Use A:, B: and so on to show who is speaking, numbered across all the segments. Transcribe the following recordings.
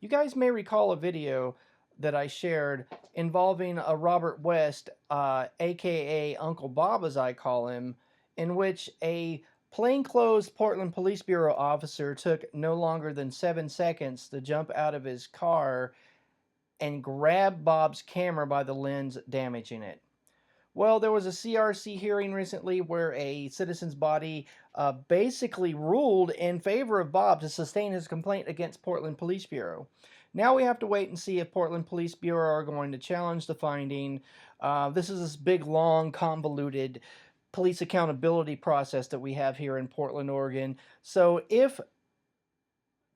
A: You guys may recall a video that I shared involving a Robert West, aka Uncle Bob as I call him, in which a plainclothes Portland Police Bureau officer took no longer than 7 seconds to jump out of his car and grab Bob's camera by the lens, damaging it. Well, there was a CRC hearing recently where a citizen's body basically ruled in favor of Bob to sustain his complaint against Portland Police Bureau. Now we have to wait and see if Portland Police Bureau are going to challenge the finding. This is this big, long, convoluted police accountability process that we have here in Portland, Oregon. So if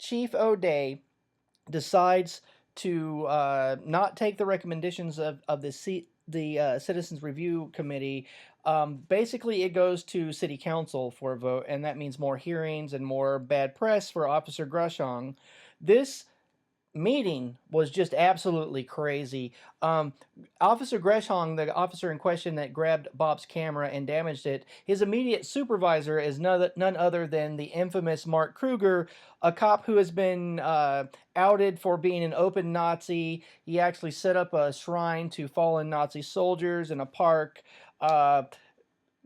A: Chief O'Day decides to not take the recommendations of the Citizens Review Committee, basically it goes to City Council for a vote, and that means more hearings and more bad press for Officer Grushong. This meeting was just absolutely crazy. Officer Greshong, the officer in question that grabbed Bob's camera and damaged it, his immediate supervisor is none other than the infamous Mark Kruger, a cop who has been outed for being an open Nazi. He actually set up a shrine to fallen Nazi soldiers in a park.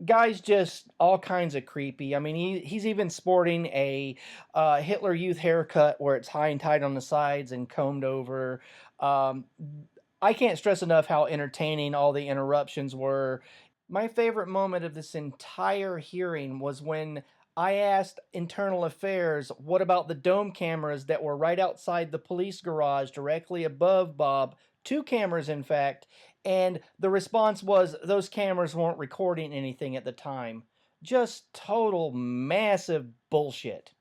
A: Guy's just all kinds of creepy. I mean, he's even sporting a Hitler Youth haircut where it's high and tight on the sides and combed over. I can't stress enough how entertaining all the interruptions were. My favorite moment of this entire hearing was when I asked Internal Affairs, what about the dome cameras that were right outside the police garage directly above Bob? 2 cameras, in fact. And the response was those cameras weren't recording anything at the time. Just total massive bullshit.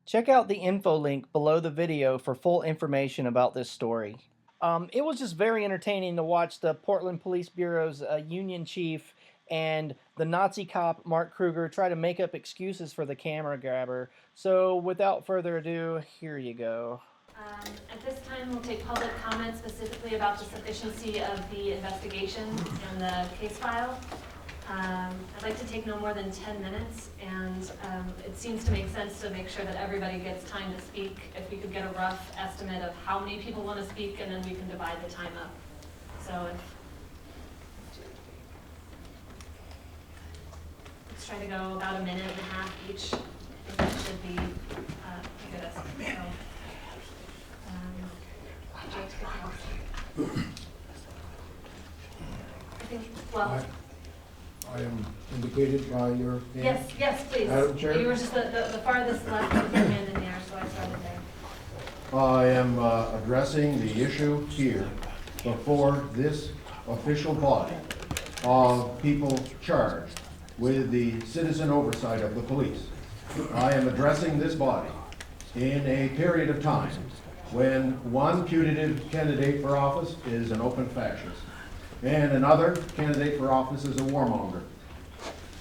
A: Check out the info link below the video for full information about this story. It was just very entertaining to watch the Portland Police Bureau's union chief and the Nazi cop Mark Kruger try to make up excuses for the camera grabber. So without further ado, here you go.
B: At this time, we'll take public comments specifically about the sufficiency of the investigation and the case file. I'd like to take no more than 10 minutes, and it seems to make sense to make sure that everybody gets time to speak. If we could get a rough estimate of how many people want to speak, and then we can divide the time up. So let's try to go about 1.5 minutes each. I think that should be a good estimate. So, I think, well,
C: I am indicated by your hand.
B: yes, please.
C: Madam Chair?
B: You were just the farthest left with your hand in there, so I started there.
C: I am addressing the issue here before this official body of people charged with the citizen oversight of the police. I am addressing this body in a period of time when one putative candidate for office is an open fascist and another candidate for office is a warmonger.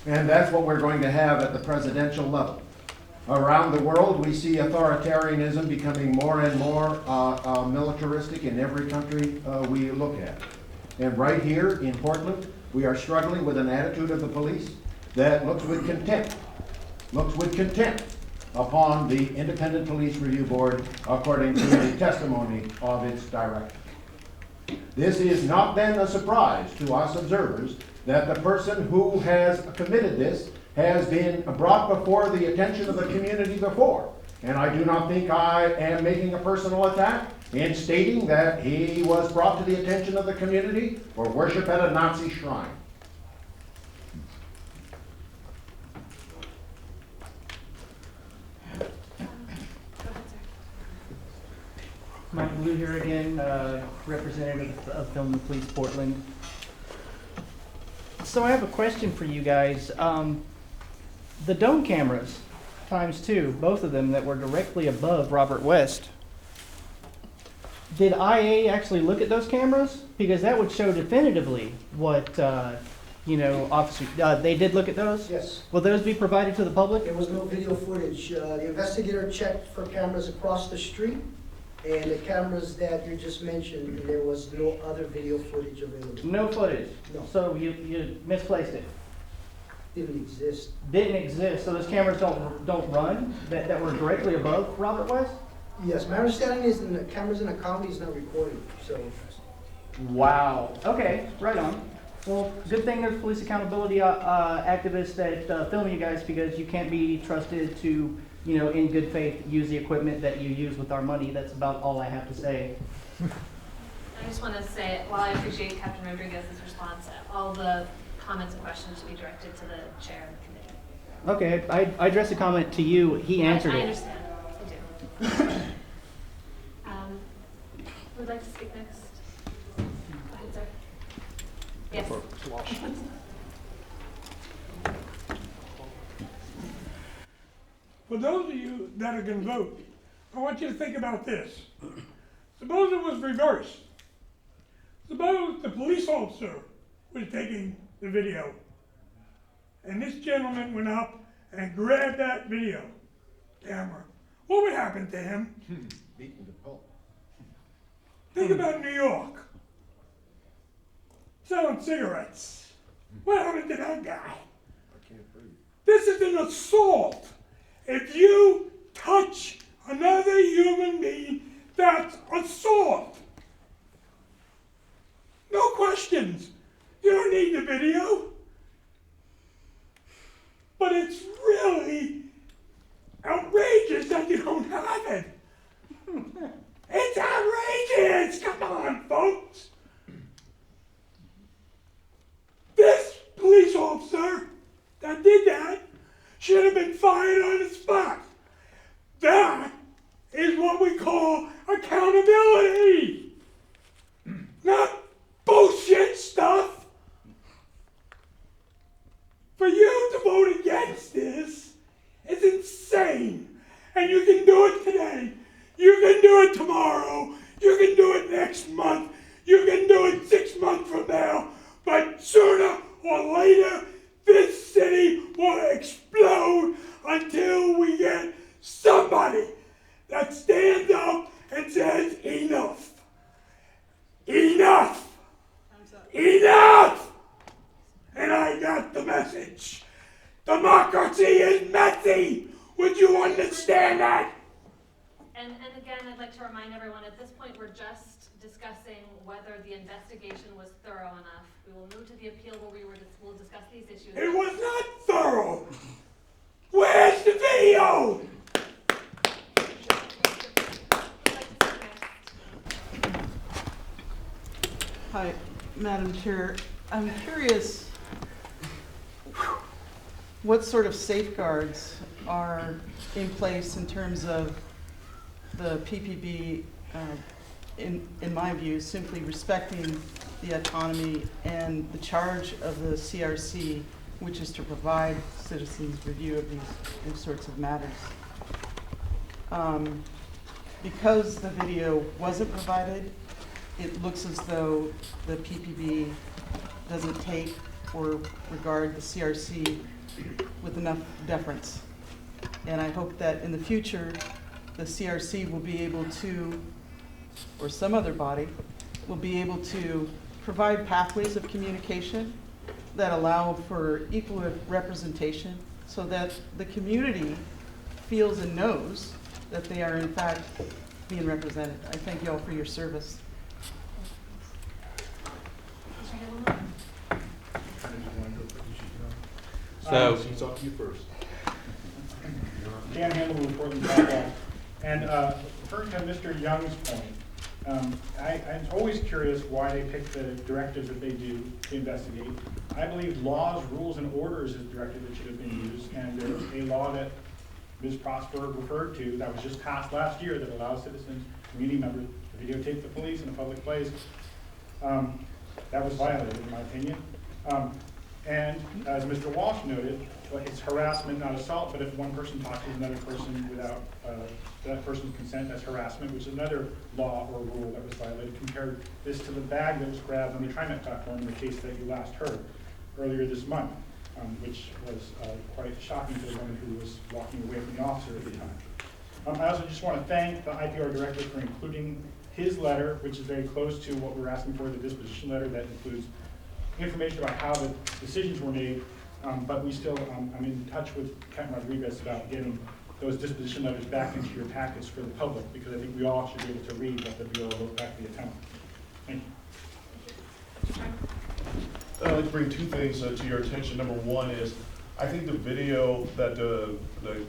C: And that's what we're going to have at the presidential level. Around the world, we see authoritarianism becoming more and more militaristic in every country we look at. And right here in Portland, we are struggling with an attitude of the police that looks with contempt upon the Independent Police Review Board, according to the testimony of its director. This is not then a surprise to us observers that the person who has committed this has been brought before the attention of the community before. And I do not think I am making a personal attack in stating that he was brought to the attention of the community for worship at a Nazi shrine.
A: Mike Blue here again, representative of Film and Police Portland. So I have a question for you guys. The dome cameras, ×2, both of them that were directly above Robert West. Did IA actually look at those cameras? Because that would show definitively what, officer, they did look at those?
D: Yes.
A: Will those be provided to the public?
D: There was no video footage. The investigator checked for cameras across the street, and the cameras that you just mentioned, there was no other video footage available.
A: No footage?
D: No.
A: So you misplaced it?
D: Didn't exist.
A: Didn't exist, so those cameras don't run that were directly above Robert West?
D: Yes, my understanding is the cameras in the county is not recording, so.
A: Wow. Okay, right on. Well, good thing there's police accountability activists that film you guys, because you can't be trusted to, you know, in good faith, use the equipment that you use with our money. That's about all I have to say.
B: I just want to say, while I appreciate Captain Rodriguez's response, all the comments and questions should be directed to the chair of the committee.
A: Okay, I addressed a comment to you. He answered
B: I
A: it.
B: understand, I do. Who would like to speak next? Go ahead, sir. Yes.
E: For those of you that are going to vote, I want you to think about this. Suppose it was reversed. Suppose the police officer was taking the video, and this gentleman went up and grabbed that video camera. What would happen to him?
C: Beaten the pulp.
E: Think about New York. Selling cigarettes. What happened to that guy?
C: I can't breathe.
E: This is an assault. If you touch another human being, that's assault. No questions. You don't need the video. But it's really outrageous that you don't have it. It's outrageous. Come on, folks. This police officer that did that should have been fired on the spot. That is what we call accountability. Not bullshit stuff. For you to vote against this is insane. And you can do it today. You can do it tomorrow. You can do it next month. You can do it 6 months from now. But sooner or later, this city will explode until we get somebody that stands up and says enough. Enough. Enough! And I got the message. Democracy is messy. Would you understand that?
B: And again, I'd like to remind everyone, at this point, we're just discussing whether the investigation was thorough enough. We will move to the appeal where we'll discuss these issues.
E: It was not thorough. Where's the video?
F: Hi, Madam Chair. I'm curious what sort of safeguards are in place in terms of the PPB, in my view, simply respecting the autonomy and the charge of the CRC, which is to provide citizens review of these sorts of matters. Because the video wasn't provided, it looks as though the PPB doesn't take or regard the CRC with enough deference. And I hope that in the future, the CRC will be able to, or some other body, will be able to provide pathways of communication that allow for equal representation so that the community feels and knows that they are in fact being represented. I thank you all for your service.
G: So,
C: She's up to you first.
H: Dan Handel will report in the And referring to Mr. Young's point, I'm always curious why they pick the directives that they do to investigate. I believe laws, rules, and orders is the directive that should have been used, and there's a law that Ms. Prosper referred to that was just passed last year that allows citizens, community members, to videotape the police in a public place. That was violated, in my opinion. And as Mr. Walsh noted, it's harassment, not assault, but if one person talks to another person without that person's consent, that's harassment, which is another law or rule that was violated. Compared this to the bag that was grabbed on the TriNet platform in the case that you last heard earlier this month, which was quite shocking to the woman who was walking away from the officer at the time. I also just want to thank the IPR director for including his letter, which is very close to what we're asking for, the disposition letter that includes information about how the decisions were made, but we still, I'm in touch with Captain Rodriguez about getting those disposition letters back into your packets for the public, because I think we all should be able to read what the Bureau wrote back to the attorney. Thank you.
G: I'd like to bring two things to your attention. Number one is, I think the video that the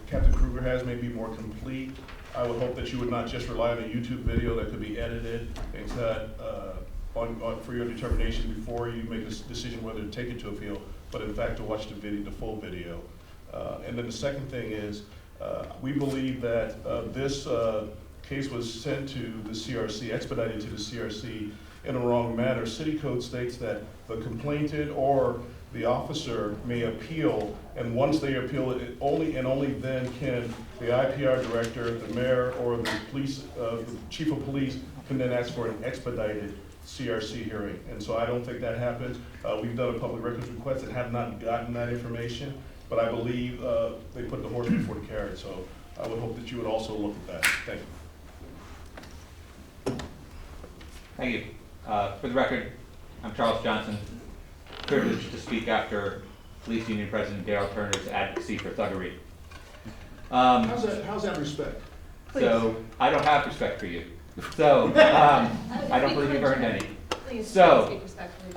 G: Captain Kruger has may be more complete. I would hope that you would not just rely on a YouTube video that could be edited and cut for your determination before you make a decision whether to take it to appeal, but in fact to watch the video, the full video. And then the second thing is, we believe that this case was sent to the CRC, expedited to the CRC in a wrong manner. City code states that the complainant or the officer may appeal, and once they appeal it, only and only then can the IPR director, the mayor, or the police, the chief of police can then ask for an expedited CRC hearing. And so I don't think that happens. We've done a public records request and have not gotten that information, but I believe they put the horse before the carriage. So I would hope that you would also look at that. Thank you.
I: Thank you. For the record, I'm Charles Johnson, privileged to speak after Police Union President Darrell Turner's advocacy for thuggery.
G: How's that respect?
I: So, I don't have respect for you. So, I don't believe you've earned any.
B: Please
I: So,
B: speak respectfully.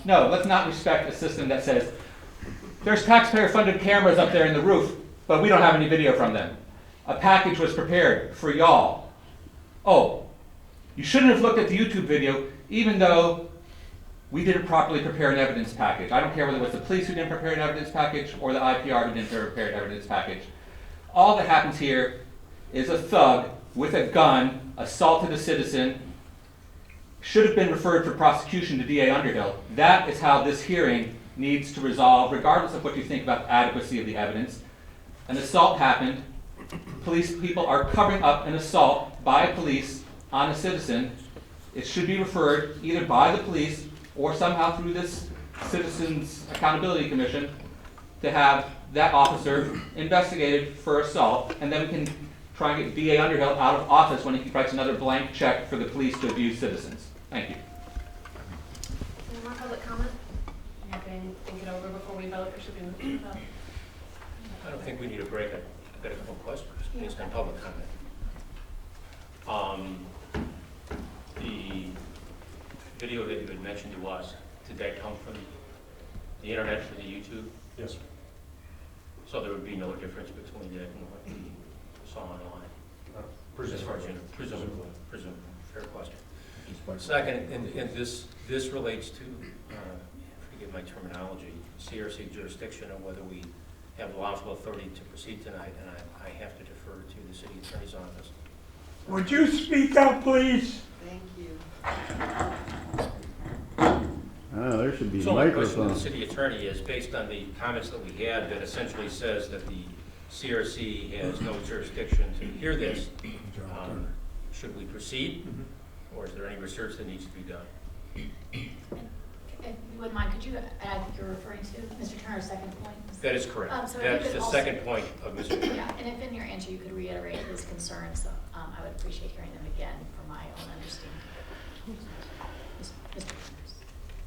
I: no, let's not respect a system that says, there's taxpayer-funded cameras up there in the roof, but we don't have any video from them. A package was prepared for y'all. Oh, you shouldn't have looked at the YouTube video, even though we didn't properly prepare an evidence package. I don't care whether it was the police who didn't prepare an evidence package or the IPR who didn't prepare an evidence package. All that happens here is a thug with a gun assaulted a citizen, should have been referred for prosecution to DA Underhill. That is how this hearing needs to resolve, regardless of what you think about the adequacy of the evidence. An assault happened. Police people are covering up an assault by police on a citizen. It should be referred either by the police or somehow through this Citizens Accountability Commission to have that officer investigated for assault, and then we can try and get DA Underhill out of office when he writes another blank check for the police to abuse citizens. Thank you.
B: Any more public comment? Anything, think it over before we vote, or should we move to the vote?
J: I don't think we need a break. I've got a couple of questions based on public comment. The video that you had mentioned to us, did that come from the internet, from the YouTube?
G: Yes, sir.
J: So there would be no difference between that and what we saw online? As far as you know, presumably, fair question. Second, and this relates to, forgive my terminology, CRC jurisdiction, and whether we have lawful authority to proceed tonight, and I have to defer to the city attorney's office.
E: Would you speak up, please?
F: Thank you.
C: There should be
J: So my question to the city attorney is, based on the comments that we had, that essentially says that the CRC has no jurisdiction to hear this, should we proceed? Or is there any research that needs to be done?
K: If you wouldn't mind, could you add what you're referring to, Mr. Turner's second point?
J: That is correct.
K: So if you
J: That's
K: could
J: the
K: also-
J: second point of Mr. Turner.
K: Yeah, and if in your answer you could reiterate his concerns, I would appreciate hearing them again for my own understanding. Mr. Turner's,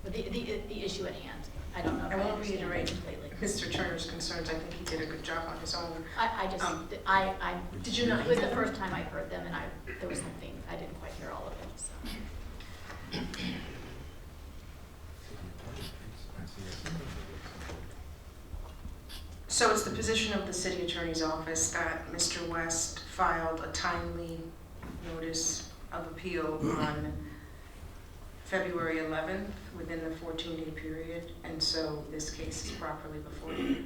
K: but the issue at hand, I don't know if
L: I
K: I
L: won't
K: understand it
L: reiterate
K: completely.
L: Mr. Turner's concerns. I think he did a good job on his own.
K: I just,
L: Did you not
K: it was
L: hear
K: the
L: them?
K: first time I heard them, and there was something, I didn't quite hear all of it, so.
L: So it's the position of the city attorney's office that Mr. West filed a timely notice of appeal on February 11th within the 14-day period, and so this case is properly before you.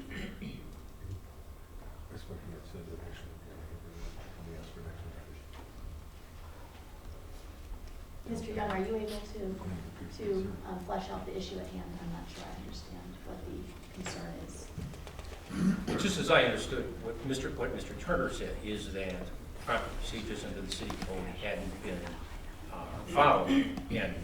K: Mr. Young, are you able to flesh out the issue at hand? I'm not sure I understand what the concern is.
J: Just as I understood, what Mr. Turner said is that proper procedures under the city code hadn't been followed, and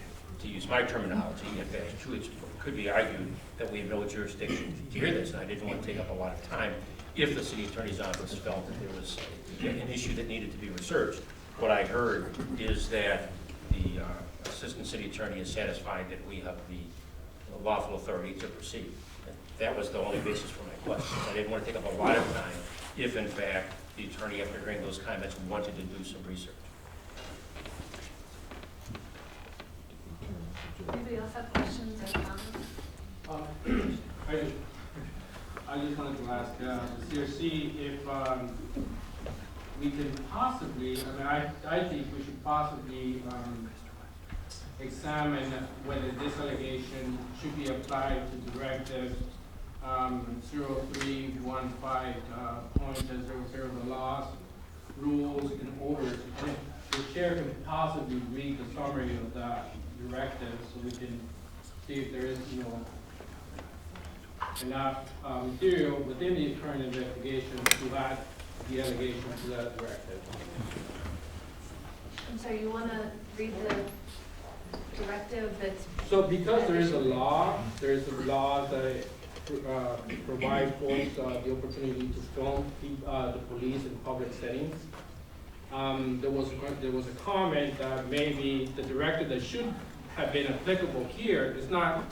J: to use my terminology, if that's true, it could be argued that we have no jurisdiction to hear this, and I didn't want to take up a lot of time if the city attorney's office felt that there was an issue that needed to be researched. What I heard is that the assistant city attorney is satisfied that we have the lawful authority to proceed. And that was the only basis for my question. I didn't want to take up a lot of time if, in fact, the attorney, after hearing those comments, wanted to do some research.
B: Anybody else have questions or comments?
M: I just wanted to ask the CRC if we can possibly, I think we should possibly examine whether this allegation should be applied to Directive 0315.00, the laws, rules, and orders. And if the chair can possibly read the summary of that directive so we can see if there is, enough material within the current investigation to add the allegation to that directive.
B: I'm sorry, you want to read the directive that's...
M: So because there is a law that provide folks the opportunity to film the police in public settings, there was a comment that maybe the directive that should have been applicable here is not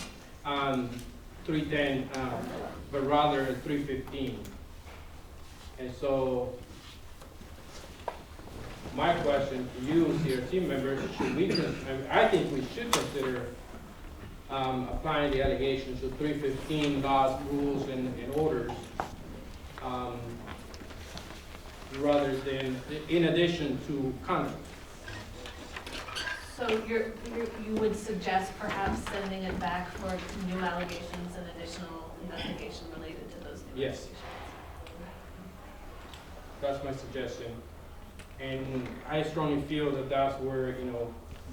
M: 310, but rather 315. And so my question to you, CRC members, I think we should consider applying the allegations of 315 laws, rules, and orders, rather than in addition to conduct.
B: So you would suggest perhaps sending it back for new allegations and additional investigation related to those new
M: Yes.
B: investigations?
M: That's my suggestion. And I strongly feel that that's where,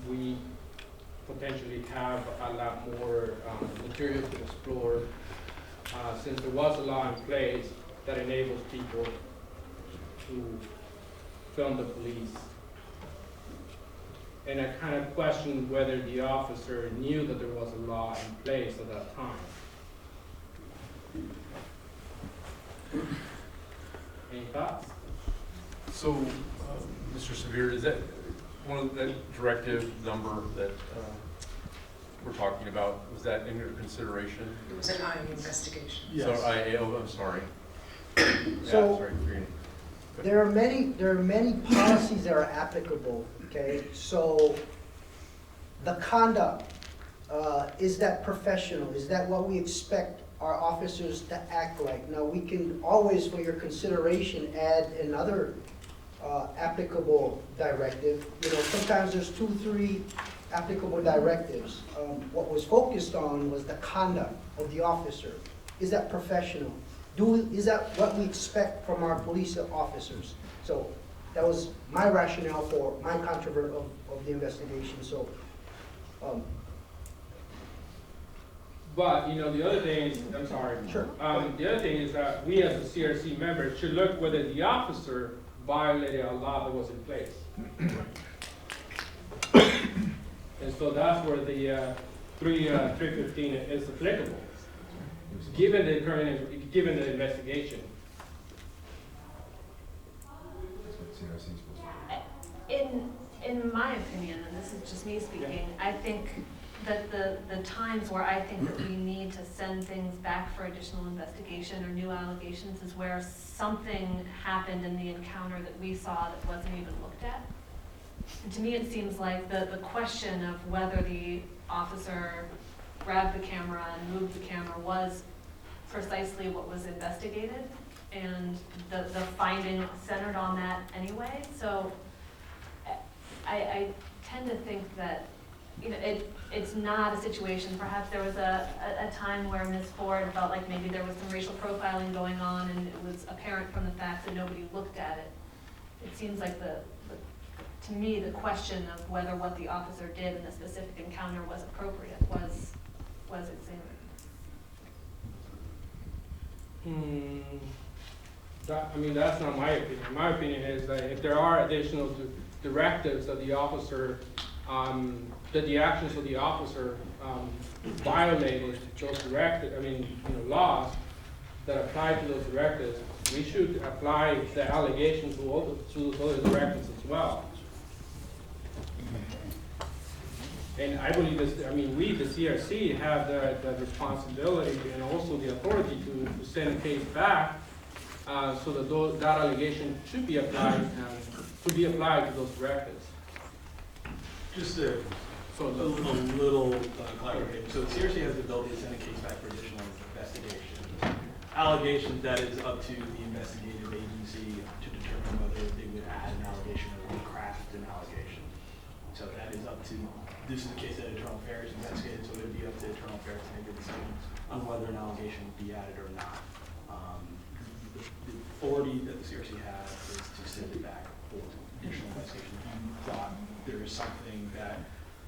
M: we potentially have a lot more material to explore, since there was a law in place that enables people to film the police. And I kind of question whether the officer knew that there was a law in place at that time. Any thoughts?
N: So, Mr. Severe, is that one of that directive number that we're talking about, was that in your consideration?
L: It was an IA investigation.
N: So I'm sorry.
D: So-
N: sorry, forgetting.
D: There are many policies that are applicable, okay? So the conduct, is that professional? Is that what we expect our officers to act like? Now, we can always, for your consideration, add another applicable directive. Sometimes there's 2, 3 applicable directives. What was focused on was the conduct of the officer. Is that professional? Is that what we expect from our police officers? So that was my rationale for my controvert of the investigation. So,
M: But, the other thing is, I'm sorry.
D: Sure.
M: The other thing is that we as a CRC member should look whether the officer violated a law that was in place. And so that's where the 315 is applicable, given the investigation.
B: In my opinion, and this is just me speaking, I think that the times where I think that we need to send things back for additional investigation or new allegations is where something happened in the encounter that we saw that wasn't even looked at. And to me, it seems like the question of whether the officer grabbed the camera and moved the camera was precisely what was investigated, and the finding centered on that anyway. So I tend to think that it's not a situation. Perhaps there was a time where Ms. Ford felt like maybe there was some racial profiling going on, and it was apparent from the fact that nobody looked at it. It seems like to me, the question of whether what the officer did in a specific encounter was appropriate was examined.
M: That's not my opinion. My opinion is that if there are additional directives that the officer, that the actions of the officer violated those laws that apply to those directives, we should apply the allegations to those other directives as well. And I believe we, the CRC, have the responsibility and also the authority to send a case back so that that allegation should be applied, to those directives.
O: Just a little clarification. So the CRC has the ability to send a case back for additional investigation. Allegation that is up to the investigative agency to determine whether they would add an allegation or recraft an allegation. So that is up to, this is the case that Internal Affairs investigated, so it would be up to Internal Affairs to make a decision on whether an allegation would be added or not. The authority that the CRC has is to send it back for additional investigation. If you thought there is something that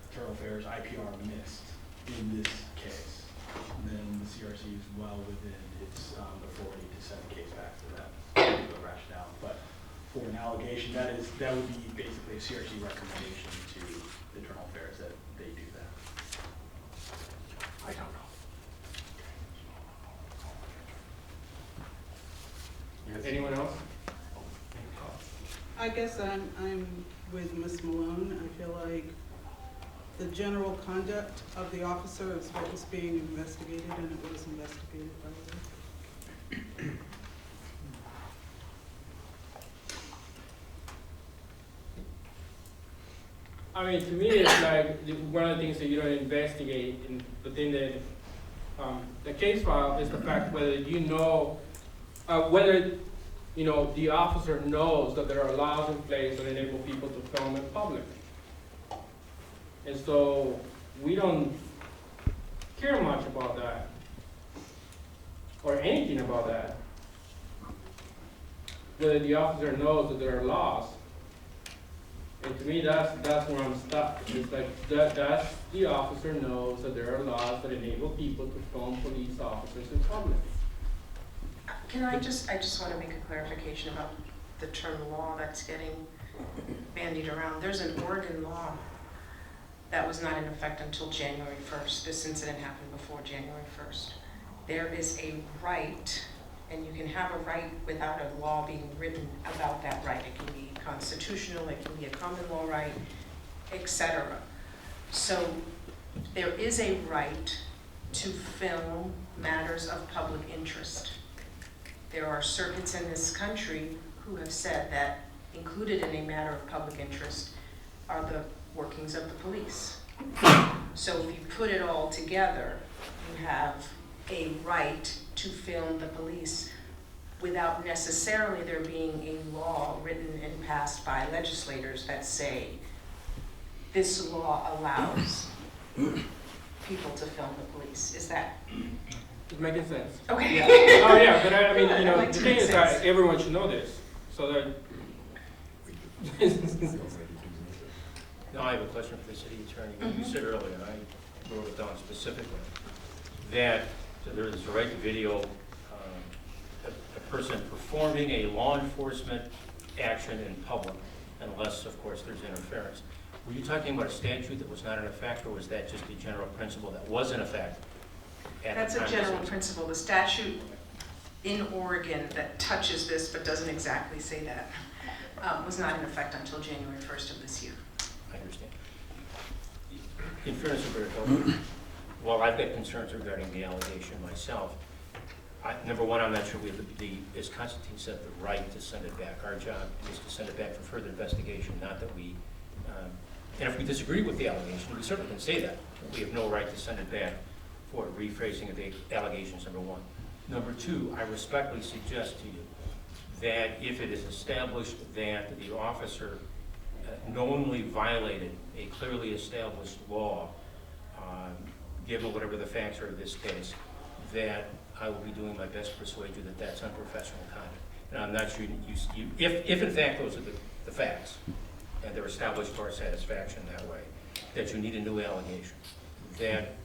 O: Internal Affairs IPR missed in this case, then the CRC is well within its authority to send the case back for that rationale. But for an allegation, that would be basically a CRC recommendation to the Internal Affairs that they do that. I don't know.
M: Anyone else?
F: I guess I'm with Ms. Malone. I feel like the general conduct of the officer is what was being investigated, and it was investigated by them.
M: I mean, to me, it's like one of the things that you don't investigate within the case file is the fact whether the officer knows that there are laws in place that enable people to film in public. And so we don't care much about that or anything about that. Whether the officer knows that there are laws. And to me, that's where I'm stuck. It's like that's the officer knows that there are laws that enable people to film police officers in public.
L: Can I just want to make a clarification about the term law that's getting bandied around. There's an Oregon law that was not in effect until January 1st. This incident happened before January 1st. There is a right, and you can have a right without a law being written about that right. It can be constitutional, it can be a common law right, etc. So there is a right to film matters of public interest. There are circuits in this country who have said that included in a matter of public interest are the workings of the police. So if you put it all together, you have a right to film the police without necessarily there being a law written and passed by legislators that say this law allows people to film the police. Is that?
M: It's making sense.
L: Okay.
M: Yeah. Oh yeah, but I mean,
L: Good.
M: you know,
L: I'd like
M: the
L: to
M: thing
L: make
M: is that
L: sense.
M: everyone should know this, so that.
J: Now I have a question for the city attorney. You said earlier, and I wrote it down specifically, that there is a right to video a person performing a law enforcement action in public, unless, of course, there's interference. Were you talking about a statute that was not in effect, or was that just a general principle that was in effect at
L: That's
J: the time?
L: a general principle. The statute in Oregon that touches this but doesn't exactly say that was not in effect until January 1st of this year.
J: I understand. In fairness, Roberto, while I've got concerns regarding the allegation myself, number one, I'm not sure we have as Constantine said, the right to send it back. Our job is to send it back for further investigation, not that we, and if we disagree with the allegation, we certainly can say that. We have no right to send it back for rephrasing of the allegations, number one. Number two, I respectfully suggest to you that if it is established that the officer knowingly violated a clearly established law, given whatever the facts are of this case, that I will be doing my best to persuade you that that's unprofessional conduct. And I'm not sure if in fact those are the facts, and they're established to our satisfaction that way, that you need a new allegation, that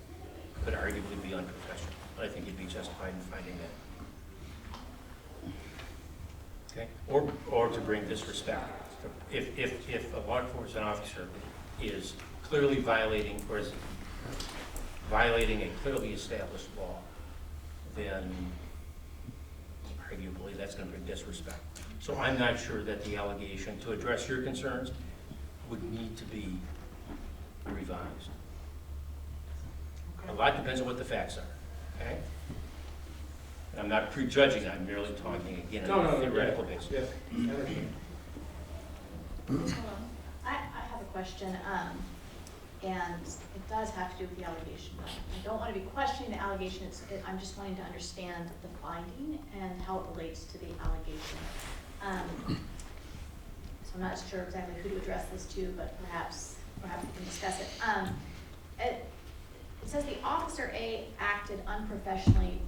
J: could arguably be unprofessional. I think you'd be justified in finding that. Okay? Or to bring disrespect. If a law enforcement officer is clearly violating, or is violating a clearly established law, then arguably that's going to bring disrespect. So I'm not sure that the allegation, to address your concerns, would need to be revised. A lot depends on what the facts are, okay? And I'm not prejudging, I'm merely talking again
M: No,
J: on
M: no,
J: a
M: no,
J: theoretical
M: yeah,
J: basis.
M: yeah, I understand.
K: I have a question, and it does have to do with the allegation. I don't want to be questioning the allegation, I'm just wanting to understand the finding and how it relates to the allegation. So I'm not sure exactly who to address this to, but perhaps we can discuss it. It says the Officer A acted unprofessionally.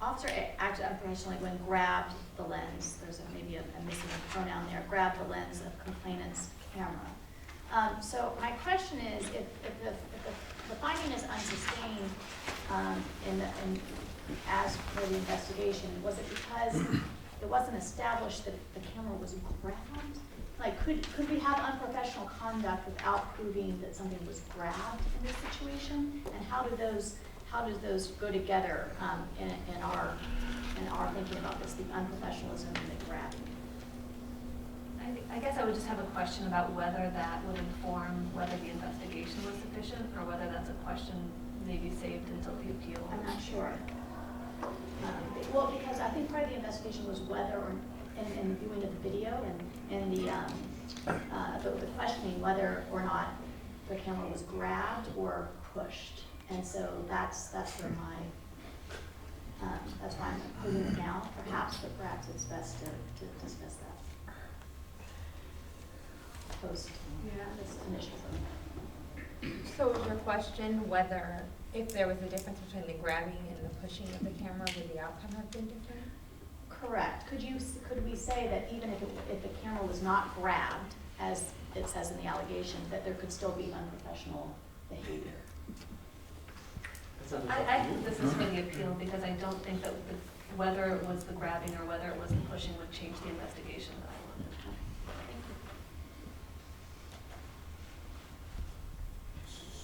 K: Officer A acted unprofessionally when grabbed the lens. There's maybe a missing pronoun there. Grabbed the lens of complainant's camera. So my question is, if the finding is unsustained as per the investigation, was it because it wasn't established that the camera was grabbed? Like, could we have unprofessional conduct without proving that something was grabbed in this situation? And how do those go together in our thinking about this, the unprofessionalism and the grabbing?
B: I guess I would just have a question about whether that would inform whether the investigation was sufficient, or whether that's a question maybe saved until the appeal.
K: I'm not sure. Well, because I think part of the investigation was whether, and viewing of the video and the questioning whether or not the camera was grabbed or pushed. And so that's where that's why I'm including it now, perhaps, but perhaps it's best to discuss that post this initial vote.
P: So is your question whether, if there was a difference between the grabbing and the pushing of the camera, would the outcome have been different?
K: Correct. Could we say that even if the camera was not grabbed, as it says in the allegation, that there could still be unprofessional behavior?
B: I think this is for the appeal, because I don't think that whether it was the grabbing or whether it was the pushing would change the investigation that I wanted.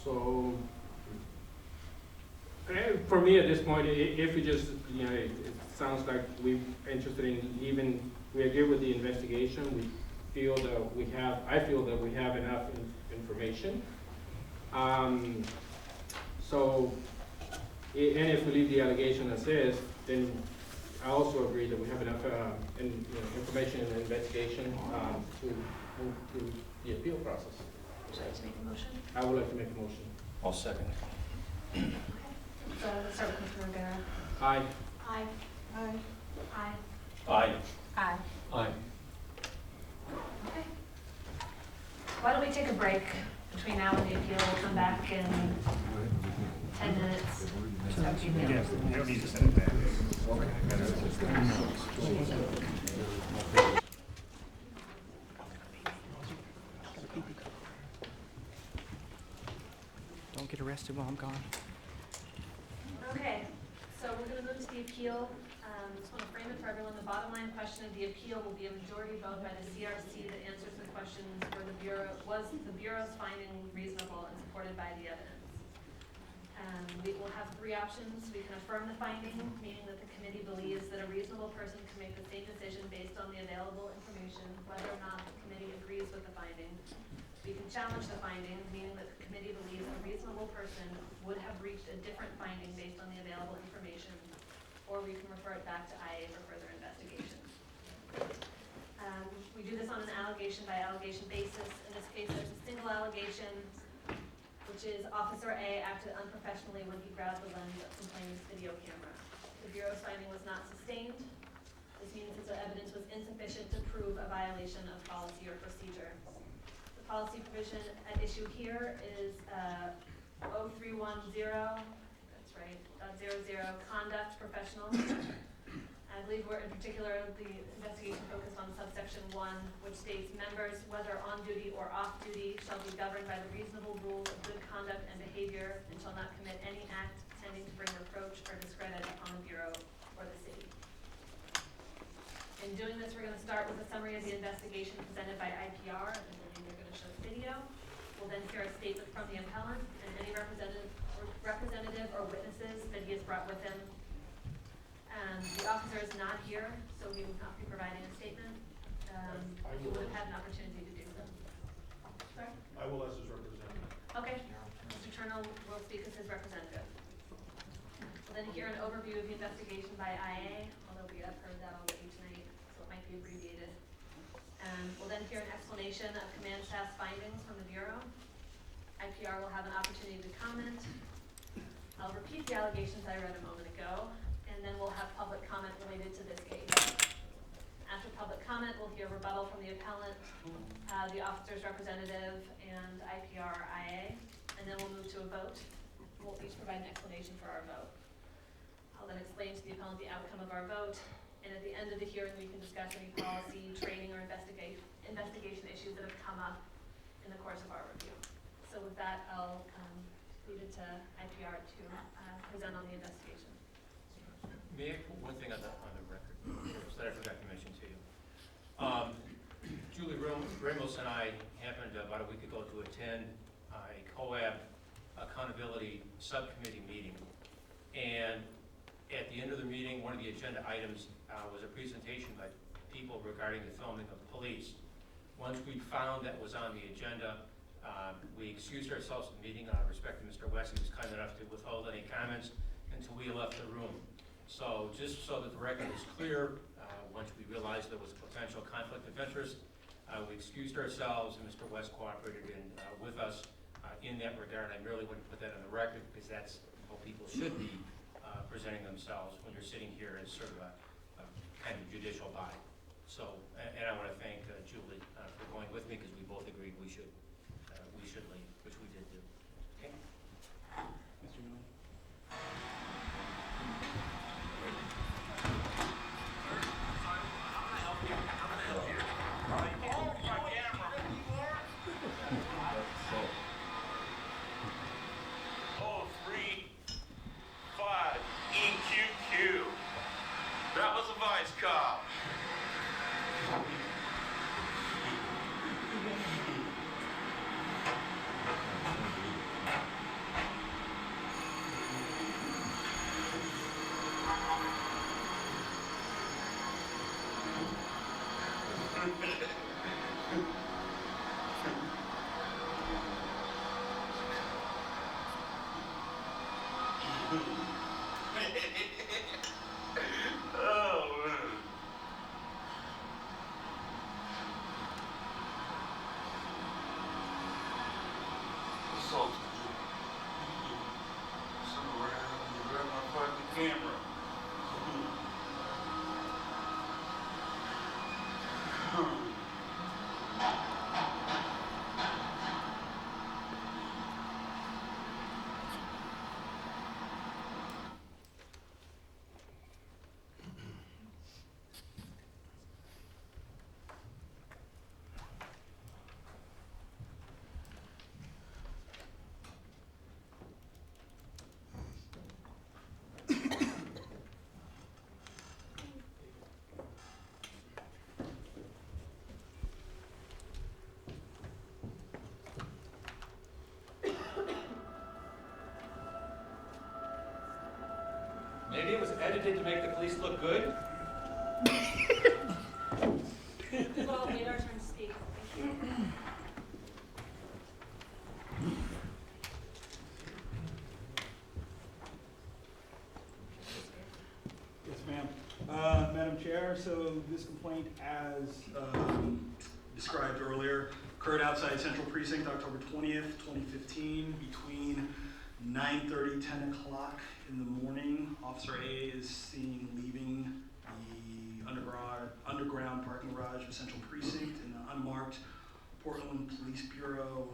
M: So, for me at this point, if we just, it sounds like we're interested in we agree with the investigation, I feel that we have enough information. So, and if we leave the allegation as is, then I also agree that we have enough information in the investigation to move through the appeal process.
B: Would you like to make a motion?
M: I would like to make a motion.
J: I'll second.
B: So let's start with Mr. Rivera.
M: Aye.
K: Aye.
P: Aye.
B: Aye.
J: Aye.
P: Aye.
N: Aye.
B: Okay. Why don't we take a break between now and the appeal? We'll come back in 10 minutes.
H: Yes, you don't need to send it back.
A: Don't get arrested while I'm gone.
B: Okay, so we're going to move to the appeal. Just want to frame it for everyone. The bottom line question of the appeal will be a majority vote by the CRC that answers the questions where was the Bureau's finding reasonable and supported by the evidence. We will have three options. We can affirm the finding, meaning that the committee believes that a reasonable person can make the same decision based on the available information, whether or not the committee agrees with the finding. We can challenge the finding, meaning that the committee believes a reasonable person would have reached a different finding based on the available information, or we can refer it back to IA for further investigation. We do this on an allegation by allegation basis. In this case, there's a single allegation, which is Officer A acted unprofessionally when he grabbed the lens of complainant's video camera. The Bureau's finding was not sustained. This means that the evidence was insufficient to prove a violation of policy or procedure. The policy provision at issue here is 0310, that's right, .00, conduct professional. I believe we're in particular, the investigation focused on subsection 1, which states members, whether on duty or off duty, shall be governed by the reasonable rules of good conduct and behavior and shall not commit any act tending to bring reproach or discredit upon the Bureau or the city. In doing this, we're going to start with a summary of the investigation presented by IPR, and then they're going to show video. We'll then hear a statement from the appellant and any representative or witnesses that he has brought with him. The officer is not here, so he will not be providing a statement. He would have had an opportunity to do so. Sorry?
G: I will as his representative.
B: Okay. Mr. Turner will speak as his representative. We'll then hear an overview of the investigation by IA, although we have heard that already tonight, so it might be abbreviated. And we'll then hear an explanation of command staff's findings from the Bureau. IPR will have an opportunity to comment. I'll repeat the allegations I read a moment ago, and then we'll have public comment related to this case. After public comment, we'll hear rebuttal from the appellant, the officer's representative, and IPR IA, and then we'll move to a vote. We'll each provide an explanation for our vote. I'll then explain to the appellant the outcome of our vote, and at the end of the hearing, we can discuss any policy, training, or investigation issues that have come up in the course of our review. So with that, I'll leave it to IPR to present on the investigation.
J: May I put one thing on the record that I forgot to mention to you? Julie Ramos and I happened about a week ago to attend a COAB accountability subcommittee meeting. And at the end of the meeting, one of the agenda items was a presentation by people regarding the filming of police. Once we found that was on the agenda, we excused ourselves from the meeting out of respect to Mr. West. He was kind enough to withhold any comments until we left the room. So just so that the record is clear, once we realized there was a potential conflict of interest, we excused ourselves, and Mr. West cooperated with us in that regard. I merely wouldn't put that on the record because that's how people should be presenting themselves when you're sitting here as sort of a kind of judicial body. So, and I want to thank Julie for going with me because we both agreed we should leave, which we did do. Okay.
O: Mr. Miller?
Q: Oh, 3, 5, EQQ. That was a vice cop. Oh, man. So, somewhere you grab my fucking camera.
I: Maybe it was edited to make the police look good?
B: Well, wait our turn to speak. Thank you.
O: Yes, ma'am. Madam Chair, so this complaint, as described earlier, occurred outside Central Precinct October 20th, 2015, between 9:30, 10 o'clock in the morning. Officer A is seen leaving the underground parking garage of Central Precinct in the unmarked Portland Police Bureau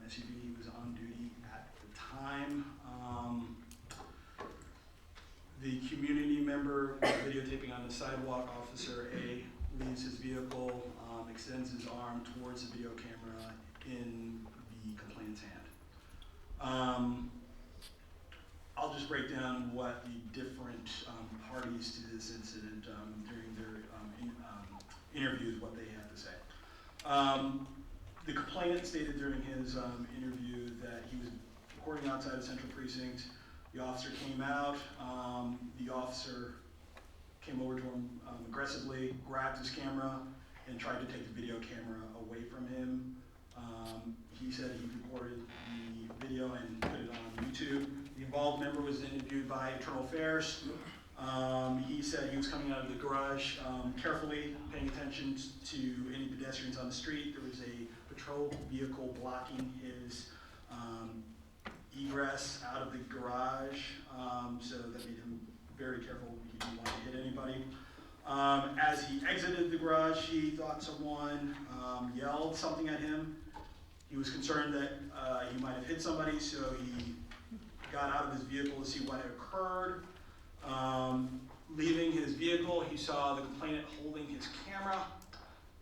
O: SUV. Was on duty at the time. The community member was videotaping on the sidewalk. Officer A leaves his vehicle, extends his arm towards the video camera in the complainant's hand. I'll just break down what the different parties to this incident during their interviews, what they had to say. The complainant stated during his interview that he was recording outside of Central Precinct. The officer came out. The officer came over to him aggressively, grabbed his camera, and tried to take the video camera away from him. He said he recorded the video and put it on YouTube. YouTube. The involved member was interviewed by Internal Affairs. He said he was coming out of the garage carefully, paying attention to any pedestrians on the street. There was a patrol vehicle blocking his egress out of the garage, so that made him very careful. He didn't want to hit anybody. As he exited the garage, he thought someone yelled something at him. He was concerned that he might have hit somebody, so he got out of his vehicle to see what had occurred. Leaving his vehicle, he saw the complainant holding his camera.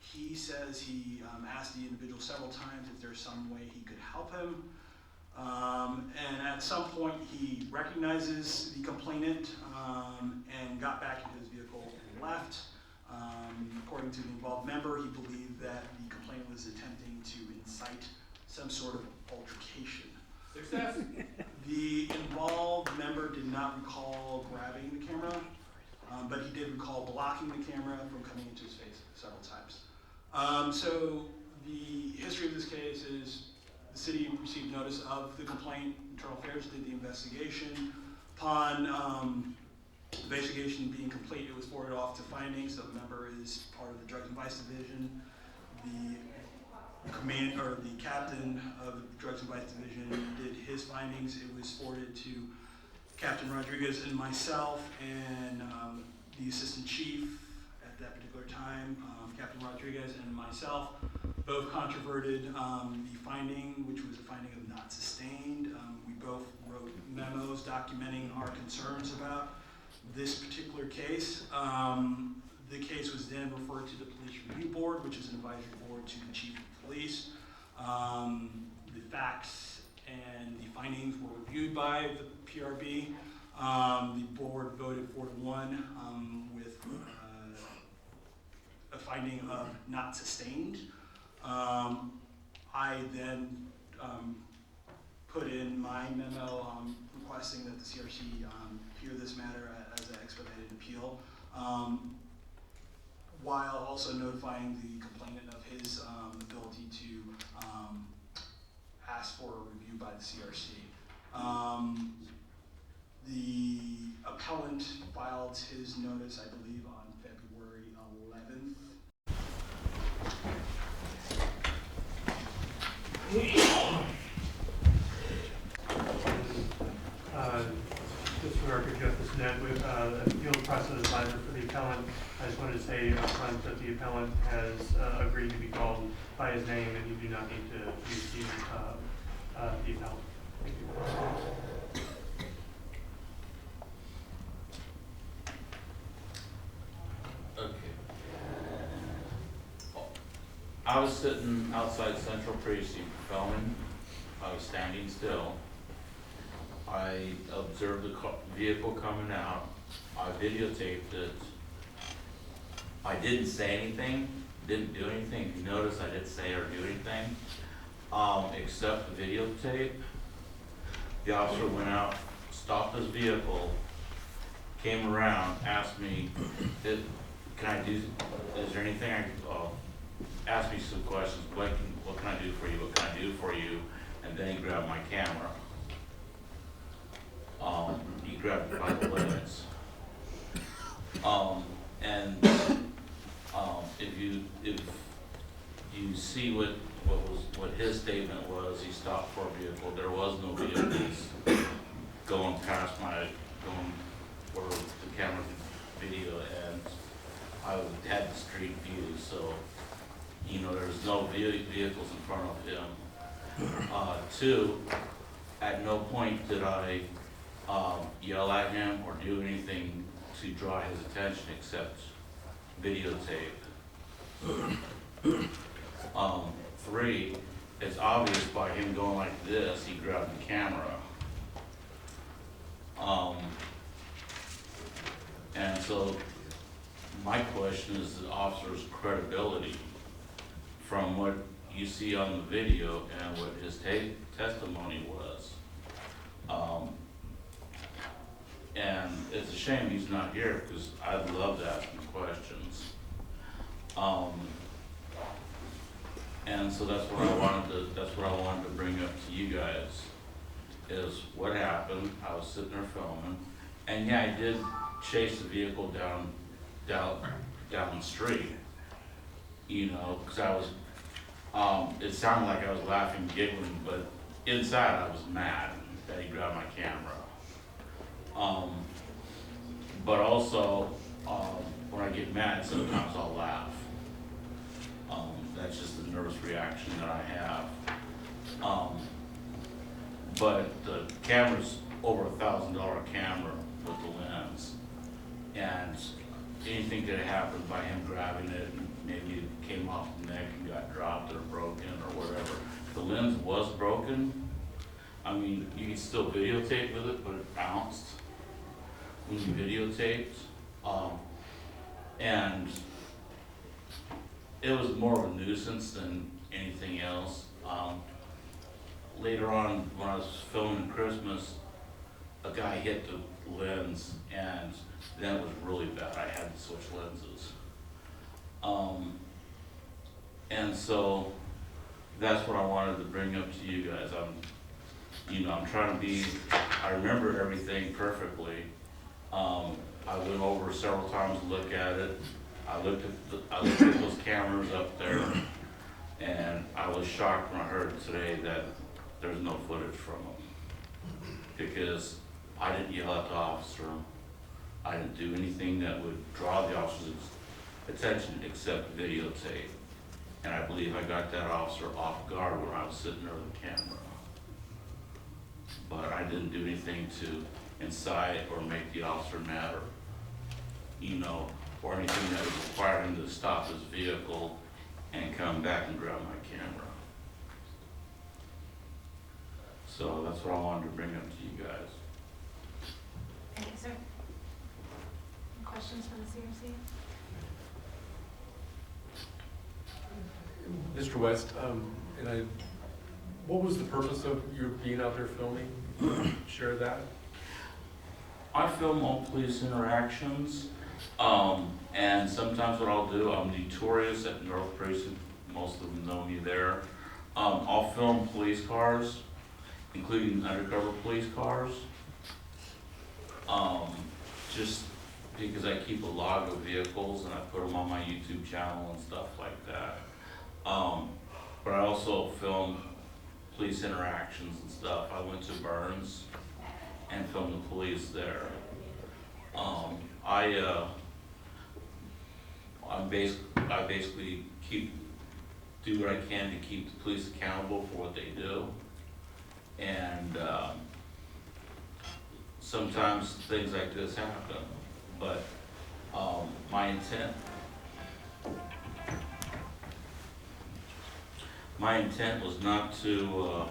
O: He says he asked the individual several times if there's some way he could help him. And at some point, he recognizes the complainant and got back into his vehicle and left. According to the involved member, he believed that the complainant was attempting to incite some sort of altercation.
N: Success.
O: The involved member did not recall grabbing the camera, but he did recall blocking the camera from coming into his face several times. So the history of this case is the city received notice of the complaint. Internal Affairs did the investigation. Upon investigation being complete, it was forwarded off to findings. The member is part of the Drugs and Vice Division. The captain of the Drugs and Vice Division did his findings. It was forwarded to Captain Rodriguez and myself, and the assistant chief at that particular time, Captain Rodriguez and myself, both controverted the finding, which was a finding of not sustained. We both wrote memos documenting our concerns about this particular case. The case was then referred to the Police Review Board, which is an advisory board to the Chief of Police. The facts and the findings were reviewed by the PRB. The board voted 4-1 with a finding of not sustained. I then put in my memo requesting that the CRC hear this matter as an expedited appeal, while also notifying the complainant of his ability to ask for a review by the CRC. The appellant filed his notice, I believe, on February 11th.
R: Just for our Justice Net, with the appeal process advisor for the appellant, I just wanted to say up front that the appellant has agreed to be called by his name, and you do not need to use the appellant. Thank you.
S: Okay. I was sitting outside Central Precinct filming. I was standing still. I observed the vehicle coming out. I videotaped it. I didn't say anything, didn't do anything. If you notice, I didn't say or do anything, except the videotape. The officer went out, stopped his vehicle, came around, asked me, is there anything asked me some questions, what can I do for you, what can I do for you, and then he grabbed my camera. He grabbed it by the limits. If you see what his statement was, he stopped for a vehicle. There was no vehicles going where the camera could video, and I had the street view, so there's no vehicles in front of him. Two, at no point did I yell at him or do anything to draw his attention except videotape. Three, it's obvious by him going like this, he grabbed the camera. And so my question is the officer's credibility from what you see on the video and what his testimony was. And it's a shame he's not here because I'd love to ask him questions. And so that's what I wanted to bring up to you guys is what happened. I was sitting there filming, and yeah, I did chase the vehicle down the street. You know, because I was, it sounded like I was laughing, giggling, but inside I was mad that he grabbed my camera. But also, when I get mad, sometimes I'll laugh. That's just a nervous reaction that I have. But the camera's over $1,000 camera with the lens, and anything could have happened by him grabbing it, and maybe it came off the neck and got dropped or broken or whatever. The lens was broken. I mean, you can still videotape with it, but it bounced when you videotaped. And it was more of a nuisance than anything else. Later on, when I was filming Christmas, a guy hit the lens, and then it was really bad. I had to switch lenses. And so that's what I wanted to bring up to you guys. I'm trying to be, I remember everything perfectly. I went over several times to look at it. I looked at those cameras up there, and I was shocked when I heard today that there's no footage from them. Because I didn't yell at the officer. I didn't do anything that would draw the officer's attention except videotape. And I believe I got that officer off guard when I was sitting there with the camera. But I didn't do anything to incite or make the officer mad, or anything that would require him to stop his vehicle and come back and grab my camera. So that's what I wanted to bring up to you guys.
B: Thank you, sir. Any questions from the CRC?
N: Mr. West, what was the purpose of your being out there filming? Share that.
S: I film all police interactions, and sometimes what I'll do, I'm notorious at North Precinct, most of them know me there. I'll film police cars, including undercover police cars, just because I keep a log of vehicles and I put them on my YouTube channel and stuff like that. But I also film police interactions and stuff. I went to Burns and filmed the police there. I basically do what I can to keep the police accountable for what they do. And sometimes things like this happen, but my intent was not to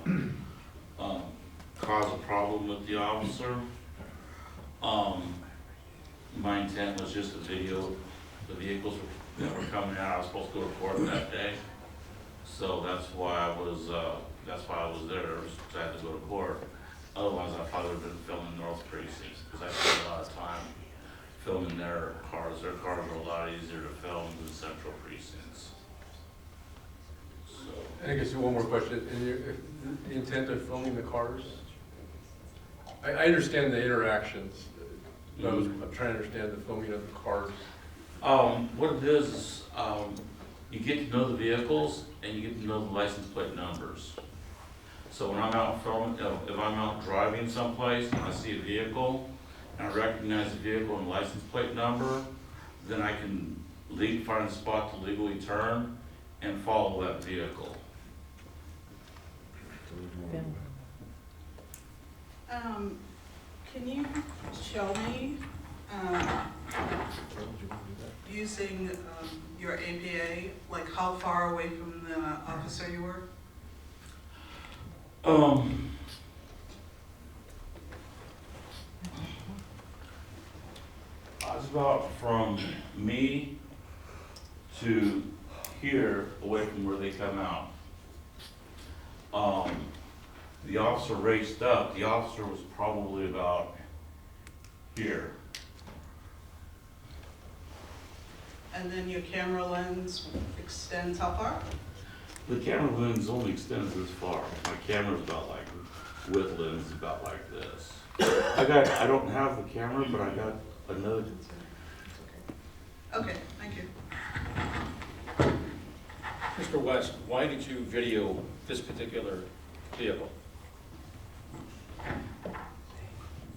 S: cause a problem with the officer. My intent was just to video the vehicles that were coming out. I was supposed to go to court that day, so that's why I was there, because I had to go to court. Otherwise, I probably would have been filming North Precinct, because I spent a lot of time filming their cars. Their cars are a lot easier to film than Central Precincts.
N: I guess one more question. The intent of filming the cars? I understand the interactions. I'm trying to understand the filming of the cars.
S: What it is you get to know the vehicles and you get to know the license plate numbers. So when I'm out filming, if I'm out driving someplace and I see a vehicle and I recognize the vehicle and license plate number, then I can find a spot to legally turn and follow that vehicle.
F: Can you show me, using your APA, like how far away from the officer you were?
S: I was about from me to here, away from where they come out. The officer raced up. The officer was probably about here.
F: And then your camera lens extends how far?
S: The camera lens only extends this far. My camera's about like with lenses about like this. I don't have the camera, but I got another.
L: Okay, thank you.
J: Mr. West, why did you video this particular vehicle?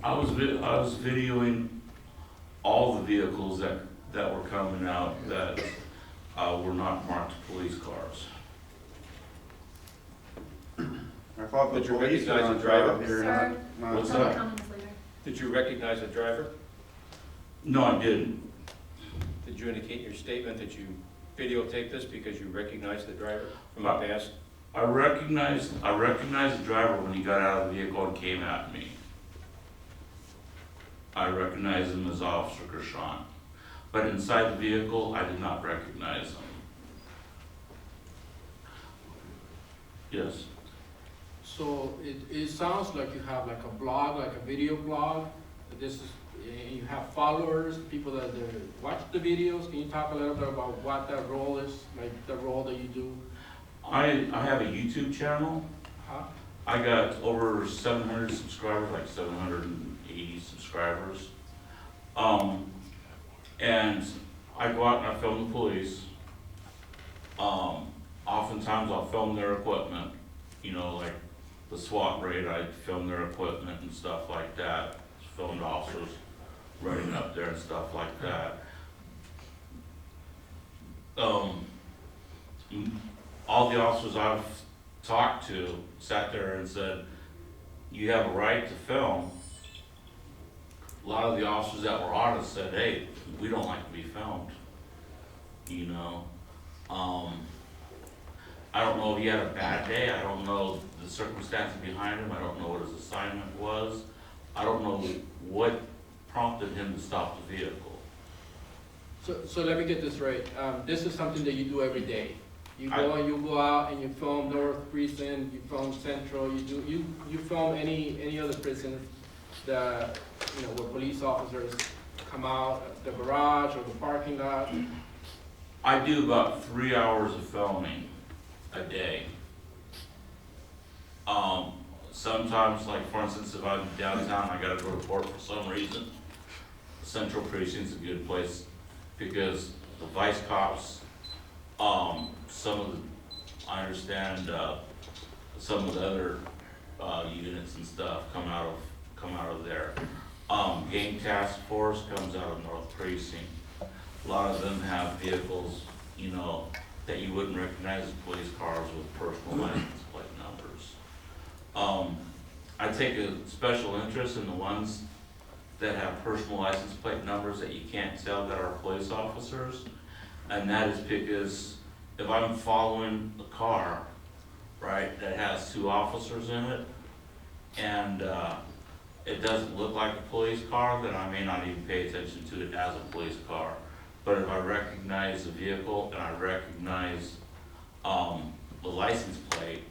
S: I was videoing all the vehicles that were coming out that were not marked police cars.
J: I thought the police were on trial here.
B: Sir,
S: What's
B: public
S: that?
B: comments later.
J: Did you recognize the driver?
S: No, I didn't.
J: Did you indicate in your statement that you videotaped this because you recognized the driver from the past?
S: I recognized the driver when he got out of the vehicle and came at me. I recognized him as Officer Gershon. But inside the vehicle, I did not recognize him. Yes.
M: So it sounds like you have like a blog, like a video blog. This is, you have followers, people that watch the videos. Can you talk a little bit about what that role is, like the role that you do?
S: I have a YouTube channel.
M: Huh?
S: I got over 700 subscribers, like 780 subscribers. And I go out and I film the police. Oftentimes I'll film their equipment, you know, like the SWAT raid, I film their equipment and stuff like that. Filmed officers running up there and stuff like that. All the officers I've talked to sat there and said, you have a right to film. A lot of the officers that were honest said, hey, we don't like to be filmed, you know. I don't know if he had a bad day. I don't know the circumstances behind him. I don't know what his assignment was. I don't know what prompted him to stop the vehicle.
M: So let me get this right. This is something that you do every day. You go out and you film North Precinct, you film Central, you film any other prison that, you know, where police officers come out, the garage or the parking lot.
S: I do about 3 hours of filming a day. Sometimes, like for instance, if I'm downtown, I gotta go to court for some reason. Central Precinct's a good place because the vice cops, I understand some of the other units and stuff come out of there. Game Task Force comes out of North Precinct. A lot of them have vehicles, you know, that you wouldn't recognize as police cars with personal license plate numbers. I take a special interest in the ones that have personal license plate numbers that you can't tell that are police officers. And that is because if I'm following a car, right, that has 2 officers in it, and it doesn't look like a police car, then I may not even pay attention to it as a police car. But if I recognize the vehicle and I recognize the license plate,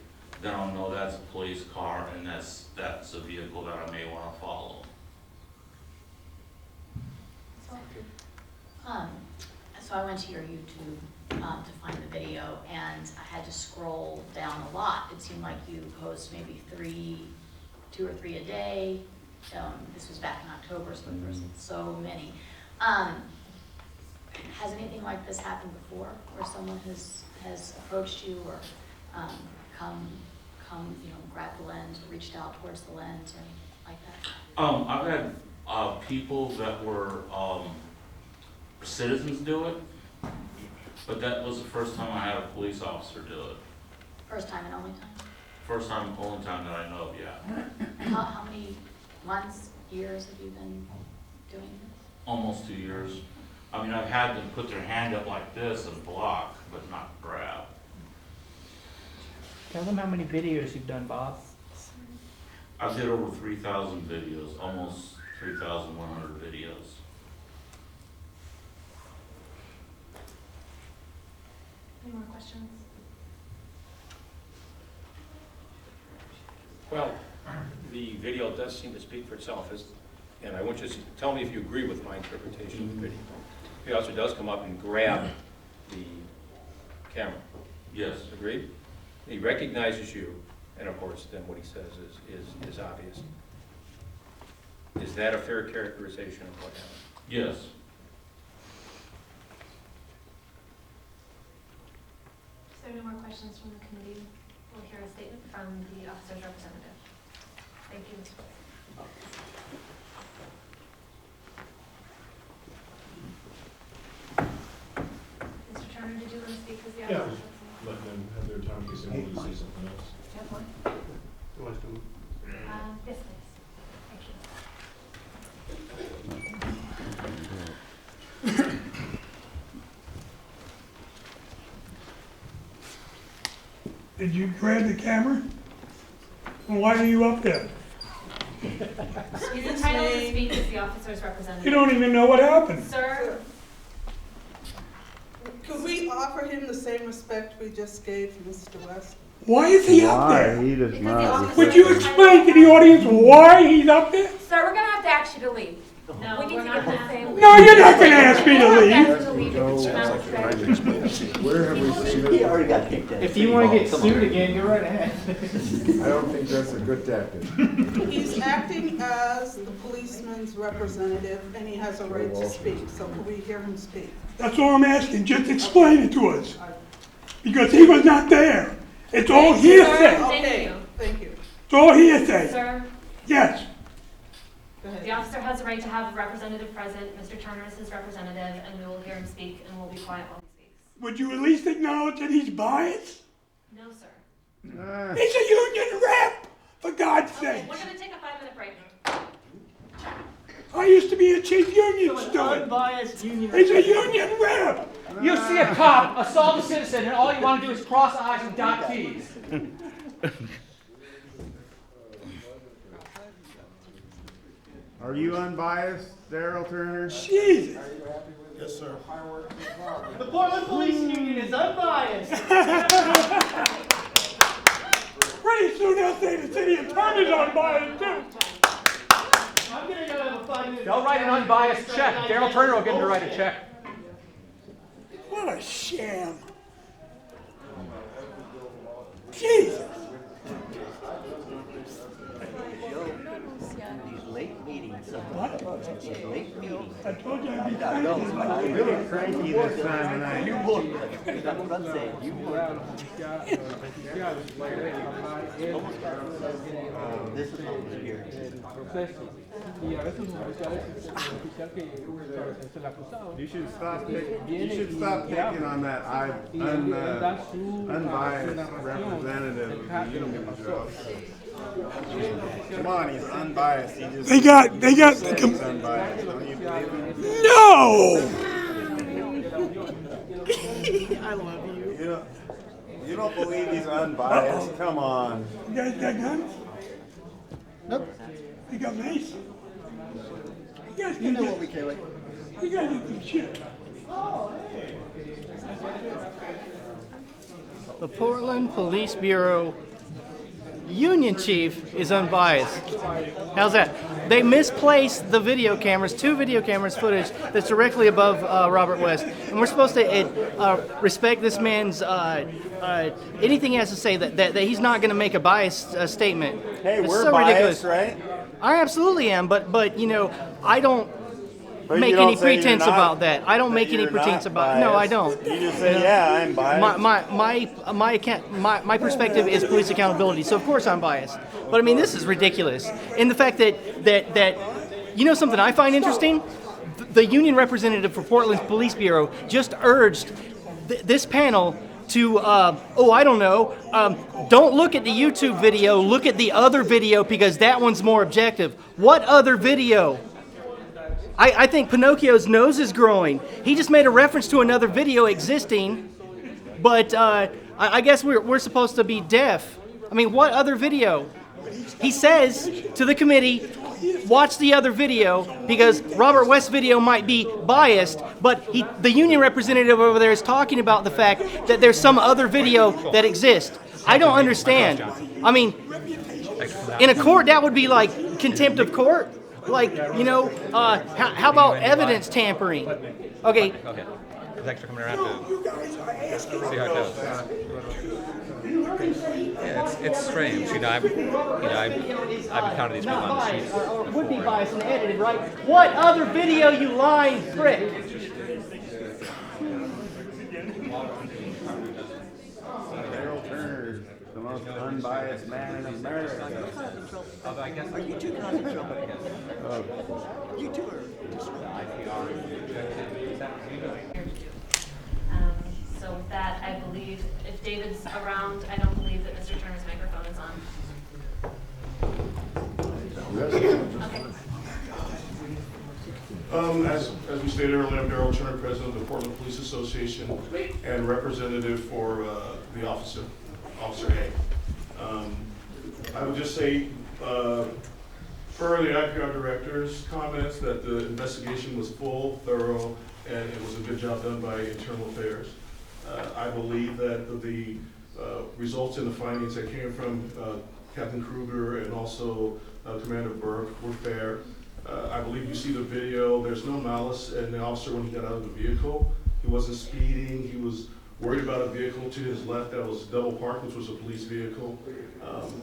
S: then I'll know that's a police car and that's a vehicle that I may want to follow.
K: So I went to your YouTube to find the video, and I had to scroll down a lot. It seemed like you post maybe 2 or 3 a day. This was back in October, so there was so many. Has anything like this happened before, where someone has approached you or come, you know, grab the lens or reached out towards the lens or anything like that?
S: I've had people that were citizens do it, but that was the first time I had a police officer do it.
K: First time and only time?
S: First time, only time that I know of, yeah.
K: How many months, years have you been doing this?
S: Almost 2 years. I mean, I've had them put their hand up like this and block, but not grab.
A: Tell them how many videos you've done, Bob.
S: I did over 3,000 videos, almost 3,100 videos.
B: Any more questions?
J: Well, the video does seem to speak for itself, and I want you to tell me if you agree with my interpretation of the video. The officer does come up and grab the camera.
S: Yes.
J: Agreed? He recognizes you, and of course, then what he says is obvious. Is that a fair characterization of what happened?
S: Yes.
B: If there are no more questions from the committee, we'll hear a statement from the officer's representative. Thank you, Mr. West. Mr. Turner, did you want to speak as the
R: Yeah,
B: officer's
R: let them have their time in case they want to say something else.
B: Do you have one?
R: Who wants to?
B: Yes, please. Thank you.
E: Did you grab the camera? And why are you up there?
B: He's entitled to speak as the officer's representative.
E: You don't even know what happened.
B: Sir,
F: Could we offer him the same respect we just gave Mr. West?
E: Why is he up there?
C: He does
B: Because the officer-
E: Would you explain to the audience why he's up there?
P: Sir, we're gonna have to ask you to leave.
B: no,
P: We need
B: we're
P: to
B: not
P: get the
B: gonna
P: same.
E: No, you're not gonna ask me to
P: We're
E: leave.
P: gonna have to leave if it's not respect.
C: Where have we seen
A: He
C: it?
A: already got kicked out. If you want to get sued again, go right ahead.
C: I don't think that's a good tactic.
F: He's acting as the policeman's representative, and he has a right to speak, so could we hear him speak?
E: That's all I'm asking, just explain it to us. Because he was not there. It's all hearsay.
B: Thank
F: Okay,
B: you.
F: thank you.
E: It's all hearsay.
B: Sir,
E: Yes.
F: Go ahead.
B: the officer has a right to have a representative present. Mr. Turner is his representative, and we will hear him speak, and we'll be quiet while he speaks.
E: Would you at least acknowledge that he's biased?
B: No, sir.
E: He's a union rep, for God's
B: Okay,
E: sake.
B: we're gonna take a 5-minute break.
E: I used to be a chief union
A: So an
E: steward.
A: unbiased union.
E: He's a union rep.
I: You see a cop assault a citizen, and all you want to do is cross I's and dot T's.
C: Are you unbiased, Daryl Turner?
E: Jesus.
G: Yes, sir.
A: The Portland Police Union is unbiased.
E: Pretty soon they'll say the city attorney's unbiased too.
A: I'm gonna go have a 5-minute.
I: They'll write an unbiased check. Daryl Turner will get him to write a check.
E: What a sham. Jesus.
A: These late meetings.
E: What?
A: These late meetings.
E: I told you I'd be
C: I'm really cranky this time tonight.
A: You would. That's what I'm saying. You would. This is what we're here.
C: You should stop picking on that unbiased representative of the union job. Come on, he's unbiased. He just
E: They got
C: said he's unbiased. Don't you believe him?
E: No!
A: I love you.
C: You don't believe he's unbiased? Come on.
E: You guys got guns?
A: Nope.
E: You got mace? You guys
A: You
E: can
A: know what we
E: do.
A: carry.
E: You guys can do shit.
A: The Portland Police Bureau Union Chief is unbiased. How's that? They misplaced the video cameras, 2 video cameras footage that's directly above Robert West. And we're supposed to respect this man's, anything he has to say that he's not going to make a biased statement.
C: Hey,
A: It's
C: we're
A: so
C: biased,
A: ridiculous.
C: right?
A: I absolutely am, but you know, I don't
C: But
A: make
C: you don't
A: any
C: say you're
A: pretense
C: not-
A: about that. I don't
C: that
A: make any
C: you're
A: pretense
C: not
A: about. No, I
C: biased.
A: don't.
C: You just say, yeah, I'm biased.
A: My perspective is police accountability. So of course I'm biased. But I mean, this is ridiculous. And the fact that you know something I find interesting, the union representative for Portland's Police Bureau just urged this panel to, I don't know, don't look at the YouTube video, look at the other video because that one's more objective. What other video? I think Pinocchio's nose is growing. He just made a reference to another video existing, but I guess we're supposed to be deaf. I mean, what other video? He says to the committee, watch the other video because Robert West's video might be biased, but the union representative over there is talking about the fact that there's some other video that exists. I don't understand. I mean, in a court, that would be like contempt of court. Like, you know, how about evidence tampering? Okay.
I: Okay. Thanks for coming around to see how it goes. Yeah, it's strange. I've encountered these people on the streets
A: Or would be
I: before.
A: biased and edited, right? What other video, you lying prick?
T: Daryl Turner, the most unbiased man in America.
I: Are you two cause of trouble?
T: You two are.
B: So with that, I believe, if David's around, I don't believe that Mr. Turner's microphone is on. Okay.
G: As we stated earlier, I'm Daryl Turner, President of the Portland Police Association and representative for the Officer A. I would just say, per the IPR Director's comments, that the investigation was full, thorough, and it was a good job done by Internal Affairs. I believe that the results and the findings that came from Captain Kruger and also Commander Burke were fair. I believe you see the video, there's no malice in the officer when he got out of the vehicle. He wasn't speeding, he was worried about a vehicle to his left that was double parked, which was a police vehicle.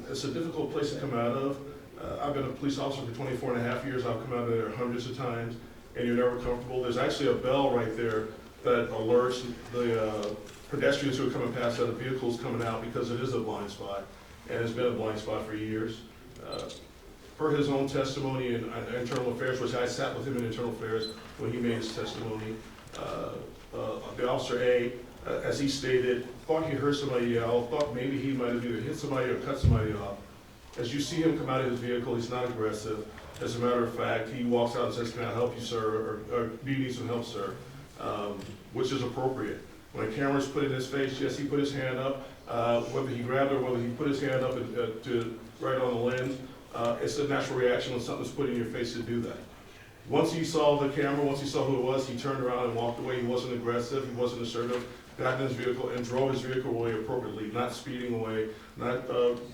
G: It's a difficult place to come out of. I've been a police officer for 24 and a half years, I've come out of there hundreds of times, and you're never comfortable. There's actually a bell right there that alerts the pedestrians who are coming past that a vehicle is coming out, because it is a blind spot, and it's been a blind spot for years. Per his own testimony in Internal Affairs, which I sat with him in Internal Affairs when he made his testimony, the Officer A, as he stated, thought he heard somebody yell, thought maybe he might have either hit somebody or cut somebody off. As you see him come out of his vehicle, he's not aggressive. As a matter of fact, he walks out and says, "Can I help you, sir?" or "Do you need some help, sir?" Which is appropriate. When a camera's put in his face, yes, he put his hand up. Whether he grabbed or whether he put his hand up to right on the lens, it's a natural reaction when something's put in your face to do that. Once he saw the camera, once he saw who it was, he turned around and walked away. He wasn't aggressive, he wasn't assertive, got in his vehicle and drove his vehicle away appropriately, not speeding away, not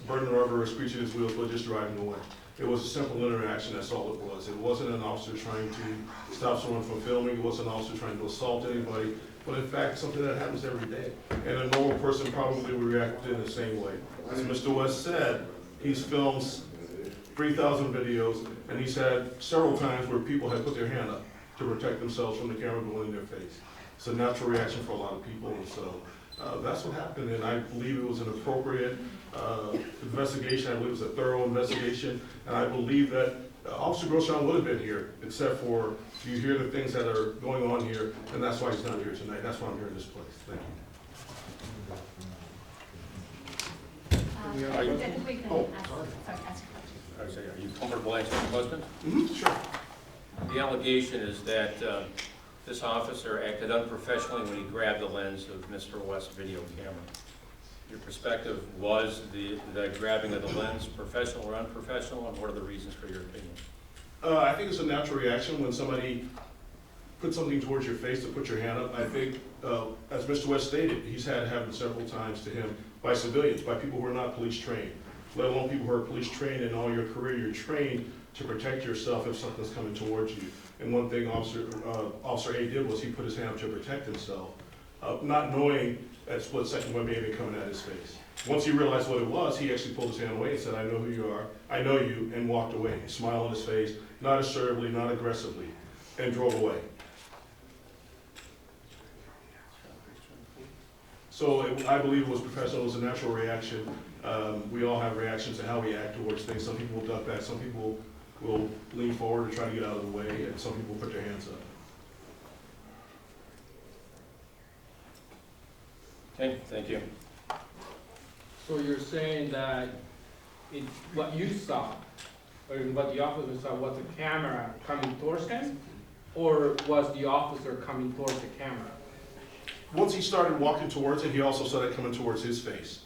G: burning rubber or screeching his wheels, but just driving away. It was a simple interaction, that's all it was. It wasn't an officer trying to stop someone from filming, it wasn't an officer trying to assault anybody, but in fact, something that happens every day. And a normal person probably would react in the same way. As Mr. West said, he's filmed 3,000 videos, and he's had several times where people have put their hand up to protect themselves from the camera going in their face. It's a natural reaction for a lot of people, and so that's what happened, and I believe it was an appropriate investigation. I believe it was a thorough investigation, and I believe that Officer Groshon would have been here, except for you hear the things that are going on here, and that's why he's not here tonight. That's why I'm here in this place. Thank you.
B: I think we can ask questions.
J: I would say, are you comfortable answering questions?
G: Sure.
J: The allegation is that this officer acted unprofessionally when he grabbed the lens of Mr. West's video camera. Your perspective, was the grabbing of the lens professional or unprofessional, and what are the reasons for your opinion?
G: I think it's a natural reaction when somebody puts something towards your face to put your hand up. I think, as Mr. West stated, he's had it happen several times to him by civilians, by people who are not police trained, let alone people who are police trained. In all your career, you're trained to protect yourself if something's coming towards you. And one thing Officer A did was he put his hand up to protect himself, not knowing at split second what may have been coming at his face. Once he realized what it was, he actually pulled his hand away and said, "I know who you are, I know you," and walked away, a smile on his face, not assertively, not aggressively, and drove away. So I believe it was professional, it was a natural reaction. We all have reactions to how we act towards things. Some people will duck back, some people will lean forward and try to get out of the way, and some people put their hands up.
J: Okay, thank you.
M: So you're saying that what you saw, or what the officer saw, was the camera coming towards him, or was the officer coming towards the camera?
G: Once he started walking towards it, he also saw that coming towards his face.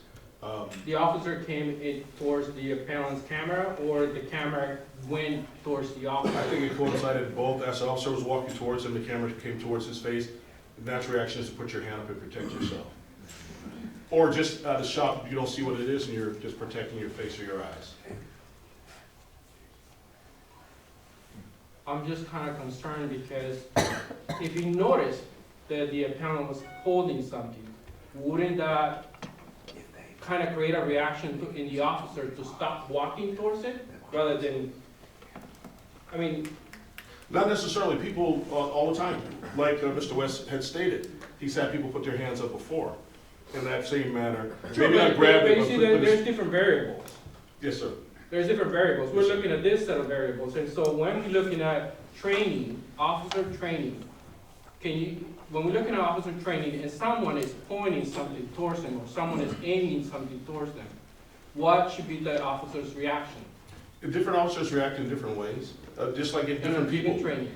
M: The officer came in towards the appellant's camera, or the camera went towards the officer?
G: I think it coincided both. As the officer was walking towards him, the camera came towards his face. The natural reaction is to put your hand up and protect yourself. Or just out of shock, you don't see what it is, and you're just protecting your face or your eyes.
M: I'm just kind of concerned because if you notice that the appellant was holding something, wouldn't that kind of create a reaction in the officer to stop walking towards it, rather than, I mean,
G: Not necessarily, people all the time, like Mr. West had stated, he's had people put their hands up before in that same manner. Maybe not grab
M: but
G: it,
M: you
G: but
M: see,
G: put his-
M: there's different variables.
G: Yes, sir.
M: There's different variables. We're looking at this set of variables, and so when we're looking at training, officer training, when we're looking at officer training and someone is pointing something towards them or someone is aiming something towards them, what should be the officer's reaction?
G: Different officers react in different ways, just like in different people.
M: Given training,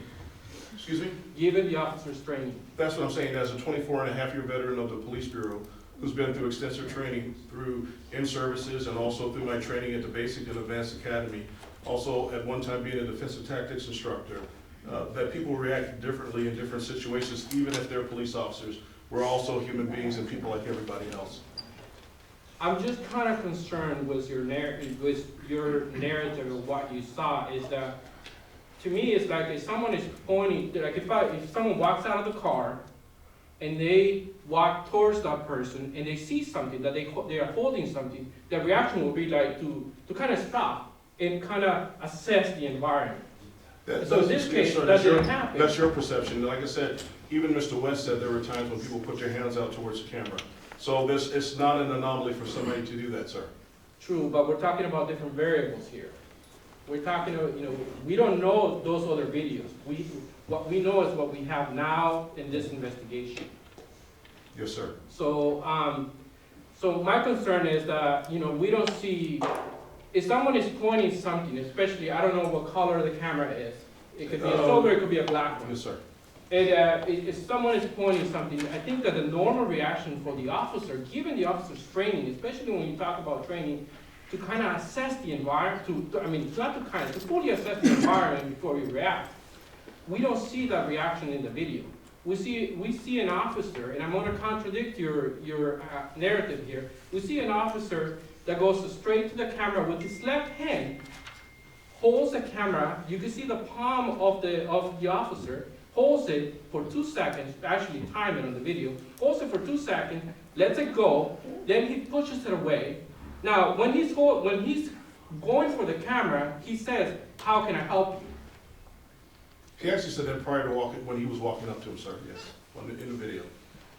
G: Excuse me?
M: given the officer's training.
G: That's what I'm saying, as a 24-and-a-half-year veteran of the police bureau, who's been through extensive training through in-services and also through my training at the Basic and Advanced Academy, also at one time being a defensive tactics instructor, that people react differently in different situations, even if they're police officers. We're also human beings and people like everybody else.
M: I'm just kind of concerned with your narrative of what you saw, is that, to me, it's like if someone is pointing, like if someone walks out of the car and they walk towards that person and they see something, that they are holding something, the reaction will be like to kind of stop and kind of assess the environment. So in this case, that didn't happen.
G: That's your perception. Like I said, even Mr. West said there were times when people put their hands out towards the camera. So it's not an anomaly for somebody to do that, sir.
M: True, but we're talking about different variables here. We're talking about, we don't know those other videos. What we know is what we have now in this investigation.
G: Yes, sir.
M: So, so my concern is that, we don't see, if someone is pointing something, especially, I don't know what color the camera is. It could be a silver, it could be a black one.
G: Yes, sir.
M: If someone is pointing something, I think that the normal reaction for the officer, given the officer's training, especially when you talk about training, to kind of assess the environment, to fully assess the environment before you react. We don't see that reaction in the video. We see an officer, and I'm going to contradict your narrative here. We see an officer that goes straight to the camera with his left hand, holds the camera. You can see the palm of the officer, holds it for 2 seconds, actually time it on the video, holds it for 2 seconds, lets it go, then he pushes it away. Now, when he's going for the camera, he says, "How can I help you?"
G: He actually said that prior to when he was walking up to him, sir, yes, in the video.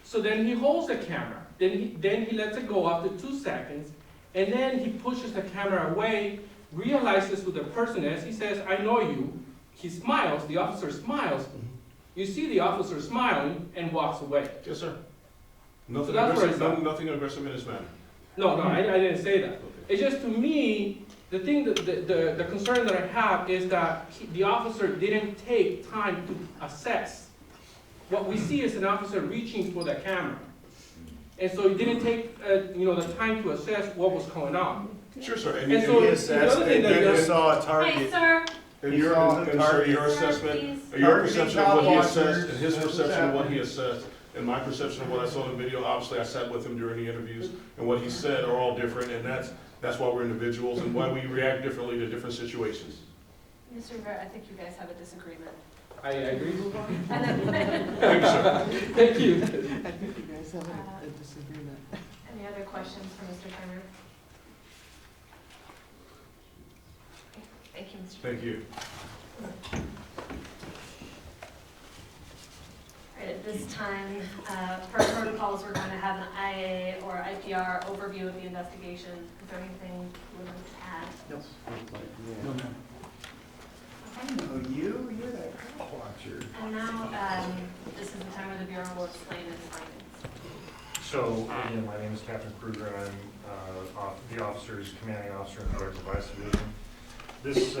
M: So then he holds the camera, then he lets it go after 2 seconds, and then he pushes the camera away, realizes who the person is, he says, "I know you." He smiles, the officer smiles. You see the officer smiling and walks away.
G: Yes, sir.
M: So
G: Nothing
M: that's where
G: aggressive,
M: it's at.
G: nothing aggressive in his manner.
M: No, I didn't say that. It's just, to me, the thing the concern that I have is that the officer didn't take time to assess. What we see is an officer reaching for the camera. And so he didn't take, the time to assess what was going on.
G: Sure, sir.
M: And so
T: he assessed, and then he saw a target.
B: Hey, sir.
G: And
T: He
G: your,
T: saw
G: and
T: the
G: sir,
T: target.
G: your
B: Sir,
G: assessment,
B: please.
G: your
T: Targeting
G: perception of what he
T: child
G: assessed,
T: watchers.
G: and his
T: That's what's
G: perception of what
T: happening.
G: he assessed, and my perception of what I saw in the video, obviously I sat with him during the interviews, and what he said are all different, and that's why we're individuals, and why we react differently to different situations.
B: Mr. Rivera, I think you guys have a disagreement.
M: I agree.
G: Thank you, sir.
M: Thank you.
F: I think you guys have a disagreement.
B: Any other questions for Mr. Turner? Thank you, Mr.
G: Thank you.
B: All right, at this time, per protocols, we're going to have an IA or IPR overview of the investigation. Is there anything you would like to add?
T: Nope.
B: Okay.
T: You're that cop watcher.
B: And now, this is the time where the Bureau will explain its findings.
U: So, again, my name is Captain Kruger, and I'm the officer's commanding officer in the Director Vice Division. This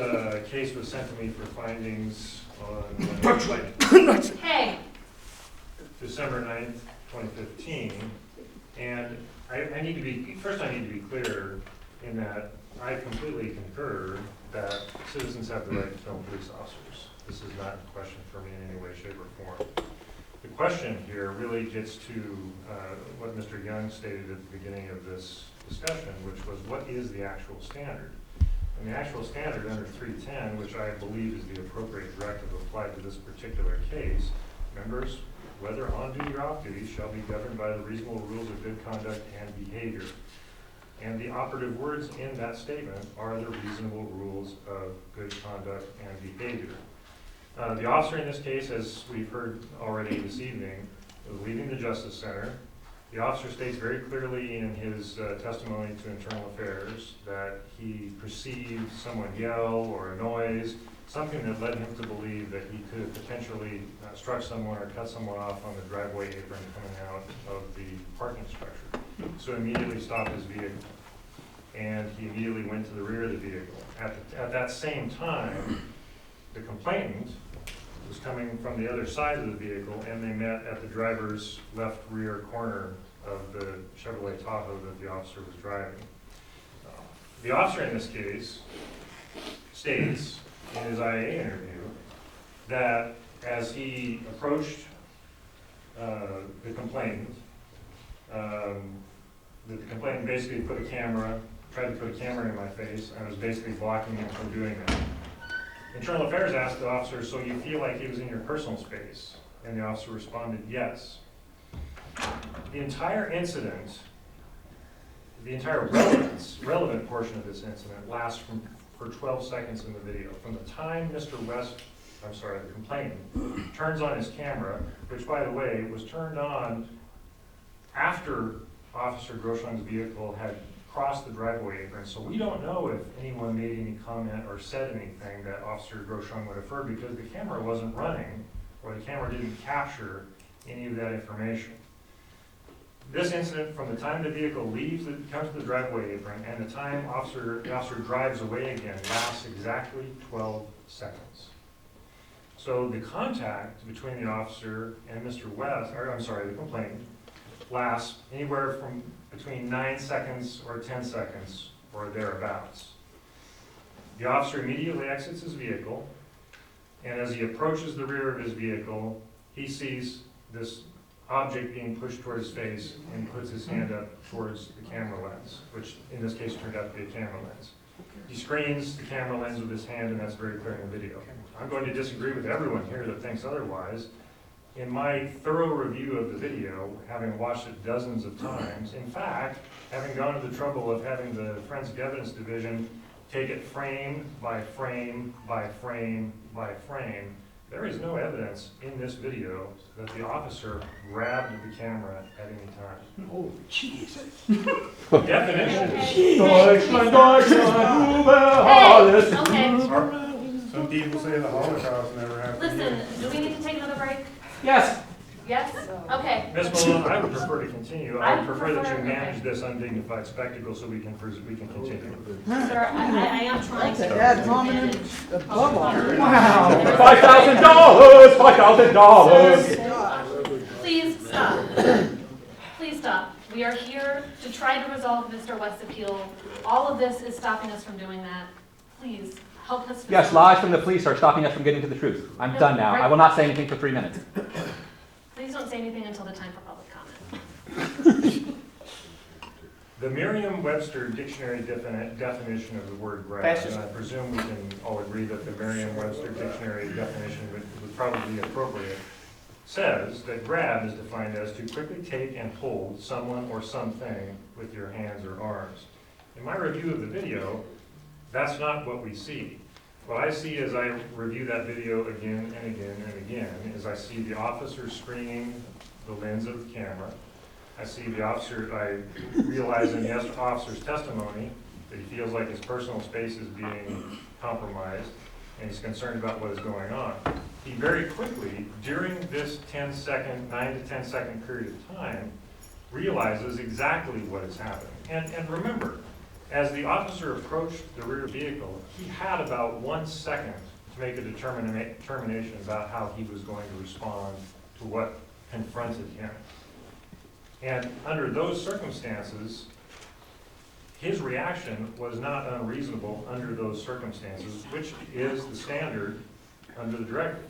U: case was sent to me for findings on
B: Hey!
U: December 9th, 2015, and I need to be clear in that I completely concur that citizens have the right to film police officers. This is not a question for me in any way, shape, or form. The question here really gets to what Mr. Young stated at the beginning of this discussion, which was, what is the actual standard? And the actual standard under 310, which I believe is the appropriate directive applied to this particular case, members, whether on duty or off duty, shall be governed by the reasonable rules of good conduct and behavior. And the operative words in that statement are the reasonable rules of good conduct and behavior. The officer in this case, as we've heard already this evening, was leaving the Justice Center. The officer states very clearly in his testimony to Internal Affairs that he perceived someone yell or a noise, something that led him to believe that he could have potentially struck someone or cut someone off on the driveway apron coming out of the parking structure. So immediately stopped his vehicle, and he immediately went to the rear of the vehicle. At that same time, the complainant was coming from the other side of the vehicle, and they met at the driver's left rear corner of the Chevrolet Tahoe that the officer was driving. The officer in this case states in his IA interview that as he approached the complainant, that the complainant basically tried to put a camera in my face, and was basically blocking him from doing that. Internal Affairs asked the officer, so you feel like he was in your personal space? And the officer responded, yes. The entire incident, the entire relevant portion of this incident lasts for 12 seconds in the video. From the time the complainant turns on his camera, which by the way was turned on after Officer Groshong's vehicle had crossed the driveway apron. So we don't know if anyone made any comment or said anything that Officer Groshong would have heard, because the camera wasn't running, or the camera didn't capture any of that information. This incident, from the time the vehicle comes to the driveway apron, and the time the officer drives away again, lasts exactly 12 seconds. So the contact between the officer and the complainant, lasts anywhere from between 9 seconds or 10 seconds or thereabouts. The officer immediately exits his vehicle, and as he approaches the rear of his vehicle, he sees this object being pushed towards his face and puts his hand up towards the camera lens, which in this case turned out to be a camera lens. He screens the camera lens with his hand, and that's very clear in the video. I'm going to disagree with everyone here that thinks otherwise. In my thorough review of the video, having watched it dozens of times, in fact, having gone to the trouble of having the Forensic Evidence Division take it frame by frame by frame by frame, there is no evidence in this video that the officer grabbed the camera at any time.
E: Oh, Jesus.
U: Definition.
R: Some people say the Holocaust never happened.
B: Listen, do we need to take another break?
I: Yes.
B: Yes? Okay.
U: Ms. Malone, I would prefer to continue. I would prefer that you
B: okay.
U: manage this undignified spectacle so we can continue.
B: Sir, I am trying to.
F: Ad hominem above all.
I: Wow. $5,000.
B: Please stop. Please stop. We are here to try to resolve Mr. West's appeal. All of this is stopping us from doing that. Please help us.
I: Yes, lies from the police are stopping us from getting to the truth. I'm done now. I will not say anything for 3 minutes.
B: Please don't say anything until the time for public comment.
U: The Merriam-Webster dictionary definition of the word grab, and I presume we can all agree that the Merriam-Webster dictionary definition would probably be appropriate, says that grab is defined as to quickly take and hold someone or something with your hands or arms. In my review of the video, that's not what we see. What I see as I review that video again and again and again is I see the officer screening the lens of the camera. I see the officer, I realize in the officer's testimony that he feels like his personal space is being compromised, and he's concerned about what is going on. He very quickly, during this 9 to 10 second period of time, realizes exactly what is happening. And remember, as the officer approached the rear vehicle, he had about 1 second to make a determination about how he was going to respond to what confronted him. And under those circumstances, his reaction was not unreasonable under those circumstances, which is the standard under the directive.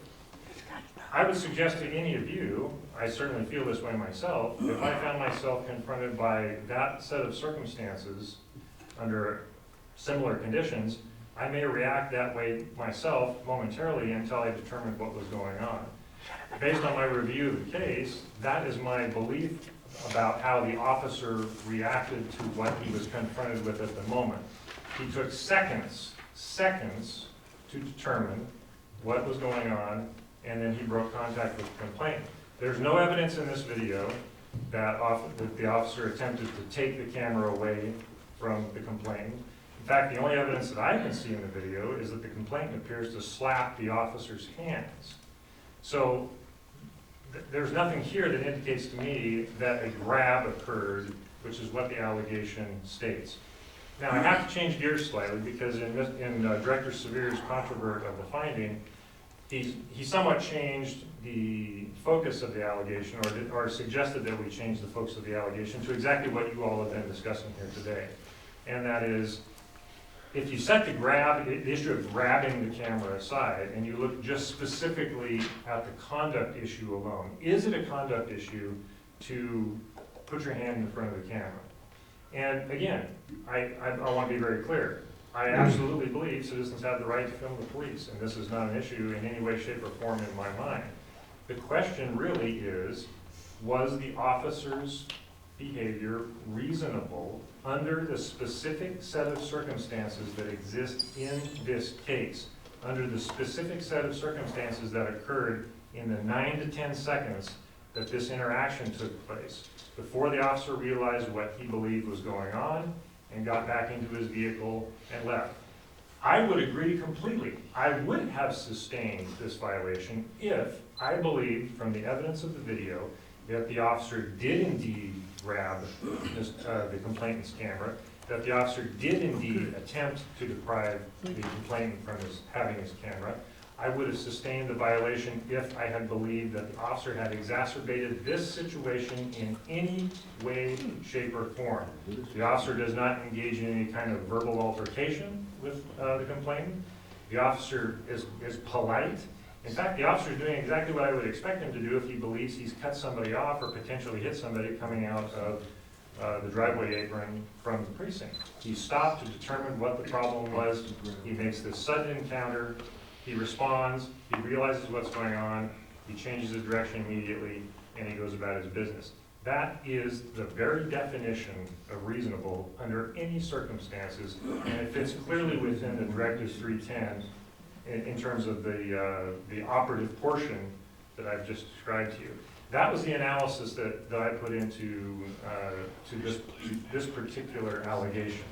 U: I would suggest to any of you, I certainly feel this way myself, if I found myself confronted by that set of circumstances under similar conditions, I may react that way myself momentarily until I determined what was going on. Based on my review of the case, that is my belief about how the officer reacted to what he was confronted with at the moment. He took seconds to determine what was going on, and then he broke contact with the complainant. There's no evidence in this video that the officer attempted to take the camera away from the complainant. In fact, the only evidence that I can see in the video is that the complainant appears to slap the officer's hands. So there's nothing here that indicates to me that a grab occurred, which is what the allegation states. Now, I have to change gears slightly because in Director Severe's controvert of the finding, he somewhat changed the focus of the allegation, or suggested that we change the focus of the allegation to exactly what you all have been discussing here today. And that is, if you set the issue of grabbing the camera aside, and you look just specifically at the conduct issue alone, is it a conduct issue to put your hand in front of the camera? And again, I want to be very clear. I absolutely believe citizens have the right to film the police, and this is not an issue in any way, shape, or form in my mind. The question really is, was the officer's behavior reasonable under the specific set of circumstances that exist in this case, under the specific set of circumstances that occurred in the 9 to 10 seconds that this interaction took place, before the officer realized what he believed was going on and got back into his vehicle and left. I would agree completely. I would have sustained this violation if I believed from the evidence of the video that the officer did indeed grab the complainant's camera, that the officer did indeed attempt to deprive the complainant from having his camera. I would have sustained the violation if I had believed that the officer had exacerbated this situation in any way, shape, or form. The officer does not engage in any kind of verbal altercation with the complainant. The officer is polite. In fact, the officer is doing exactly what I would expect him to do if he believes he's cut somebody off or potentially hit somebody coming out of the driveway apron from the precinct. He stopped to determine what the problem was. He makes this sudden encounter. He responds. He realizes what's going on. He changes his direction immediately, and he goes about his business. That is the very definition of reasonable under any circumstances, and it fits clearly within the Directive 310 in terms of the operative portion that I've just described to you. That was the analysis that I put into to this particular allegation.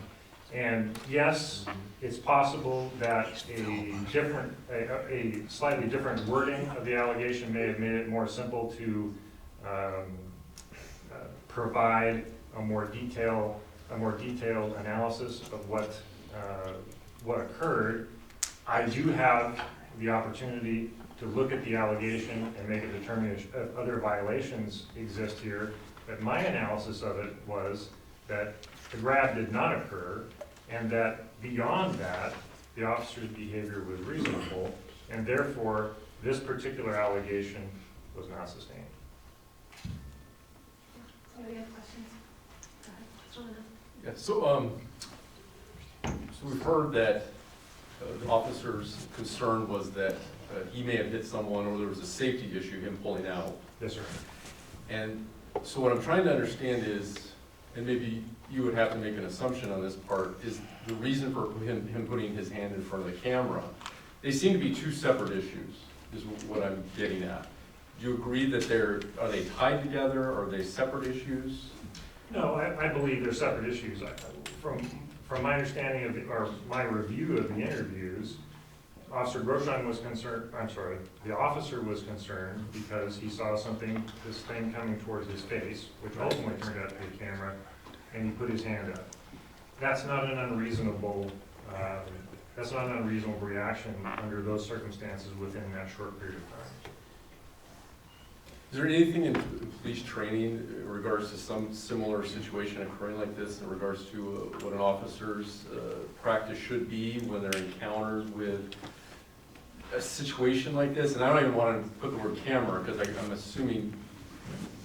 U: And yes, it's possible that a slightly different wording of the allegation may have made it more simple to provide a more detailed analysis of what occurred. I do have the opportunity to look at the allegation and make a determination if other violations exist here. But my analysis of it was that the grab did not occur, and that beyond that, the officer's behavior was reasonable, and therefore, this particular allegation was not sustained.
B: Anybody have questions? Go ahead.
N: Yeah, so we've heard that the officer's concern was that he may have hit someone, or there was a safety issue, him pulling out.
U: Yes, sir.
N: And so what I'm trying to understand is, and maybe you would have to make an assumption on this part, is the reason for him putting his hand in front of the camera. They seem to be two separate issues, is what I'm getting at. Do you agree that are they tied together, or are they separate issues?
U: No, I believe they're separate issues. From my understanding of or my review of the interviews, Officer Grosjean was concerned, the officer was concerned because he saw this thing coming towards his face, which ultimately turned out to be a camera, and he put his hand up. That's not an unreasonable reaction under those circumstances within that short period of time.
N: Is there anything in police training in regards to some similar situation occurring like this, in regards to what an officer's practice should be when they're encountered with a situation like this? And I don't even want to put the word camera, because I'm assuming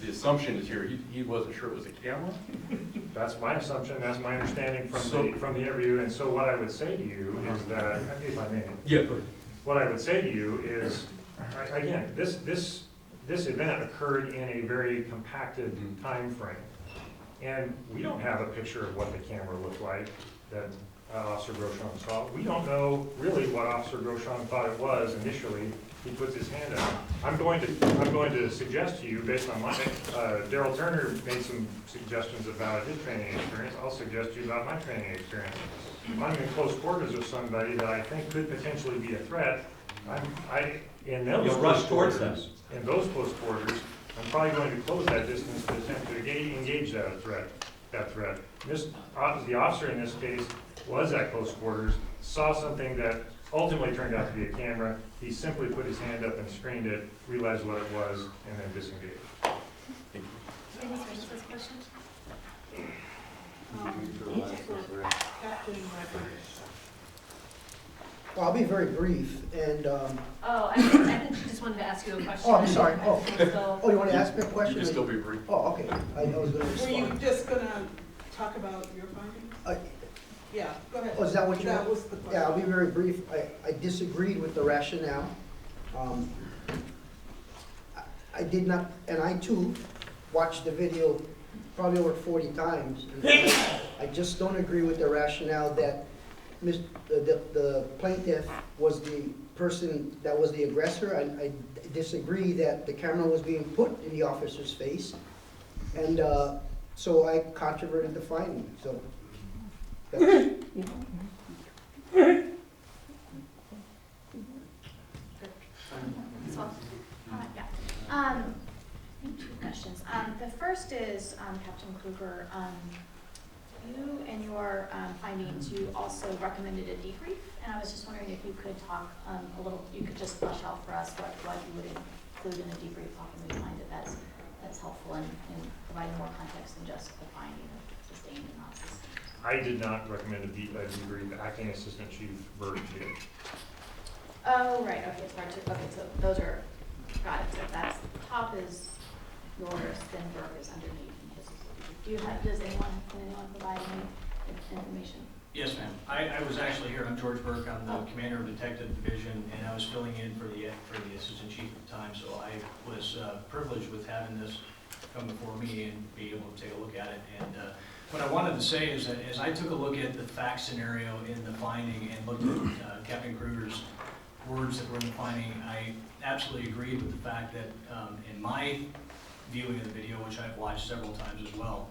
N: the assumption is here he wasn't sure it was a camera.
U: That's my assumption. That's my understanding from the interview. And so what I would say to you is that, if I may,
N: yeah,
U: what I would say to you is, again, this this event occurred in a very compacted time frame. And we don't have a picture of what the camera looked like that Officer Groshong saw. We don't know really what Officer Groshong thought it was initially. He puts his hand up. I'm going to suggest to you, based on my, Daryl Turner made some suggestions about his training experience. I'll suggest to you about my training experience. If I'm in close quarters with somebody that I think could potentially be a threat, in those close quarters, I'm probably going to close that distance to attempt to engage that threat. The officer in this case was at close quarters, saw something that ultimately turned out to be a camera. He simply put his hand up and screened it, realized what it was, and then disengaged.
B: Any further questions?
D: Well, I'll be very brief, and,
B: Oh, I think she just wanted to ask you a question.
D: oh, I'm sorry, oh,
B: So-
D: oh, you want to ask me a question?
N: You can still be brief.
D: Oh, okay, I was gonna
F: Were you
D: respond.
F: just gonna talk about your findings? Yeah, go ahead.
D: Oh, is that what you
F: That
D: want?
F: was the question.
D: Yeah, I'll be very brief. I disagreed with the rationale. I did not, and I too watched the video probably over 40 times. And I just don't agree with the rationale that the plaintiff was the person that was the aggressor. I disagree that the camera was being put in the officer's face. And so I controverted the finding, so. That's-
K: Two questions. The first is, Captain Kruger, you in your findings, you also recommended a debrief, and I was just wondering if you could talk a little, you could just flesh out for us what you would include in a debrief. How can we find it that's helpful in providing more context than just the finding of sustained and not sustained?
U: I did not recommend a debrief. Acting Assistant Chief Berg did.
K: Oh, right, okay, it's part two, okay, so those are, got it, so that's, top is yours, then Berg is underneath, and his is, can anyone provide any information?
V: Yes, ma'am. I was actually here, I'm George Burke, I'm the Commander of Detective Division, and I was filling in for the Assistant Chief at the time, so I was privileged with having this come before me and be able to take a look at it. And what I wanted to say is that as I took a look at the fact scenario in the finding and looked at Captain Kruger's words that were in the finding, I absolutely agreed with the fact that in my viewing of the video, which I've watched several times as well,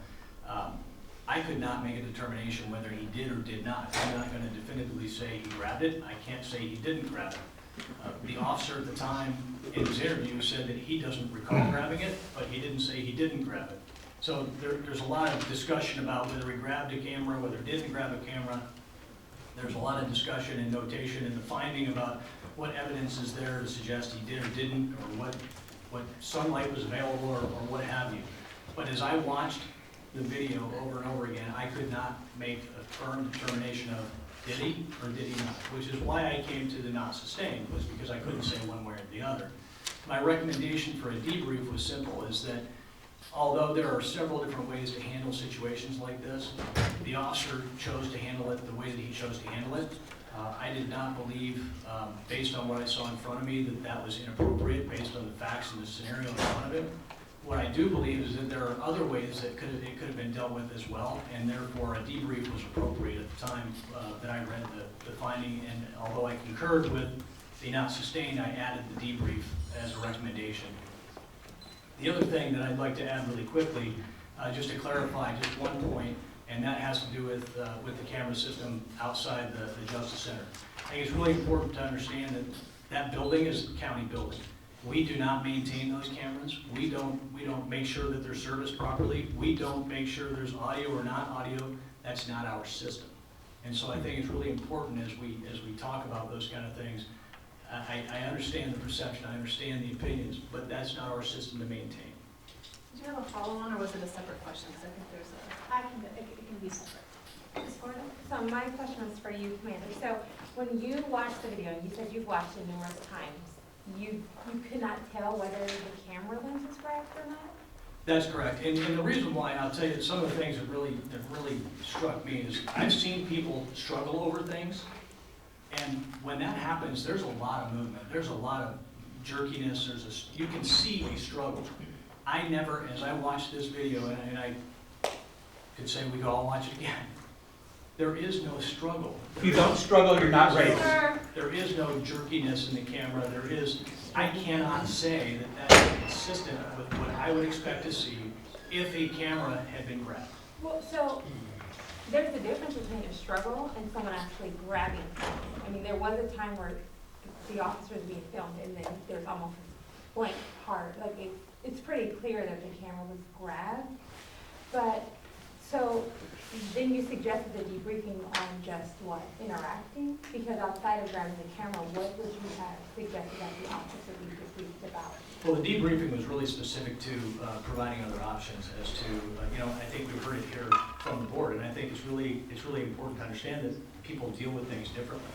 V: I could not make a determination whether he did or did not. I'm not going to definitively say he grabbed it. I can't say he didn't grab it. The officer at the time in his interview said that he doesn't recall grabbing it, but he didn't say he didn't grab it. So there's a lot of discussion about whether he grabbed a camera, whether he didn't grab a camera. There's a lot of discussion and notation in the finding about what evidence is there to suggest he did or didn't, or what sunlight was available, or what have you. But as I watched the video over and over again, I could not make a firm determination of did he or did he not, which is why I came to the not sustained, was because I couldn't say one way or the other. My recommendation for a debrief was simple, is that although there are several different ways to handle situations like this, the officer chose to handle it the way that he chose to handle it. I did not believe, based on what I saw in front of me, that that was inappropriate based on the facts and the scenario in front of him. What I do believe is that there are other ways that it could have been dealt with as well, and therefore a debrief was appropriate at the time that I read the finding. And although I concurred with the not sustained, I added the debrief as a recommendation. The other thing that I'd like to add really quickly, just to clarify just one point, and that has to do with the camera system outside the Justice Center. I think it's really important to understand that that building is a county building. We do not maintain those cameras. We don't make sure that they're serviced properly. We don't make sure there's audio or not audio. That's not our system. And so I think it's really important as we talk about those kind of things. I understand the perception, I understand the opinions, but that's not our system to maintain.
B: Did you have a follow-on, or was it a separate question? Because I think there's a...
K: It can be separate.
P: Ms. Gordon? So my question was for you, Commander. So when you watched the video, and you said you've watched it numerous times, you could not tell whether the camera lens was grabbed or not?
V: That's correct. And the reason why, I'll tell you, some of the things that really struck me is I've seen people struggle over things. And when that happens, there's a lot of movement. There's a lot of jerkiness, you can see a struggle. I never, as I watched this video, and I could say we could all watch it again, there is no struggle.
I: If you don't struggle, you're not raised.
V: There is no jerkiness in the camera. I cannot say that that is consistent with what I would expect to see if a camera had been grabbed.
P: Well, so there's a difference between a struggle and someone actually grabbing something. I mean, there was a time where the officer was being filmed and then there's almost a blank part. Like it's pretty clear that the camera was grabbed. But so then you suggested the debriefing on just what? Interacting? Because outside of grabbing the camera, what would you have suggested that the officer be debriefed about?
V: Well, the debriefing was really specific to providing other options as to, I think we've heard it here from the board, and I think it's really important to understand that people deal with things differently.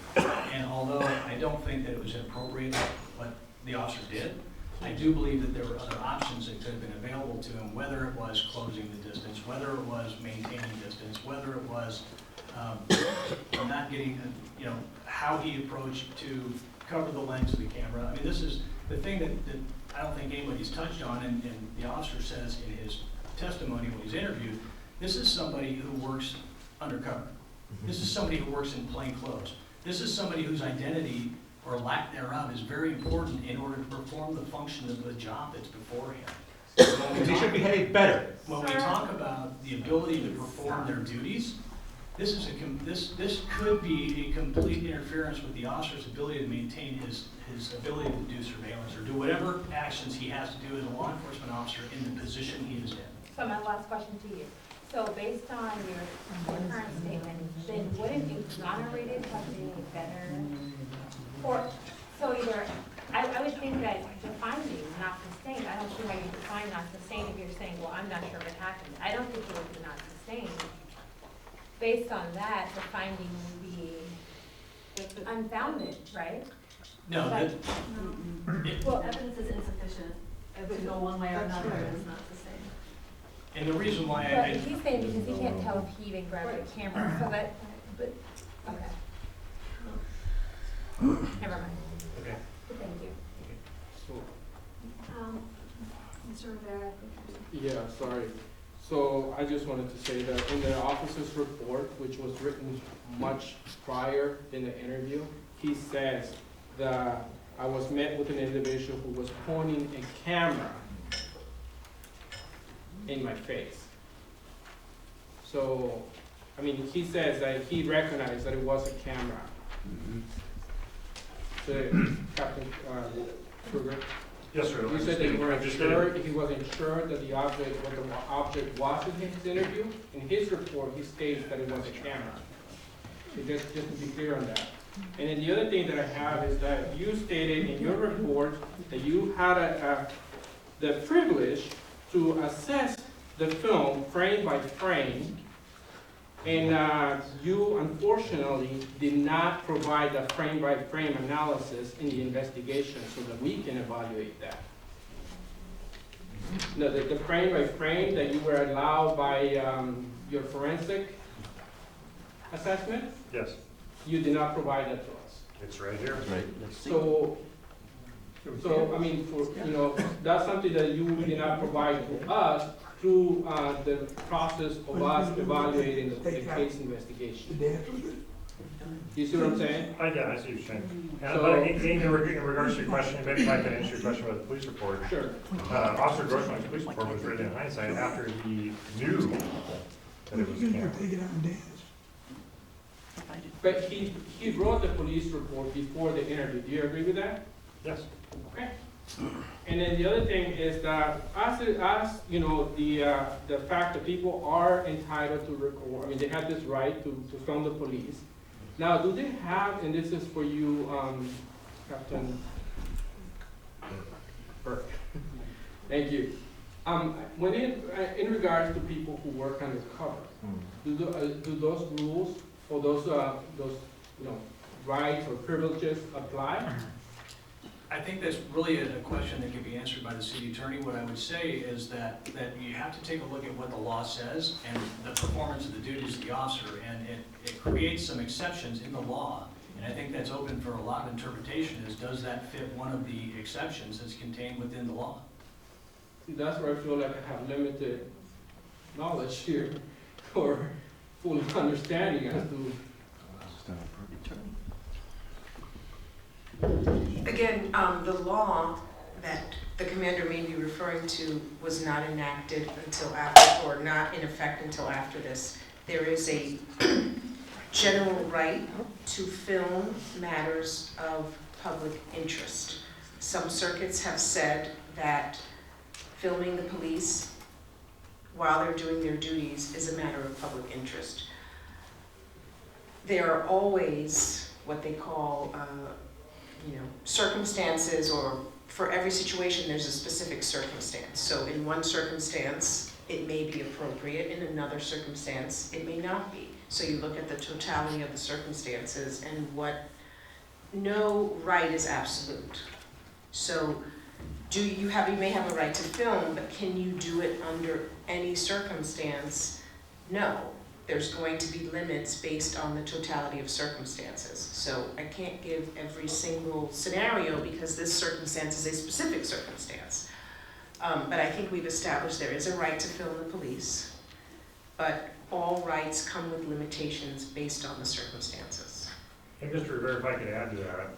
V: And although I don't think that it was inappropriate what the officer did, I do believe that there were other options that could have been available to him, whether it was closing the distance, whether it was maintaining distance, whether it was not getting, how he approached to cover the lens of the camera. I mean, this is the thing that I don't think anybody's touched on, and the officer says in his testimony when he's interviewed, this is somebody who works undercover. This is somebody who works in plain clothes. This is somebody whose identity or lack thereof is very important in order to perform the function of the job that's before him.
I: He should behave better.
V: When we talk about the ability to perform their duties, this could be a complete interference with the officer's ability to maintain his ability to do surveillance or do whatever actions he has to do as a law enforcement officer in the position he is in.
P: So my last question to you. So based on your current statement, then wouldn't exonerated have been better? Or, so either, I would think that the finding, not sustained, I don't see how you define not sustained if you're saying, well, I'm not sure what happened. I don't think it would be not sustained. Based on that, the finding would be unfounded, right?
V: No,
B: Well, evidence is insufficient to go one way or another, it's not the same.
V: and the reason why
P: But he's saying because he can't tell if he even grabbed the camera, so that, but, okay. Never mind.
V: Okay.
P: Thank you.
M: So,
B: Mr. Rivera, I think
M: yeah, sorry. So I just wanted to say that in the officer's report, which was written much prior in the interview, he says that I was met with an individual who was pointing a camera in my face. So, I mean, he says that he recognized that it was a camera. So, Captain Kruger?
U: Yes, sir.
M: You said that you weren't sure, he wasn't sure that the object, what the object was in his interview. In his report, he states that it was a camera. So just to be clear on that. And then the other thing that I have is that you stated in your report that you had the privilege to assess the film frame by frame, and you unfortunately did not provide a frame by frame analysis in the investigation so that we can evaluate that. No, the frame by frame that you were allowed by your forensic assessment?
U: Yes,
M: You did not provide that to us.
U: it's right here.
T: Right.
M: So, I mean, that's something that you did not provide to us through the process of us evaluating the case investigation. You see what I'm saying?
U: Yeah, I see what you're saying.
M: So-
U: In regards to your question, maybe if I could answer your question about the police report.
M: Sure.
U: Officer Grossman's police report was written in hindsight after he knew that it was a camera.
M: But he wrote the police report before the interview. Do you agree with that?
U: Yes.
M: Okay. And then the other thing is that as you know, the fact that people are entitled to record, I mean, they have this right to film the police. Now, do they have, and this is for you, Captain Burke. Thank you. When in regards to people who work undercover, do those rules or those rights or privileges apply?
V: I think that's really a question that can be answered by the city attorney. What I would say is that you have to take a look at what the law says and the performance of the duties of the officer, and it creates some exceptions in the law And I think that's open for a lot of interpretation, is does that fit one of the exceptions that's contained within the law?
M: See, that's where I feel like I have limited knowledge here, or full understanding as to.
L: Again, the law that the commander may be referring to was not enacted until after, or not in effect until after this. There is a general right to film matters of public interest. Some circuits have said that filming the police while they're doing their duties is a matter of public interest. There are always what they call circumstances, or for every situation there's a specific circumstance. So in one circumstance it may be appropriate, in another circumstance it may not be. So you look at the totality of the circumstances, and no right is absolute. So you may have a right to film, but can you do it under any circumstance? No. There's going to be limits based on the totality of circumstances. So I can't give every single scenario because this circumstance is a specific circumstance. But I think we've established there is a right to film the police, but all rights come with limitations based on the circumstances.
U: And Mr. Rivera, if I could add to that,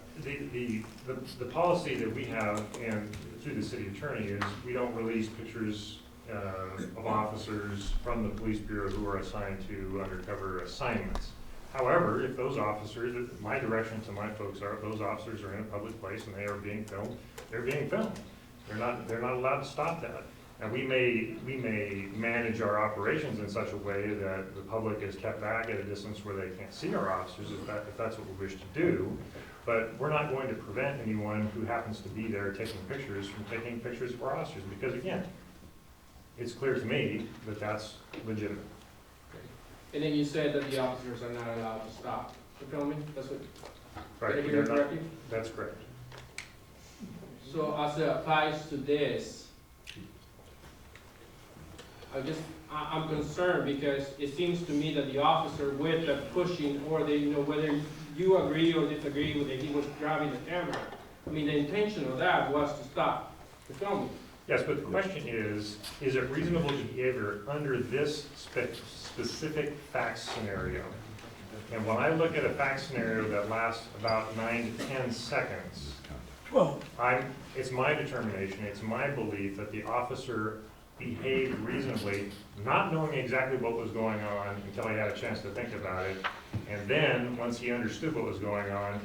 U: the policy that we have and through the city attorney is we don't release pictures of officers from the police bureau who are assigned to undercover assignments. However, if those officers, my direction to my folks are, if those officers are in a public place and they are being filmed, they're being filmed. They're not allowed to stop that. And we may manage our operations in such a way that the public is kept back at a distance where they can't see our officers if that's what we wish to do. But we're not going to prevent anyone who happens to be there taking pictures from taking pictures of our officers, because again, it's clear to me that that's legitimate.
M: And then you said that the officers are not allowed to stop the filming, that's what?
U: Right,
M: Did I hear you correctly?
U: that's correct.
M: So as it applies to this, I'm concerned because it seems to me that the officer with the pushing, or whether you agree or disagree with it, he was grabbing the camera. I mean, the intention of that was to stop the filming.
U: Yes, but the question is it reasonable behavior under this specific fact scenario? And when I look at a fact scenario that lasts about 9 to 10 seconds, it's my determination, it's my belief that the officer behaved reasonably, not knowing exactly what was going on until he had a chance to think about it. And then, once he understood what was going on,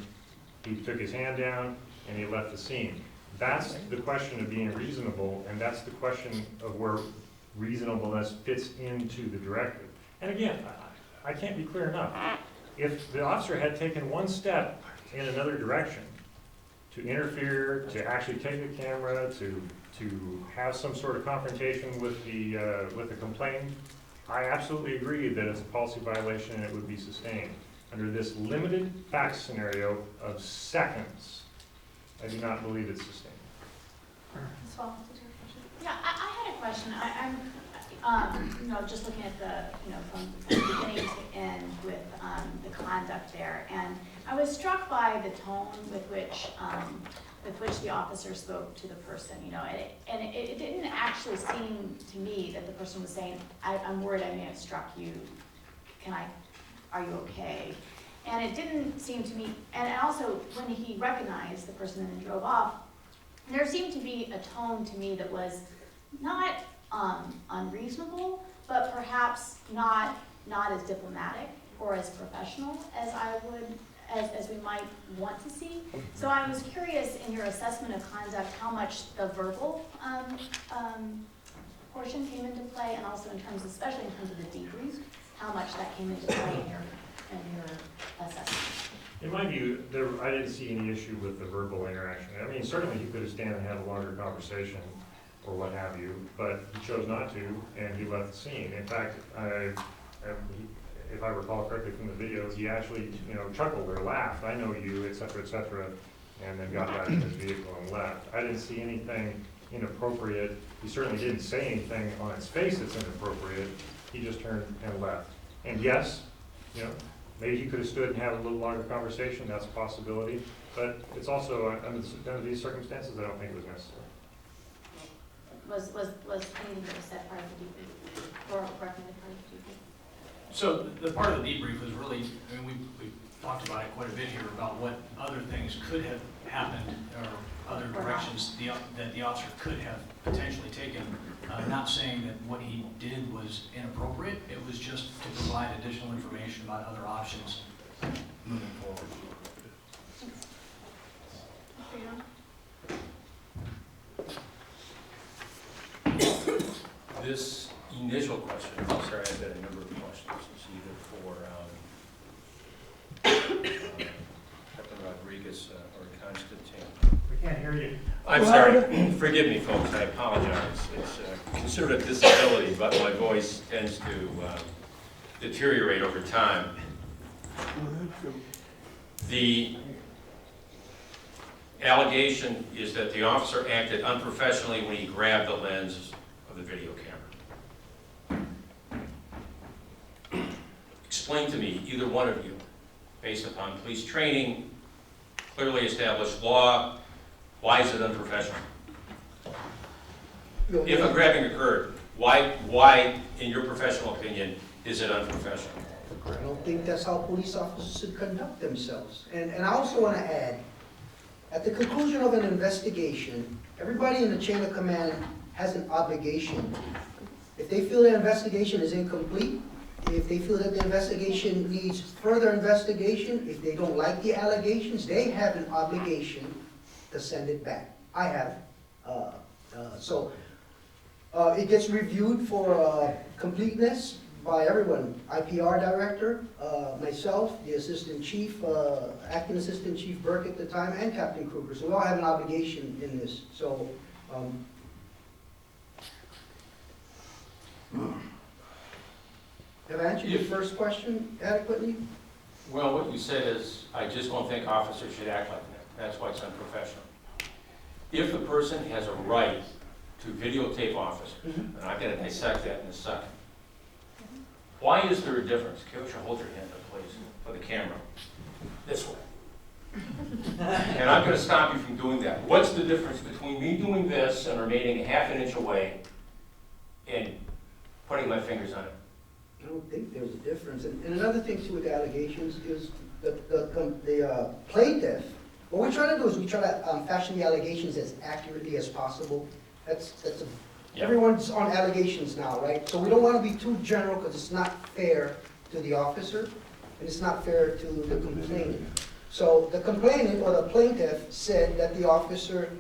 U: he took his hand down and he left the scene. That's the question of being reasonable, and that's the question of where reasonableness fits into the directive. And again, I can't be clear enough. If the officer had taken one step in another direction to interfere, to actually take the camera, to have some sort of confrontation with the complainant, I absolutely agree that it's a policy violation and it would be sustained. Under this limited fact scenario of seconds, I do not believe it's sustained.
K: Ms. Walker, did you have a question? Yeah, I had a question. I'm just looking at from beginning to end with the conduct there, and I was struck by the tone with which the officer spoke to the person, and it didn't actually seem to me that the person was saying, I'm worried I may have struck you, are you okay? And it didn't seem to me, and also when he recognized the person and drove off, there seemed to be a tone to me that was not unreasonable, but perhaps not as diplomatic or as professional as we might want to see. So I was curious in your assessment of conduct how much the verbal portion came into play, and also especially in terms of the debrief, how much that came into play in your assessment.
U: In my view, I didn't see any issue with the verbal interaction. I mean, certainly he could have stand and had a longer conversation or what have you, but he chose not to, and he left the scene. In fact, if I recall correctly from the video, he actually, chuckled or laughed, I know you, et cetera, and then got back in his vehicle and left. I didn't see anything inappropriate. He certainly didn't say anything on his face that's inappropriate. He just turned and left. And yes, maybe he could have stood and had a little longer conversation, that's a possibility. But it's also, under these circumstances, I don't think it was necessary.
K: Was anything that was said part of the debrief, or recommended part of the debrief?
V: So the part of the debrief was really, I mean, we talked about it quite a bit here about what other things could have happened or other directions that the officer could have potentially taken. Not saying that what he did was inappropriate, it was just to provide additional information about other options moving forward.
J: This initial question, I'm sorry, I've got a number of questions. It's either for Captain Rodriguez or Constantine.
U: We can't hear you.
J: I'm sorry. Forgive me, folks. I apologize. It's considered a disability, but my voice tends to deteriorate over time. The allegation is that the officer acted unprofessionally when he grabbed the lens of the video camera. Explain to me, either one of you, based upon police training, clearly established law, why is it unprofessional? If a grabbing occurred, why, in your professional opinion, is it unprofessional?
D: I don't think that's how police officers should conduct themselves. And I also want to add, at the conclusion of an investigation, everybody in the chain of command has an obligation. If they feel the investigation is incomplete, if they feel that the investigation needs further investigation, if they don't like the allegations, they have an obligation to send it back. I have. It gets reviewed for completeness by everyone, IPR director, myself, the assistant chief, acting assistant chief Burke at the time, and Captain Kruger. So we all have an obligation in this. So, have I answered your first question adequately?
J: Well, what you said is, I just don't think officers should act like that. That's why it's unprofessional. If the person has a right to videotape officers, and I'm going to dissect that in a second, why is there a difference? Kosha, hold your hand up, please, for the camera. This way. And I'm going to stop you from doing that. What's the difference between me doing this and remaining a half an inch away and putting my fingers on it?
D: I don't think there's a difference. And another thing too with the allegations is the plaintiff, what we try to do is we try to fashion the allegations as accurately as possible. Everyone's on allegations now, right? So we don't want to be too general because it's not fair to the officer and it's not fair to the complainant. So the complainant or the plaintiff said that the officer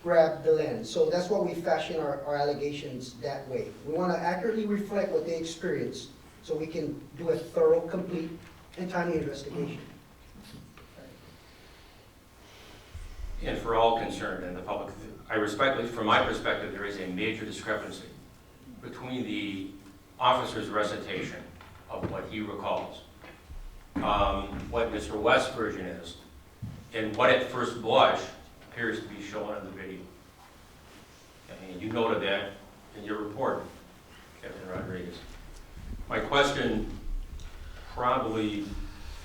D: grabbed the lens. So that's why we fashion our allegations that way. We want to accurately reflect what they experienced so we can do a thorough, complete, and timely investigation.
J: And for all concerned in the public, I respectfully, from my perspective, there is a major discrepancy between the officer's recitation of what he recalls, what Mr. West's version is, and what at first blush appears to be shown on the video. And you noted that in your report, Captain Rodriguez. My question, probably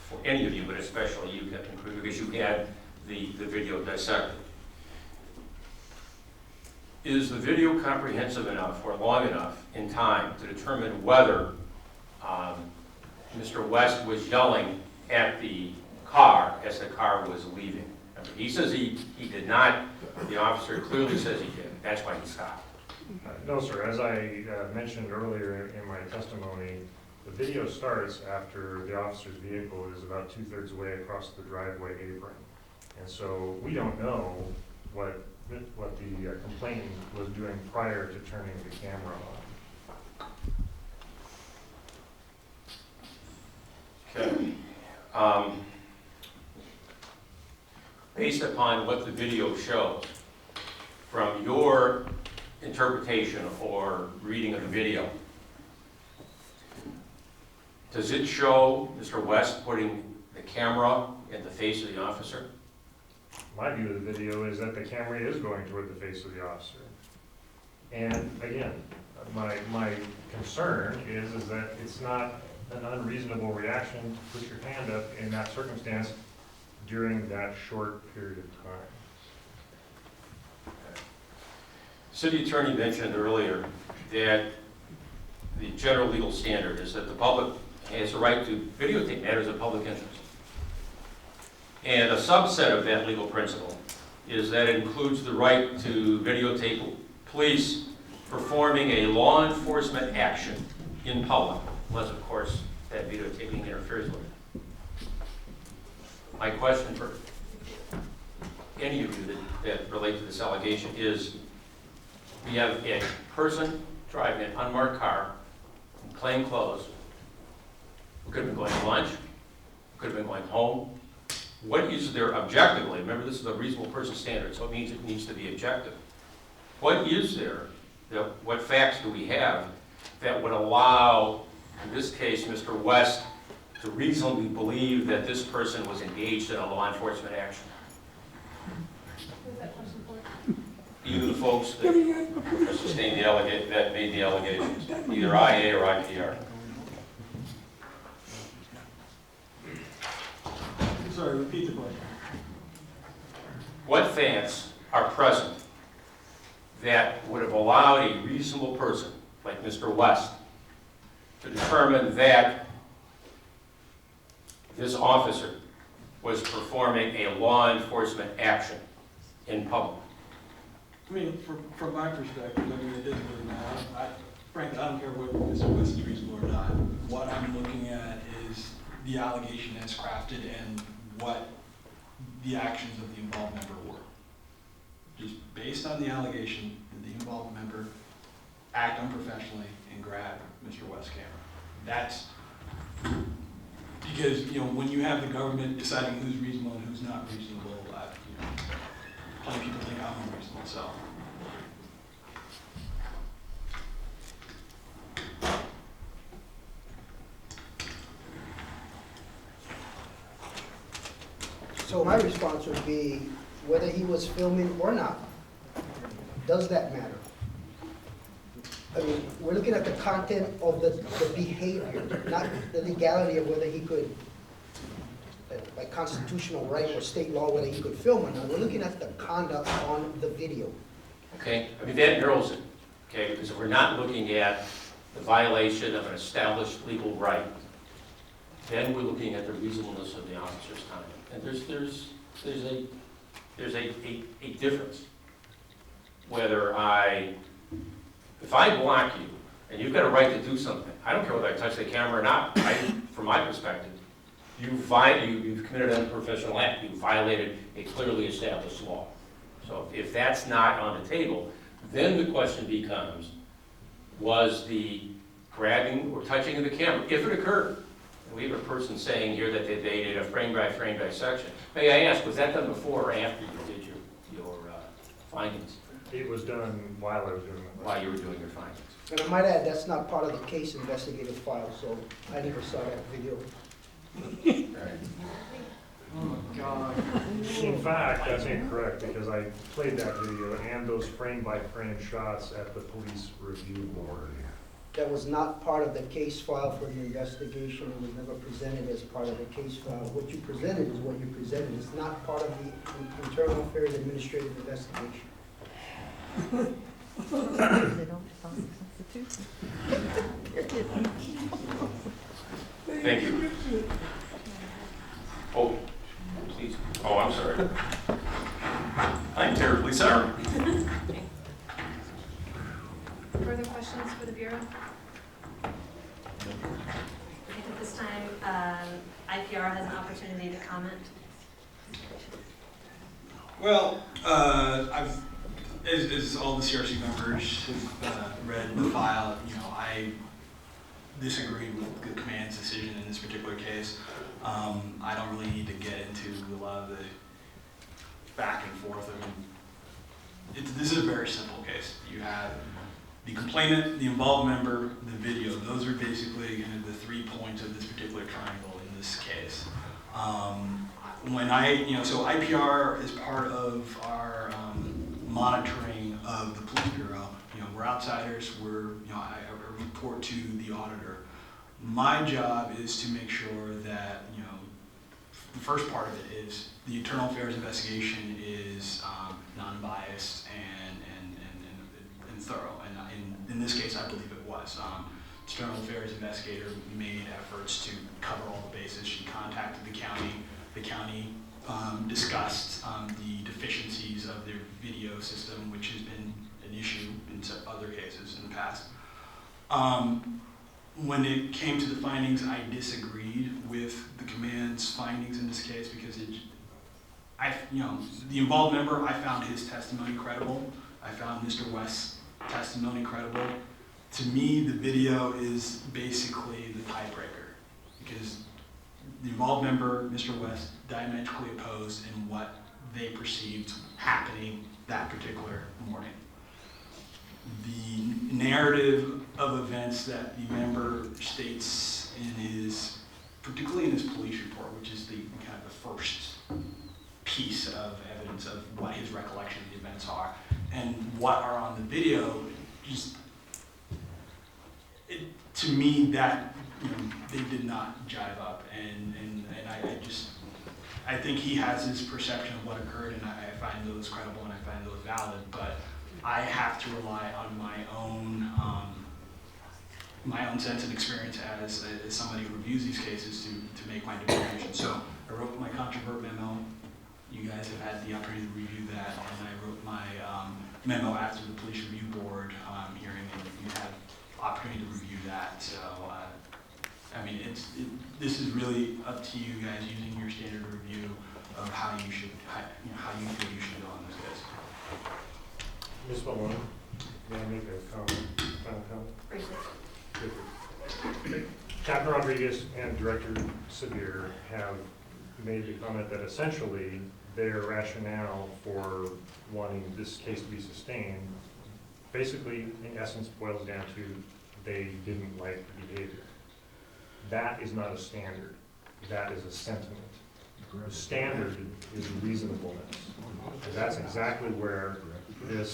J: for any of you, but especially you, Captain Kruger, because you had the video dissected. Is the video comprehensive enough or long enough in time to determine whether Mr. West was yelling at the car as the car was leaving? He says he did not. The officer clearly says he did. That's why he stopped.
U: No, sir. As I mentioned earlier in my testimony, the video starts after the officer's vehicle is about 2/3 away across the driveway apron. And so we don't know what the complainant was doing prior to turning the camera on. Okay. Based upon what the video shows, from your interpretation or reading of the video, does it show Mr. West putting the camera in the face of the officer? My view of the video is that the camera is going toward the face of the officer. And again, my concern is that it's not an unreasonable reaction to put your hand up in that circumstance during that short period of time.
J: City Attorney mentioned earlier that the general legal standard is that the public has a right to videotape matters of public interest. And a subset of that legal principle is that it includes the right to videotape police performing a law enforcement action in public, unless, of course, that videotaping interferes with it. My question for any of you that relate to this allegation is, we have a person driving an unmarked car in plain clothes, who could have been going to lunch, could have been going home. What is there objectively? Remember, this is a reasonable person standard, so it means it needs to be objective. What is there, what facts do we have that would allow, in this case, Mr. West, to reasonably believe that this person was engaged in a law enforcement action?
B: Who's that question for?
J: Either the folks that sustained the that made the allegations, either IA or IPR.
O: Sorry, repeat the question.
J: What facts are present that would have allowed a reasonable person, like Mr. West, to determine that this officer was performing a law enforcement action in public?
O: I mean, from my perspective, I mean, it doesn't really matter. Frankly, I don't care whether Mr. West is reasonable or not. What I'm looking at is the allegation as crafted and what the actions of the involved member were. Just based on the allegation, did the involved member act unprofessionally and grab Mr. West's camera? That's because, you know, when you have the government deciding who's reasonable and who's not reasonable, you know, plenty of people think I'm unreasonable, so.
D: So my response would be, whether he was filming or not, does that matter? I mean, we're looking at the content of the behavior, not the legality of whether he could, by constitutional right or state law, whether he could film or not. We're looking at the conduct on the video.
J: Okay, I mean, that narrows it, okay, because if we're not looking at the violation of an established legal right, then we're looking at the reasonableness of the officer's conduct. And there's a difference. Whether if I block you, and you've got a right to do something, I don't care whether I touch the camera or not, from my perspective, you've committed an unprofessional act, you violated a clearly established law. So if that's not on the table, then the question becomes, was the grabbing or touching of the camera, if it occurred, and we have a person saying here that they did a frame-by-frame dissection. May I ask, was that done before or after you did your findings?
U: It was done while I was doing it.
J: While you were doing your findings.
D: And I might add, that's not part of the case investigative file, so I never saw that video.
U: Oh my God. In fact, that's incorrect, because I played that video and those frame-by-frame shots at the police review board.
D: That was not part of the case file for the investigation, and was never presented as part of the case file. What you presented is what you presented. It's not part of the internal affairs administrative investigation.
J: Thank you. Oh, please. Oh, I'm sorry. I'm terribly sorry.
B: Further questions for the Bureau? I think at this time, IPR has an opportunity to comment.
O: Well, as all the CRC members have read the file, you know, I disagree with the command's decision in this particular case. I don't really need to get into a lot of the back and forth. I mean, this is a very simple case. You have the complainant, the involved member, the video. Those are basically kind of the 3 points of this particular triangle in this case. So IPR is part of our monitoring of the police bureau. You know, we're outsiders. I report to the auditor.
H: My job is to make sure that, you know, the first part of it is the internal affairs investigation is non-biased and thorough. And in this case, I believe it was. External affairs investigator made efforts to cover all the bases. She contacted the county. The county discussed the deficiencies of their video system, which has been an issue in other cases in the past. When it came to the findings, I disagreed with the command's findings in this case because the involved member, I found his testimony credible. I found Mr. West's testimony credible. To me, the video is basically the tiebreaker because the involved member, Mr. West, diametrically opposed in what they perceived happening that particular morning. The narrative of events that the member states in his, particularly in his police report, which is the kind of the first piece of evidence of what his recollection of the events are, and what are on the video, just to me that they did not jive up, and I think he has his perception of what occurred, and I find those credible and I find those valid, but I have to rely on my own sense and experience as somebody who reviews these cases to make my determination. So I wrote my controvert memo. You guys have had the opportunity to review that, and I wrote my memo after the police review board hearing, and you had opportunity to review that. So I mean, this is really up to you guys using your standard review of how you should, how you feel you should go on this case.
U: Ms. Malone, may I make a comment, final comment? Briefly. Captain Rodriguez and Director Severe have made the comment that essentially their rationale for wanting this case to be sustained basically, in essence, boils down to they didn't like the behavior. That is not a standard. That is a sentiment. The standard is reasonableness. And that's exactly where the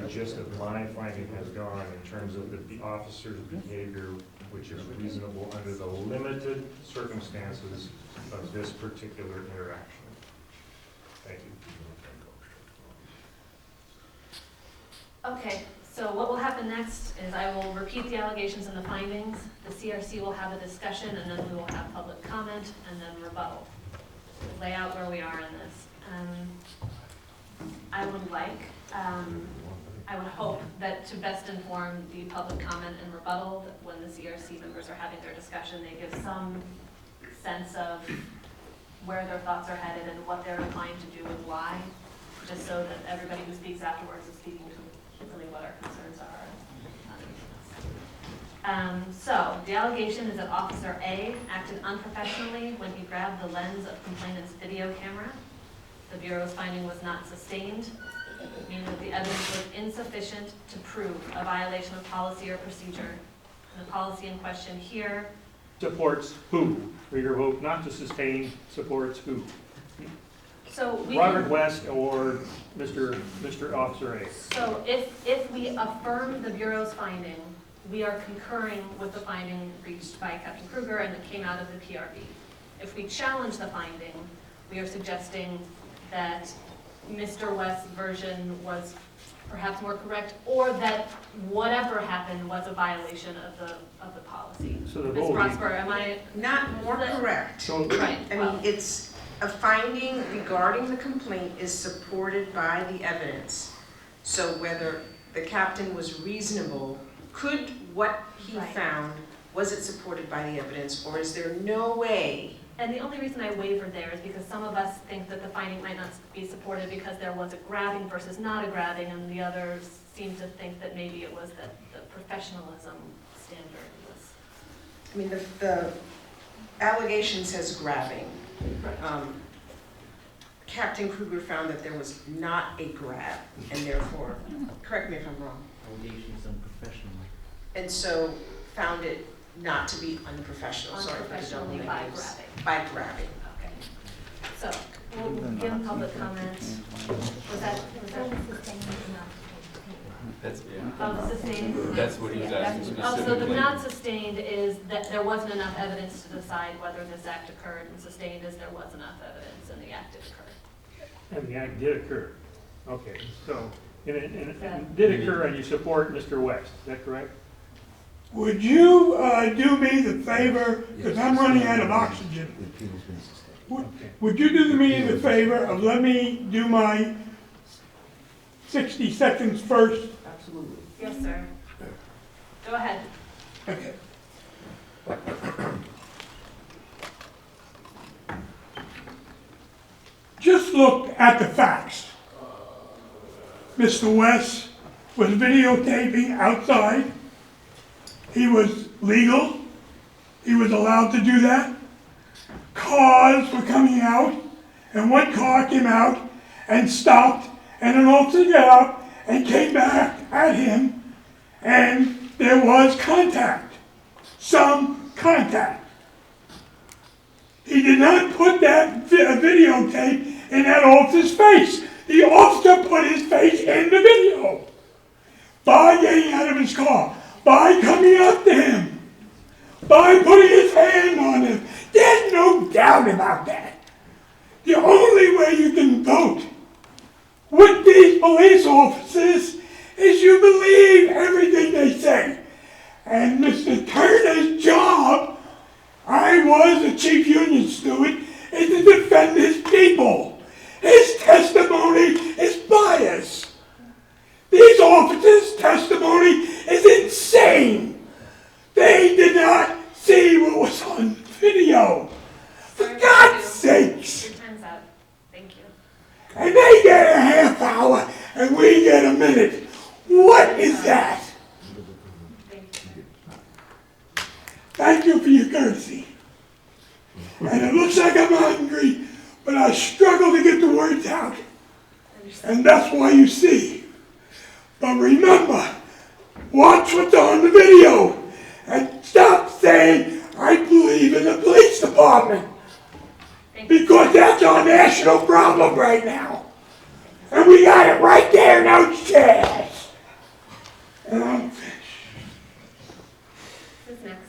U: gist of my finding has gone in terms of the officer's behavior, which is reasonable under the limited circumstances of this particular interaction. Thank you.
B: Okay, so what will happen next is I will repeat the allegations and the findings. The CRC will have a discussion, and then we will have public comment and then rebuttal. Lay out where we are in this. I would hope that to best inform the public comment and rebuttal, that when the CRC members are having their discussion, they give some sense of where their thoughts are headed and what they're inclined to do and why, just so that everybody who speaks afterwards is speaking to really what our concerns are. So the allegation is that Officer A acted unprofessionally when he grabbed the lens of complainant's video camera. The Bureau's finding was not sustained, meaning that the evidence was insufficient to prove a violation of policy or procedure. And the policy in question here
U: Supports who? For your vote not to sustain supports who?
B: So
U: Robert West or Mr. Officer A?
B: So if we affirm the Bureau's finding, we are concurring with the finding reached by Captain Kruger and that came out of the PRB. If we challenge the finding, we are suggesting that Mr. West's version was perhaps more correct, or that whatever happened was a violation of the policy.
U: So the
B: Ms.
U: vote
B: Prosper, am I
L: Not more correct.
U: So,
B: right?
L: I mean, it's a finding regarding the complaint is supported by the evidence. So whether the captain was reasonable, could what he found, was it supported by the evidence, or is there no way?
B: And the only reason I wavered there is because some of us think that the finding might not be supported because there was a grabbing versus not a grabbing, and the others seem to think that maybe it was that the professionalism standard was.
L: I mean, the allegation says grabbing. Captain Kruger found that there was not a grab, and therefore, correct me if I'm wrong.
Q: Allegation is unprofessional.
L: And so found it not to be unprofessional, sorry for the double
B: Unprofessionally by
L: negatives.
B: grabbing.
L: By grabbing.
B: Okay. So, we'll give public comment. Was that?
Q: That's, yeah.
B: Of sustained?
N: That's what he was asking
B: Oh, so the
N: specifically.
B: not sustained is that there wasn't enough evidence to decide whether this act occurred, and sustained is there was enough evidence and the act did occur.
R: And the act did occur. Okay, so, and it did occur and you support Mr. West, is that correct?
E: Would you do me the favor, because I'm running out of oxygen. Would you do me the favor of let me do my 60 seconds first?
F: Absolutely.
B: Yes, sir. Go ahead.
E: Okay. Just look at the facts. Mr. West was videotaping outside. He was legal. He was allowed to do that. Cars were coming out, and one car came out and stopped, and an officer got up and came back at him, and there was contact. Some contact. He did not put that videotape in that officer's face. The officer put his face in the video by getting out of his car, by coming up to him, by putting his hand on him. There's no doubt about that. The only way you can vote with these police officers is you believe everything they say. And Mr. Turner's job, I was a chief union steward, is to defend his people. His testimony is biased. These officers' testimony is insane. They did not see what was on video. For God's sakes.
B: Your time's up. Thank you.
E: And they get a half hour and we get a minute. What is that? Thank you for your courtesy. And it looks like I'm hungry, but I struggle to get the words out. And that's why you see. But remember, watch what's on the video. And stop saying, I believe in the police department. Because that's our national problem right now. And we got it right there in those chairs. And I'm finished.
B: Who's next?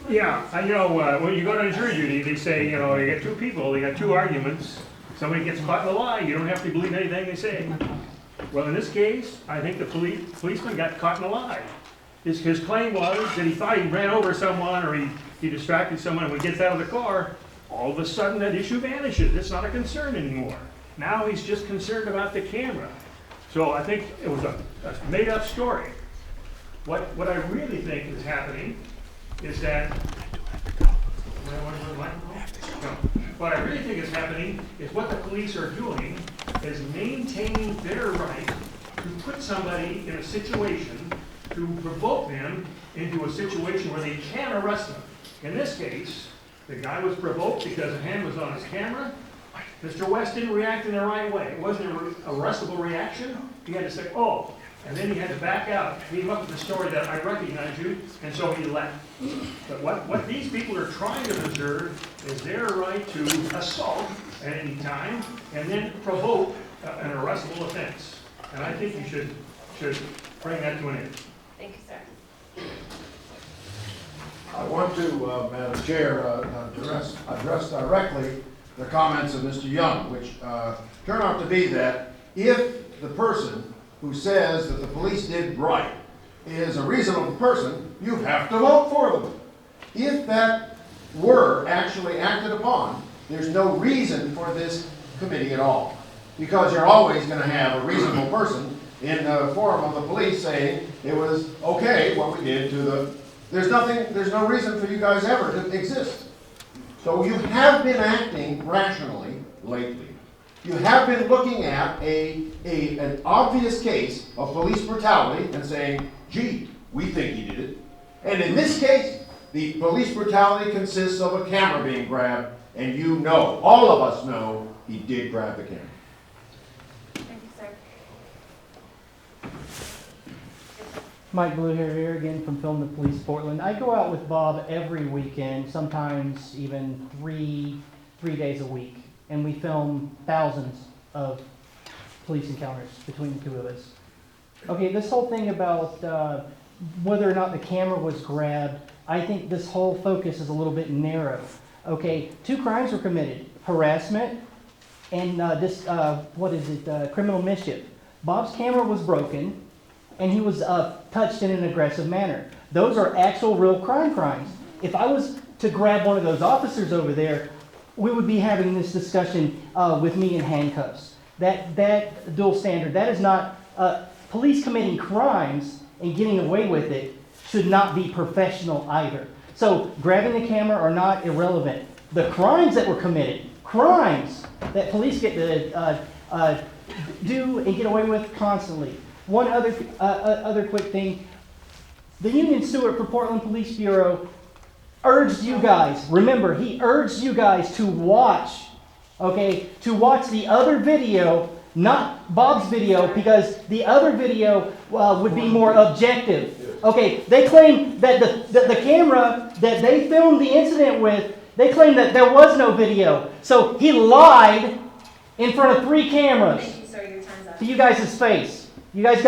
R: Yeah, you know, when you go to jury duty, they say, you know, you get two people, they got two arguments. Somebody gets caught in a lie, you don't have to believe anything they say. Well, in this case, I think the policeman got caught in a lie. His claim was that he thought he ran over someone or he distracted someone, and when he gets out of the car, all of a sudden that issue vanishes. It's not a concern anymore. Now he's just concerned about the camera. So I think it was a made-up story. What I really think is happening is that what I really think is happening is what the police are doing is maintaining their right to put somebody in a situation to provoke them into a situation where they can arrest them. In this case, the guy was provoked because a hand was on his camera. Mr. West didn't react in the right way. It wasn't an arrestable reaction. He had to say, oh, and then he had to back out. He came up with the story that I recognize you, and so he left. But what these people are trying to preserve is their right to assault at any time and then provoke an arrestable offense. And I think you should bring that to an end.
B: Thank you, sir.
C: I want to, Madam Chair, address directly the comments of Mr. Young, which turn out to be that if the person who says that the police did right is a reasonable person, you have to vote for them. If that were actually acted upon, there's no reason for this committee at all. Because you're always going to have a reasonable person in the forum of the police saying it was okay what we did to the... There's no reason for you guys ever to exist. So you have been acting rationally lately. You have been looking at an obvious case of police brutality and saying, gee, we think he did it. And in this case, the police brutality consists of a camera being grabbed, and you know, all of us know, he did grab the camera.
B: Thank you, sir.
A: Mike Blue here again from Film the Police Portland. I go out with Bob every weekend, sometimes even three days a week, and we film thousands of police encounters between the two of us. Okay, this whole thing about whether or not the camera was grabbed, I think this whole focus is a little bit narrow. Okay, 2 crimes were committed: harassment and criminal mischief. Bob's camera was broken, and he was touched in an aggressive manner. Those are actual real crimes. If I was to grab one of those officers over there, we would be having this discussion with me in handcuffs. That dual standard, that is not, police committing crimes and getting away with it should not be professional either. So grabbing the camera are not irrelevant. The crimes that were committed, crimes that police get to do and get away with constantly. One other quick thing. The Union Stewart for Portland Police Bureau urged you guys, remember, he urged you guys to watch, to watch the other video, not Bob's video, because the other video would be more objective. Okay, they claim that the camera that they filmed the incident with, they claim that there was no video. So he lied in front of 3 cameras.
B: Thank you, sir. Your time's up.
A: To you guys' face. You guys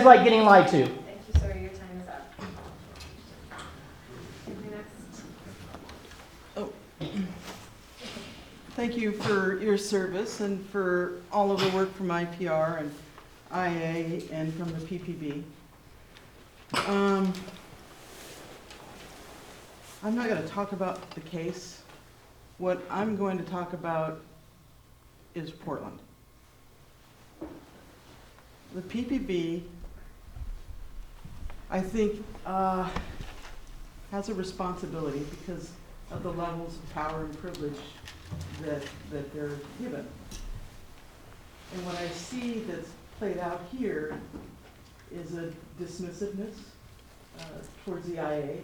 A: like getting lied to.
B: Thank you, sir. Your time is up. Next.
F: Oh. Thank you for your service and for all of the work from IPR and IA and from the PPB. I'm not going to talk about the case. What I'm going to talk about is Portland. The PPB, I think, has a responsibility because of the levels of power and privilege that they're given. And what I see that's played out here is a dismissiveness towards the IA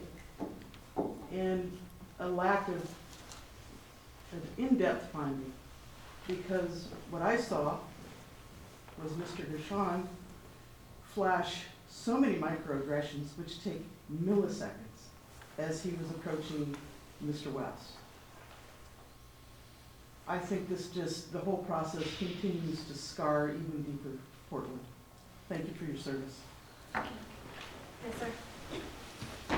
F: and a lack of an in-depth finding, because what I saw was Mr. Gershon flash so many microaggressions which take milliseconds as he was approaching Mr. West. I think the whole process continues to scar even deeper Portland. Thank you for your service.
B: Yes, sir.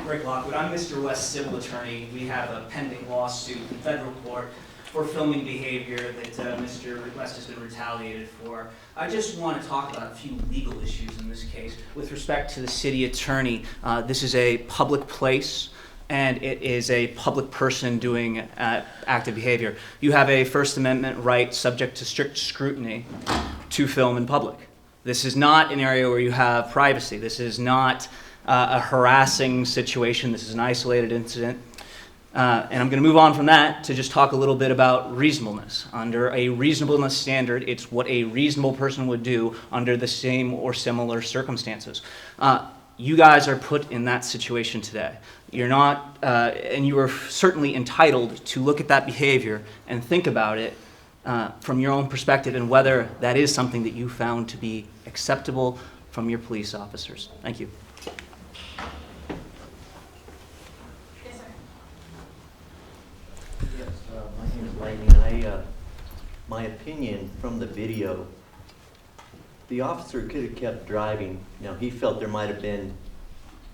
Q: Rick Lockwood, I'm Mr. West's civil attorney. We have a pending lawsuit in federal court for filming behavior that Mr. West has been retaliated for. I just want to talk about a few legal issues in this case. With respect to the city attorney, this is a public place and it is a public person doing active behavior. You have a First Amendment right, subject to strict scrutiny, to film in public. This is not an area where you have privacy. This is not a harassing situation. This is an isolated incident. And I'm going to move on from that to just talk a little bit about reasonableness. Under a reasonableness standard, it's what a reasonable person would do under the same or similar circumstances. You guys are put in that situation today. You're not, and you are certainly entitled to look at that behavior and think about it from your own perspective and whether that is something that you found to be acceptable from your police officers. Thank you.
S: Yes, my name is Lightning. My opinion from the video, the officer could have kept driving. Now, he felt there might have been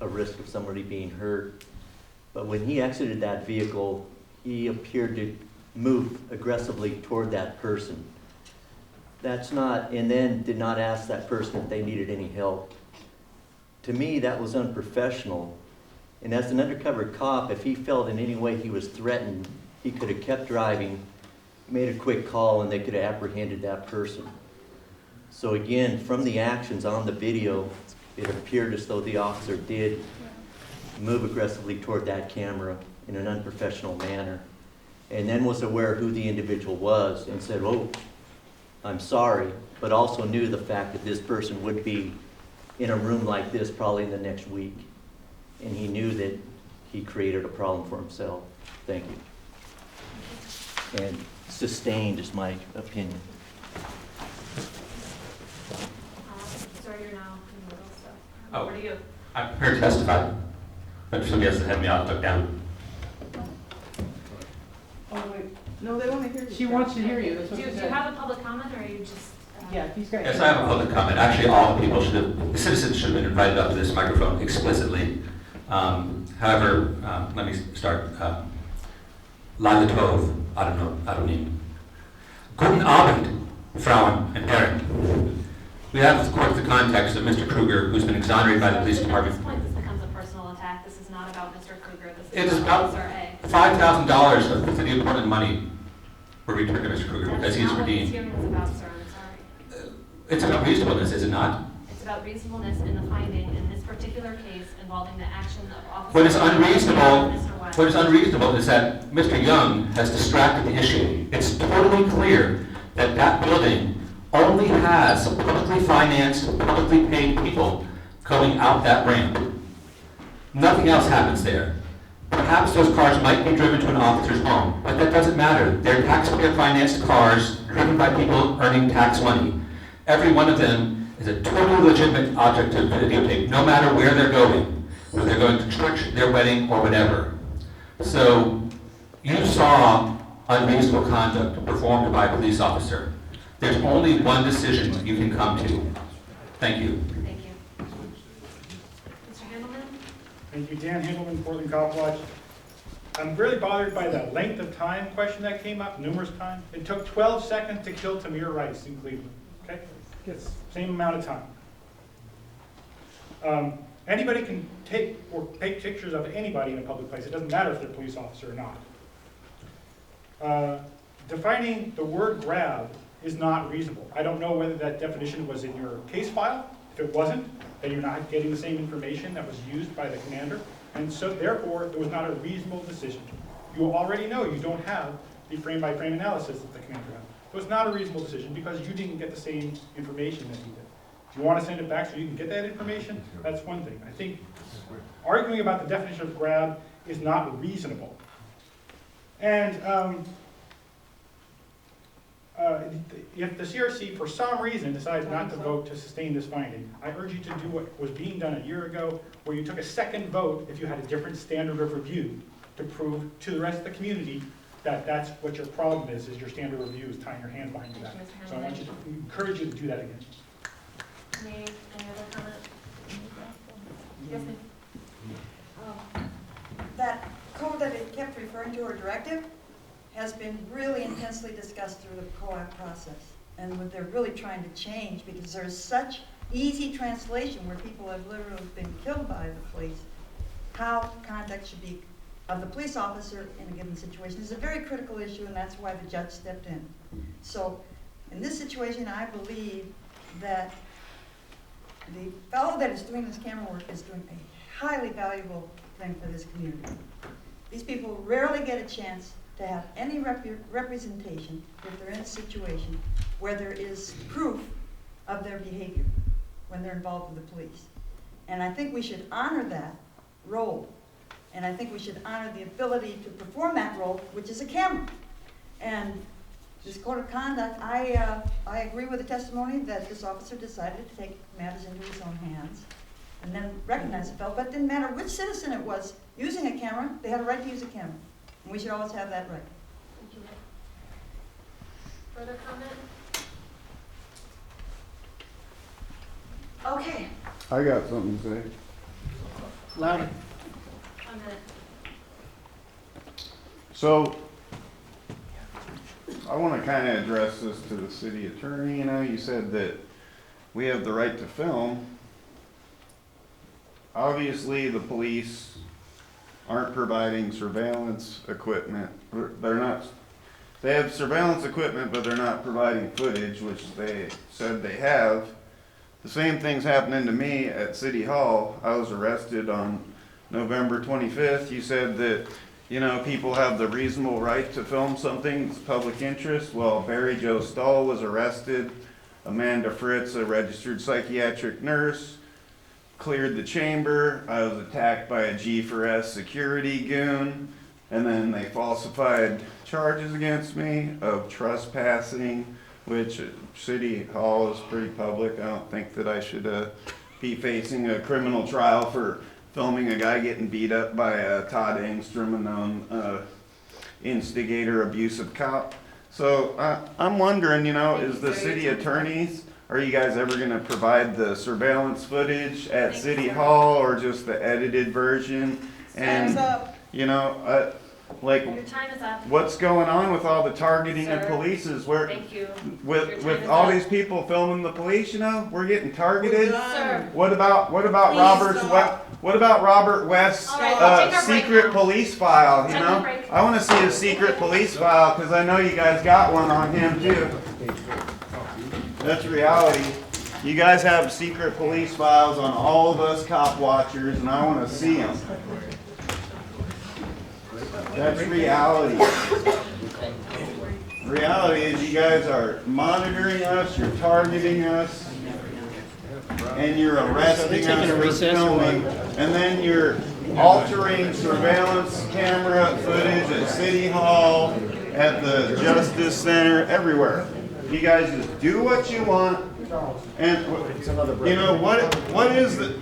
S: a risk of somebody being hurt, but when he exited that vehicle, he appeared to move aggressively toward that person. That's not, and then did not ask that person if they needed any help. To me, that was unprofessional. And as an undercover cop, if he felt in any way he was threatened, he could have kept driving, made a quick call, and they could have apprehended that person. So again, from the actions on the video, it appeared as though the officer did move aggressively toward that camera in an unprofessional manner, and then was aware who the individual was and said, "Oh, I'm sorry," but also knew the fact that this person would be in a room like this probably in the next week. And he knew that he created a problem for himself. Thank you. And sustained is my opinion.
B: Sir, you're now in the middle, so.
W: Oh.
B: Over to you.
W: I'm prepared to testify. But somebody else that had me off, took down.
F: Oh, wait, No, they want to hear you.
M: She wants to hear you, that's what
B: Do
M: she
B: you
M: said.
B: have a public comment, or are you just?
M: Yeah, he's got.
G: Yes, I have a public comment. Actually, all the people should have, the citizens should have been invited up to this microphone explicitly. However, let me start. Laila Tov, Anonym. Guten Abend, Frauen and Herren. We have, of course, the context of Mr. Kruger, who's been exonerated by the police department.
B: At this point, this becomes a personal attack. This is not about Mr. Kruger. This
G: It
B: is
G: is
B: about
G: about
B: Officer A.
G: $5,000 of the city of Portland money were returned to Mr. Kruger because he's
B: That's not what this
G: redeemed.
B: hearing is about, sir. I'm sorry.
G: It's about reasonableness, is it not?
B: It's about reasonableness in the finding in this particular case involving the action of Officer.
G: What is unreasonable,
B: Mr. West.
G: what is unreasonable is that Mr. Young has distracted the issue. It's totally clear that that building only has publicly financed, publicly paid people going out that ramp. Nothing else happens there. Perhaps those cars might be driven to an officer's home, but that doesn't matter. They're taxpayer-financed cars driven by people earning tax money. Every one of them is a totally legitimate object to videotape, no matter where they're going, whether they're going to church, their wedding, or whatever. So you saw unreasonable conduct performed by a police officer. There's only one decision you can come to. Thank you.
B: Thank you. Mr. Handelman?
I: Thank you, Dan Handelman, Portland Cop Watch. I'm really bothered by the length of time question that came up numerous times. It took 12 seconds to kill Tamir Rice in Cleveland, okay? Yes, same amount of time. Anybody can take pictures of anybody in a public place. It doesn't matter if they're a police officer or not. Defining the word grab is not reasonable. I don't know whether that definition was in your case file. If it wasn't, then you're not getting the same information that was used by the commander. And so therefore, it was not a reasonable decision. You already know you don't have the frame-by-frame analysis that the commander had. So it's not a reasonable decision because you didn't get the same information that he did. If you want to send it back so you can get that information, that's one thing. I think arguing about the definition of grab is not reasonable. And if the CRC, for some reason, decides not to vote to sustain this finding, I urge you to do what was being done a year ago, where you took a second vote if you had a different standard of review to prove to the rest of the community that that's what your problem is your standard of review is tying your hands behind your back. So I want you to encourage you to do that again.
B: Any other comment? Yes, ma'am.
W: That code that it kept referring to, or directive, has been really intensely discussed through the co-op process. And what they're really trying to change, because there's such easy translation where people have literally been killed by the police, how conduct should be of the police officer in a given situation is a very critical issue, and that's why the judge stepped in. So in this situation, I believe that the fellow that is doing this camera work is doing a highly valuable thing for this community. These people rarely get a chance to have any representation if they're in a situation where there is proof of their behavior when they're involved with the police. And I think we should honor that role. And I think we should honor the ability to perform that role, which is a camera. And this code of conduct, I agree with the testimony that this officer decided to take matters into his own hands and then recognize the fellow. But it didn't matter which citizen it was using a camera, they had a right to use a camera. And we should always have that right.
B: Thank you. Further comment? Okay.
T: I got something to say.
A: Louder.
B: 1 minute.
T: So, I want to kind of address this to the city attorney. You know, you said that we have the right to film. Obviously, the police aren't providing surveillance equipment. They're not, they have surveillance equipment, but they're not providing footage, which they said they have. The same thing's happening to me at City Hall. I was arrested on November 25th. You said that, you know, people have the reasonable right to film something, it's public interest. Well, Barry Joe Stahl was arrested. Amanda Fritz, a registered psychiatric nurse, cleared the chamber. I was attacked by a G4S security goon, and then they falsified charges against me of trespassing, which City Hall is pretty public. I don't think that I should be facing a criminal trial for filming a guy getting beat up by Todd Engstrom, a known instigator, abusive cop. So I'm wondering, you know, is the city attorneys, are you guys ever gonna provide the surveillance footage at City Hall or just the edited version?
W: Time's
T: And,
W: up.
T: you know, like,
B: Your time is up.
T: what's going on with all the targeting of
B: Sir,
T: polices? Where,
B: Thank you.
T: with
B: Your time
T: with
B: is
T: all
B: up.
T: these people filming the police, you know, we're getting targeted.
B: Sir.
T: What about
B: Please
T: Robert's
B: stop.
T: what about Robert West's
B: All right, we'll take our break
T: secret
B: now.
T: police file? You
B: Take
T: know,
B: a break.
T: I want to see his secret police file because I know you guys got one on him too. That's reality. You guys have secret police files on all of us cop watchers, and I want to see them. That's reality. Reality is you guys are monitoring us, you're targeting us, and you're arresting us for filming, and then you're altering surveillance camera footage at City Hall, at the Justice Center, everywhere. You guys just do what you want, and you know what is the?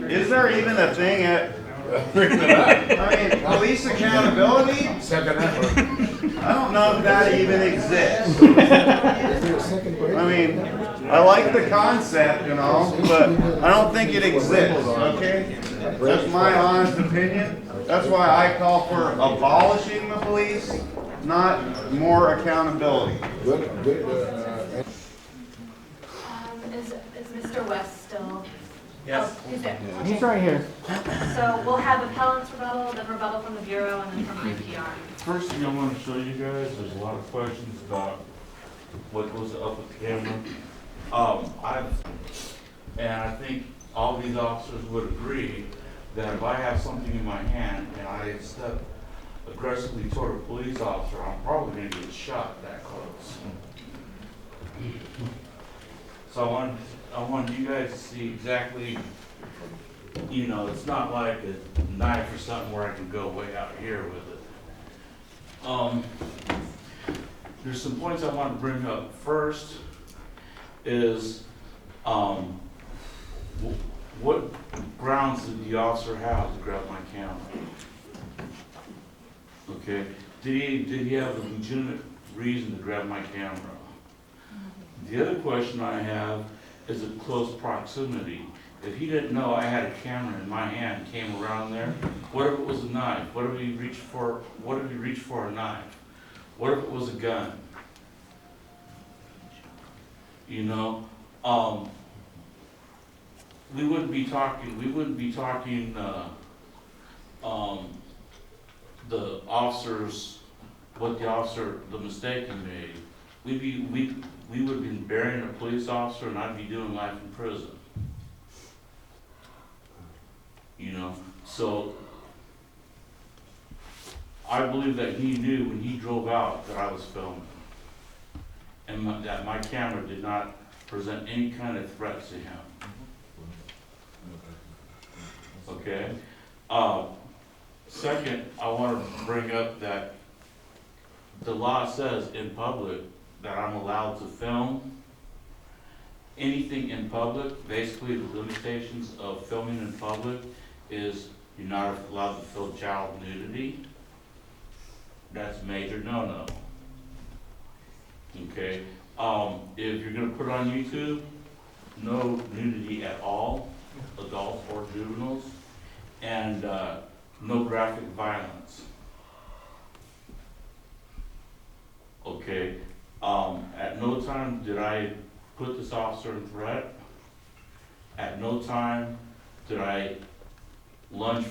T: Is there even a thing at? I mean, police accountability? I don't know if that even exists. I mean, I like the concept and all, but I don't think it exists, okay? That's my honest opinion. That's why I call for abolishing the police, not more accountability.
B: Is Mr. West still?
J: Yes.
B: Oh, he's there.
A: He's right here.
B: So we'll have appellant's rebuttal, then rebuttal from the Bureau, and then from IPR.
K: First thing I want to show you guys, there's a lot of questions about what goes up with the camera. I think all these officers would agree that if I have something in my hand and I step aggressively toward a police officer, I'm probably going to get shot that close. So I want you guys to see exactly, you know, it's not like a knife or something where I can go way out here with it. There's some points I want to bring up. First is, what grounds did the officer have to grab my camera? Okay, did he have a legitimate reason to grab my camera? The other question I have is at close proximity. If he didn't know I had a camera in my hand, came around there, what if it was a knife? What if he reached for a knife? What if it was a gun? You know, we wouldn't be talking the officers, the mistake he made. We would have been burying a police officer and I'd be doing life in prison. You know, so I believe that he knew when he drove out that I was filming. And that my camera did not present any kind of threat to him. Okay? Second, I want to bring up that the law says in public that I'm allowed to film anything in public. Basically, the limitations of filming in public is you're not allowed to film child nudity. That's a major no-no. Okay? If you're going to put it on YouTube, no nudity at all, adults or juveniles, and no graphic violence. Okay? At no time did I put this officer in threat. At no time did I lunge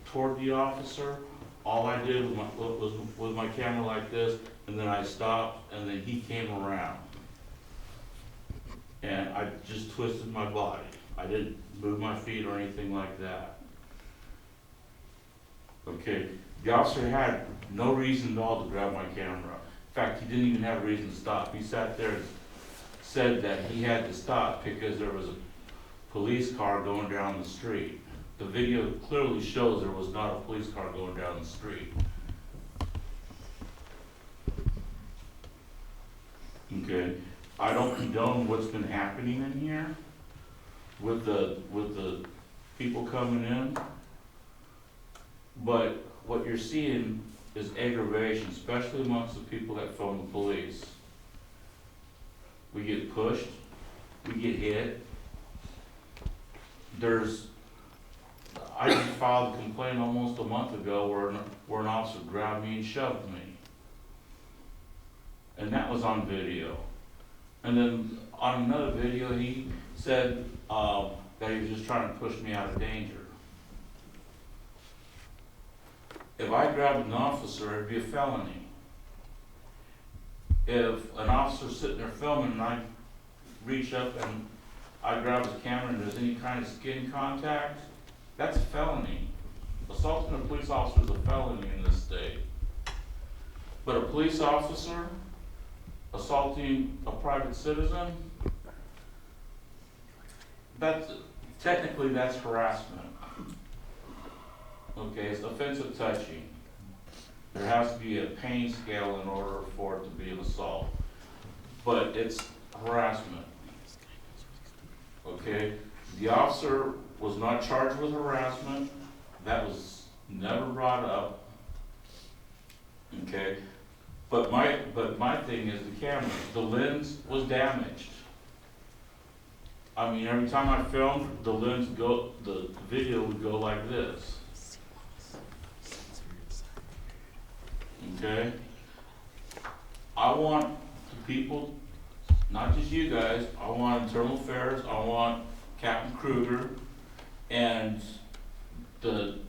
K: toward the officer. All I did was with my camera like this, and then I stopped, and then he came around. And I just twisted my body. I didn't move my feet or anything like that. Okay, the officer had no reason at all to grab my camera. In fact, he didn't even have a reason to stop. He sat there and said that he had to stop because there was a police car going down the street. The video clearly shows there was not a police car going down the street. Okay, I don't condone what's been happening in here with the people coming in, but what you're seeing is aggravation, especially amongst the people that film the police. We get pushed, we get hit. I just filed a complaint almost a month ago where an officer grabbed me and shoved me. And that was on video. And then on another video, he said that he was just trying to push me out of danger. If I grabbed an officer, it'd be a felony. If an officer's sitting there filming and I reach up and I grab his camera and there's any kind of skin contact, that's a felony. Assaulting a police officer is a felony in this state. But a police officer assaulting a private citizen, technically that's harassment. Okay, it's offensive touching. There has to be a pain scale in order for it to be an assault. But it's harassment. Okay, the officer was not charged with harassment. That was never brought up. Okay, but my thing is the camera. The lens was damaged. I mean, every time I filmed, the video would go like this. Okay? I want the people, not just you guys, I want Internal Affairs, I want Captain Kruger and the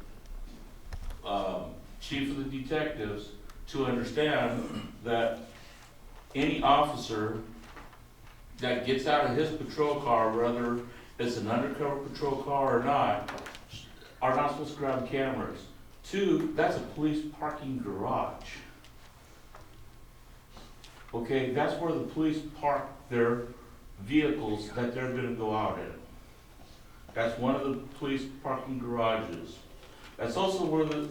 K: chief of the detectives to understand that any officer that gets out of his patrol car, whether it's an undercover patrol car or not, are not supposed to grab cameras. 2, that's a police parking garage. Okay, that's where the police park their vehicles that they're gonna go out in. That's one of the police parking garages. That's also where the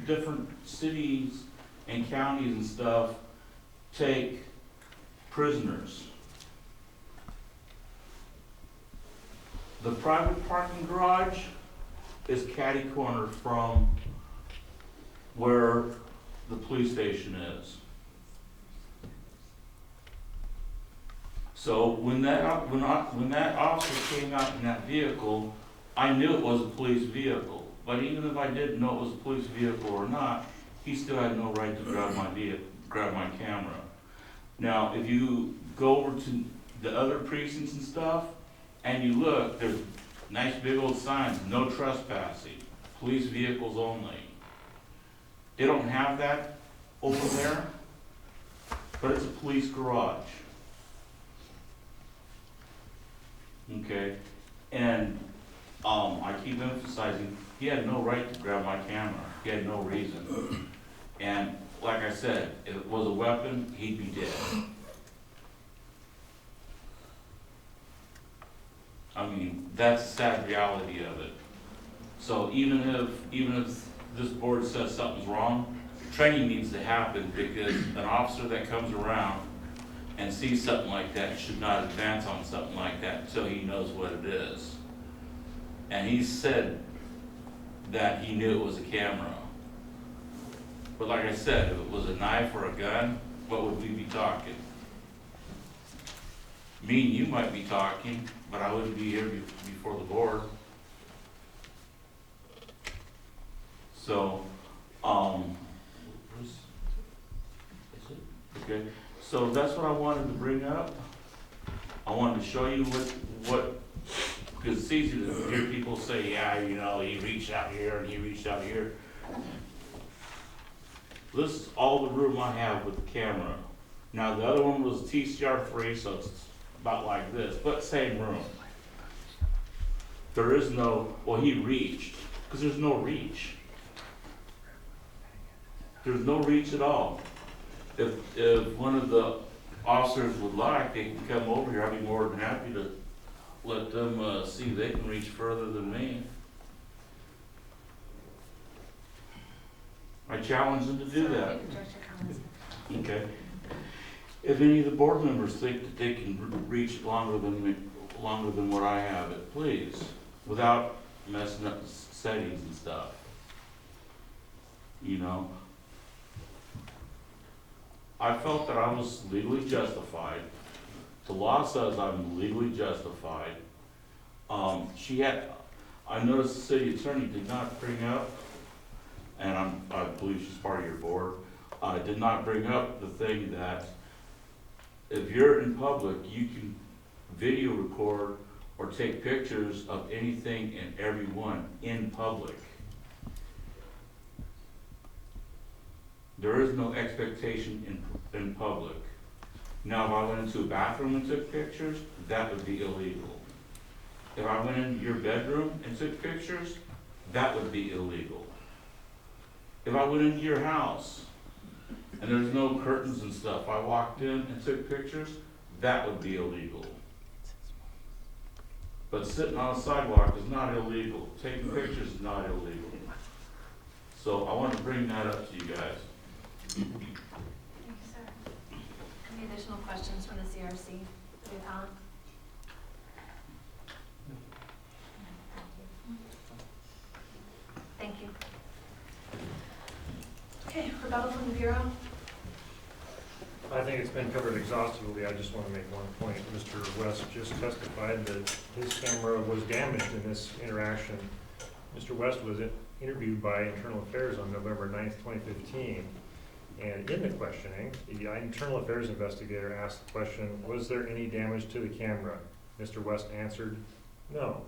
K: different cities and counties and stuff take prisoners. The private parking garage is catty-cornered from where the police station is. So when that officer came out in that vehicle, I knew it was a police vehicle. But even if I didn't know it was a police vehicle or not, he still had no right to grab my camera. Now, if you go over to the other precincts and stuff, and you look, there's nice big old signs, no trespassing, police vehicles only. They don't have that over there, but it's a police garage. Okay, and I keep emphasizing, he had no right to grab my camera. He had no reason. And like I said, if it was a weapon, he'd be dead. I mean, that's the sad reality of it. So even if this board says something's wrong, training needs to happen, because an officer that comes around and sees something like that should not advance on something like that until he knows what it is. And he said that he knew it was a camera. But like I said, if it was a knife or a gun, what would we be talking? Me and you might be talking, but I wouldn't be here before the board. So, okay. So that's what I wanted to bring up. I wanted to show you what, because it's easy to hear people say, yeah, you know, he reached out here and he reached out here. This is all the room I have with the camera. Now the other one was TCR3, so it's about like this, but same room. There is no, well, he reached, because there's no reach. There's no reach at all. If one of the officers would like, they can come over here. I'd be more than happy to let them see they can reach further than me. I challenge them to do that. Okay. If any of the board members think that they can reach longer than what I have it, please, without messing up the settings and stuff. You know, I felt that I was legally justified. The law says I'm legally justified. I noticed the city attorney did not bring up, and I believe she's part of your board, did not bring up the thing that if you're in public, you can video record or take pictures of anything and everyone in public. There is no expectation in public. Now, if I went into a bathroom and took pictures, that would be illegal. If I went in your bedroom and took pictures, that would be illegal. If I went into your house and there's no curtains and stuff, I walked in and took pictures, that would be illegal. But sitting on a sidewalk is not illegal. Taking pictures is not illegal. So I want to bring that up to you guys.
B: Thank you, sir. Any additional questions from the CRC, the appellant? Thank you. Okay, rebuttal from the Bureau.
U: I think it's been covered exhaustively. I just want to make one point. Mr. West just testified that his camera was damaged in this interaction. Mr. West was interviewed by Internal Affairs on November 9th, 2015. And in the questioning, the Internal Affairs investigator asked the question, was there any damage to the camera? Mr. West answered, no.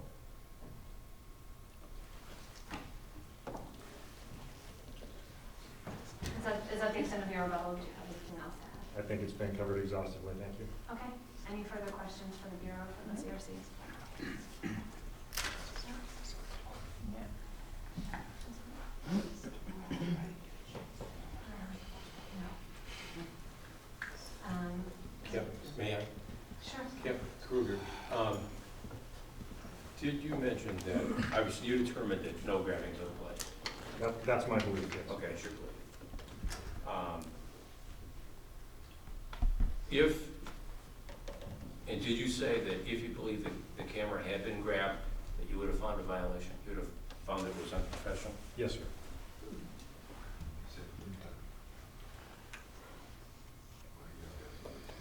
B: Is that the extent of your rebuttal? Do you have anything else to add?
U: I think it's been covered exhaustively. Thank you.
B: Okay. Any further questions for the Bureau from the CRC?
J: May I?
B: Sure.
J: Kip Kruger. Did you mention that, obviously you determined that no grabbing took place?
U: That's my belief, yes.
J: Okay, sure. And did you say that if you believe that the camera had been grabbed, that you would have found a violation? You would have found it was unprofessional?
U: Yes, sir.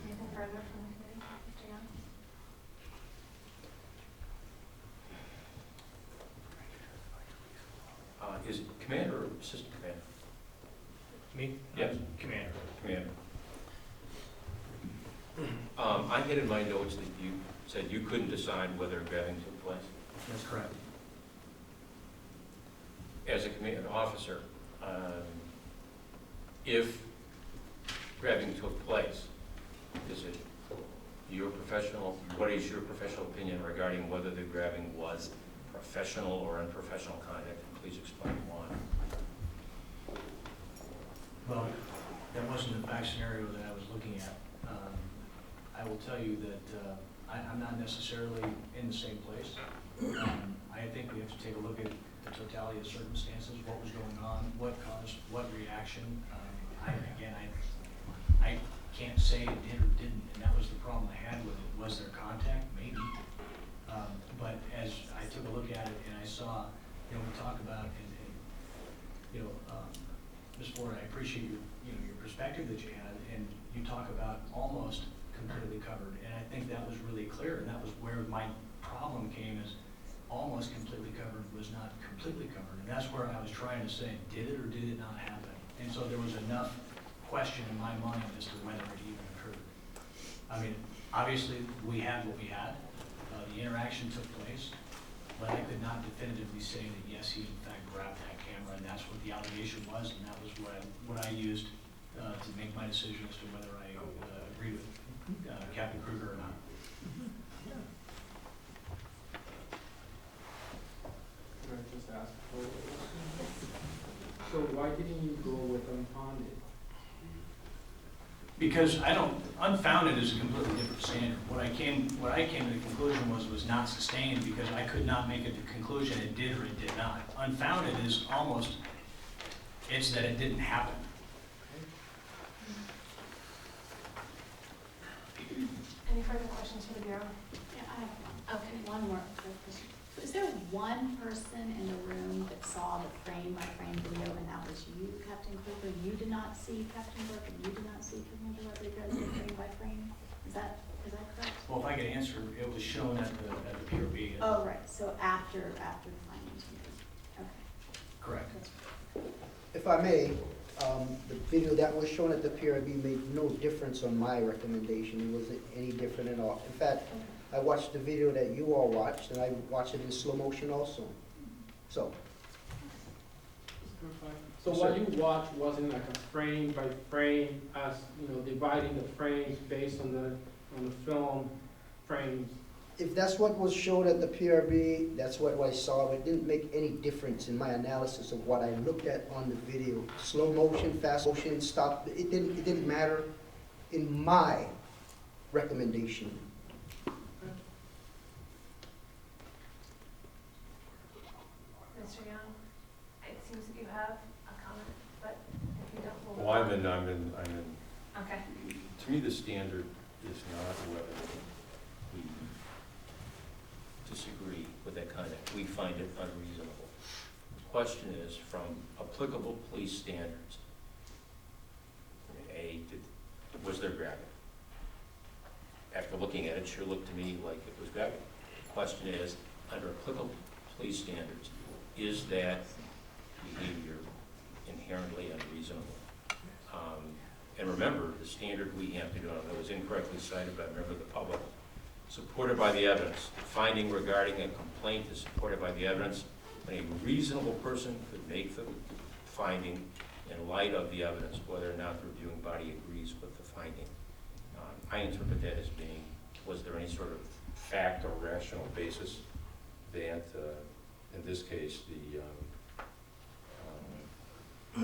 B: Anything further from the committee, Mr. Young?
J: Is it commander or assistant commander?
D: Me?
J: Yes.
D: Commander.
J: Commander. I had in my notes that you said you couldn't decide whether grabbing took place.
D: That's correct.
J: As a command officer, if grabbing took place, is it your professional, what is your professional opinion regarding whether the grabbing was professional or unprofessional conduct? Please explain why.
D: Well, that wasn't the fact scenario that I was looking at. I will tell you that I'm not necessarily in the same place. I think we have to take a look at the totality of circumstances, what was going on, what caused what reaction. I can't say it did or didn't, and that was the problem I had with it. Was there contact? Maybe. But as I took a look at it and I saw, we talk about, Ms. Ford, I appreciate your perspective that you had, and you talk about almost completely covered, and I think that was really clear, and that was where my problem came, is almost completely covered was not completely covered, and that's where I was trying to say, did it or did it not happen? And so there was enough question in my mind as to whether it even occurred. I mean, obviously, we had what we had. The interaction took place, but I could not definitively say that, yes, he in fact grabbed that camera, and that's what the allegation was, and that was what I used to make my decision as to whether I agreed with Captain Kruger or not.
M: Can I just ask for a So why didn't you go with unfounded?
D: Because unfounded is a completely different standard. What I came to the conclusion was not sustained, because I could not make it the conclusion it did or it did not. Unfounded is almost, it's that it didn't happen.
B: Any further questions for the Bureau?
P: Yeah, I have one more question. Was there one person in the room that saw the frame-by-frame video, and that was you, Captain Kruger? You did not see Captain Burke, and you did not see him?
D: way to answer, it was shown at the PRB.
P: Oh, right, so after the finance meeting, okay.
D: Correct.
H: If I may, the video that was shown at the PRB made no difference on my recommendation. It wasn't any different at all. In fact, I watched the video that you all watched, and I watched it in slow motion also. So.
M: So what you watched wasn't like a frame by frame, as you know, dividing the frames based on the film frames.
H: If that's what was shown at the PRB, that's what I saw. It didn't make any difference in my analysis of what I looked at on the video. Slow motion, fast motion, stop. It didn't matter in my recommendation.
B: Mr. Young, it seems that you have a comment, but if you don't, we'll.
J: Well, I'm in.
B: Okay.
J: To me, the standard is not whether we disagree with that conduct. We find it unreasonable. The question is, from applicable police standards, was there grabbing? After looking at it, sure looked to me like it was grabbing. The question is, under applicable police standards, is that behavior inherently unreasonable? And remember, the standard we have to do, that was incorrectly cited by a member of the public, supported by the evidence. The finding regarding a complaint is supported by the evidence, and a reasonable person could make the finding in light of the evidence, whether or not the reviewing body agrees with the finding. I interpret that as being, was there any sort of fact or rational basis that, in this case, the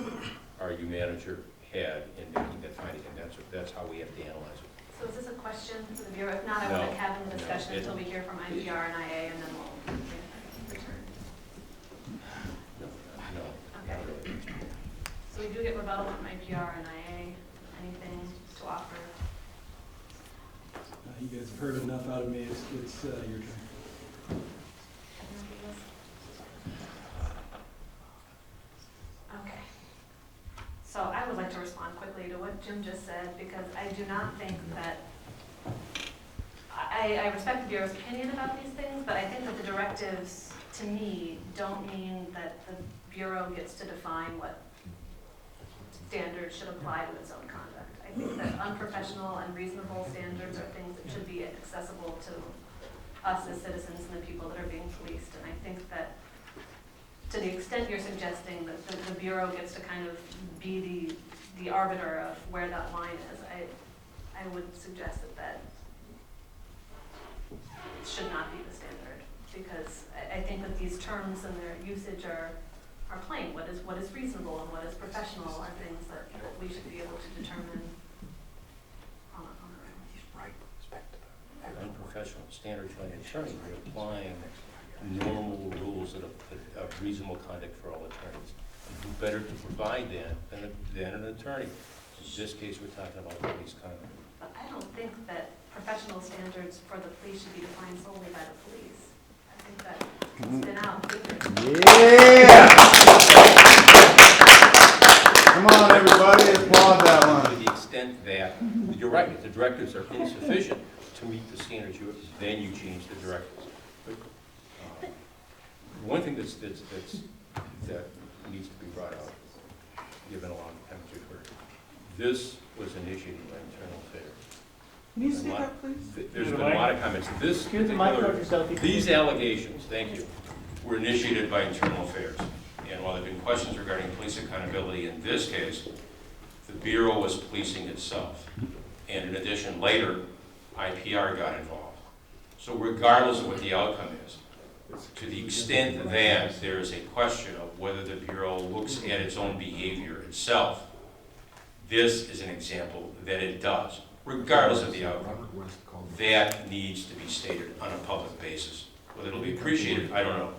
J: RU manager had in making that finding, and that's how we have to analyze it.
B: So is this a question for the Bureau? If not, I want to have the discussion until we hear from IPR and IA, and then we'll return.
J: No.
B: Okay. So we do get rebuttal from IPR and IA. Anything to offer?
O: You guys have heard enough out of me. It's your turn.
B: Okay. So I would like to respond quickly to what Jim just said, because I do not think that, I respect the Bureau's opinion about these things, but I think that the directives, to me, don't mean that the Bureau gets to define what standards should apply to its own conduct. I think that unprofessional and reasonable standards are things that should be accessible to us as citizens and the people that are being policed. And I think that to the extent you're suggesting that the Bureau gets to kind of be the arbiter of where that line is, I would suggest that should not be the standard, because I think that these terms and their usage are plain. What is reasonable and what is professional are things that we should be able to determine on our own.
J: Unprofessional standards by an attorney, you're applying normal rules of reasonable conduct for all attorneys. And who better to provide that than an attorney? In this case, we're talking about police conduct.
B: But I don't think that professional standards for the police should be defined solely by the police. I think that it's been out.
T: Yeah! Come on, everybody, applaud that one.
J: To the extent that, you're right, if the directives are insufficient to meet the standards, then you change the directives. But one thing that needs to be brought out, given a lot of time to occur, this was initiated by internal affairs.
F: Can you speak up, please?
J: There's been a lot of comments. This these allegations, thank you, were initiated by internal affairs. And while there have been questions regarding police accountability in this case, the Bureau was policing itself. And in addition, later, IPR got involved. So regardless of what the outcome is, to the extent that there is a question of whether the Bureau looks at its own behavior itself, this is an example that it does, regardless of the outcome. That needs to be stated on a public basis. Whether it'll be appreciated, I don't know.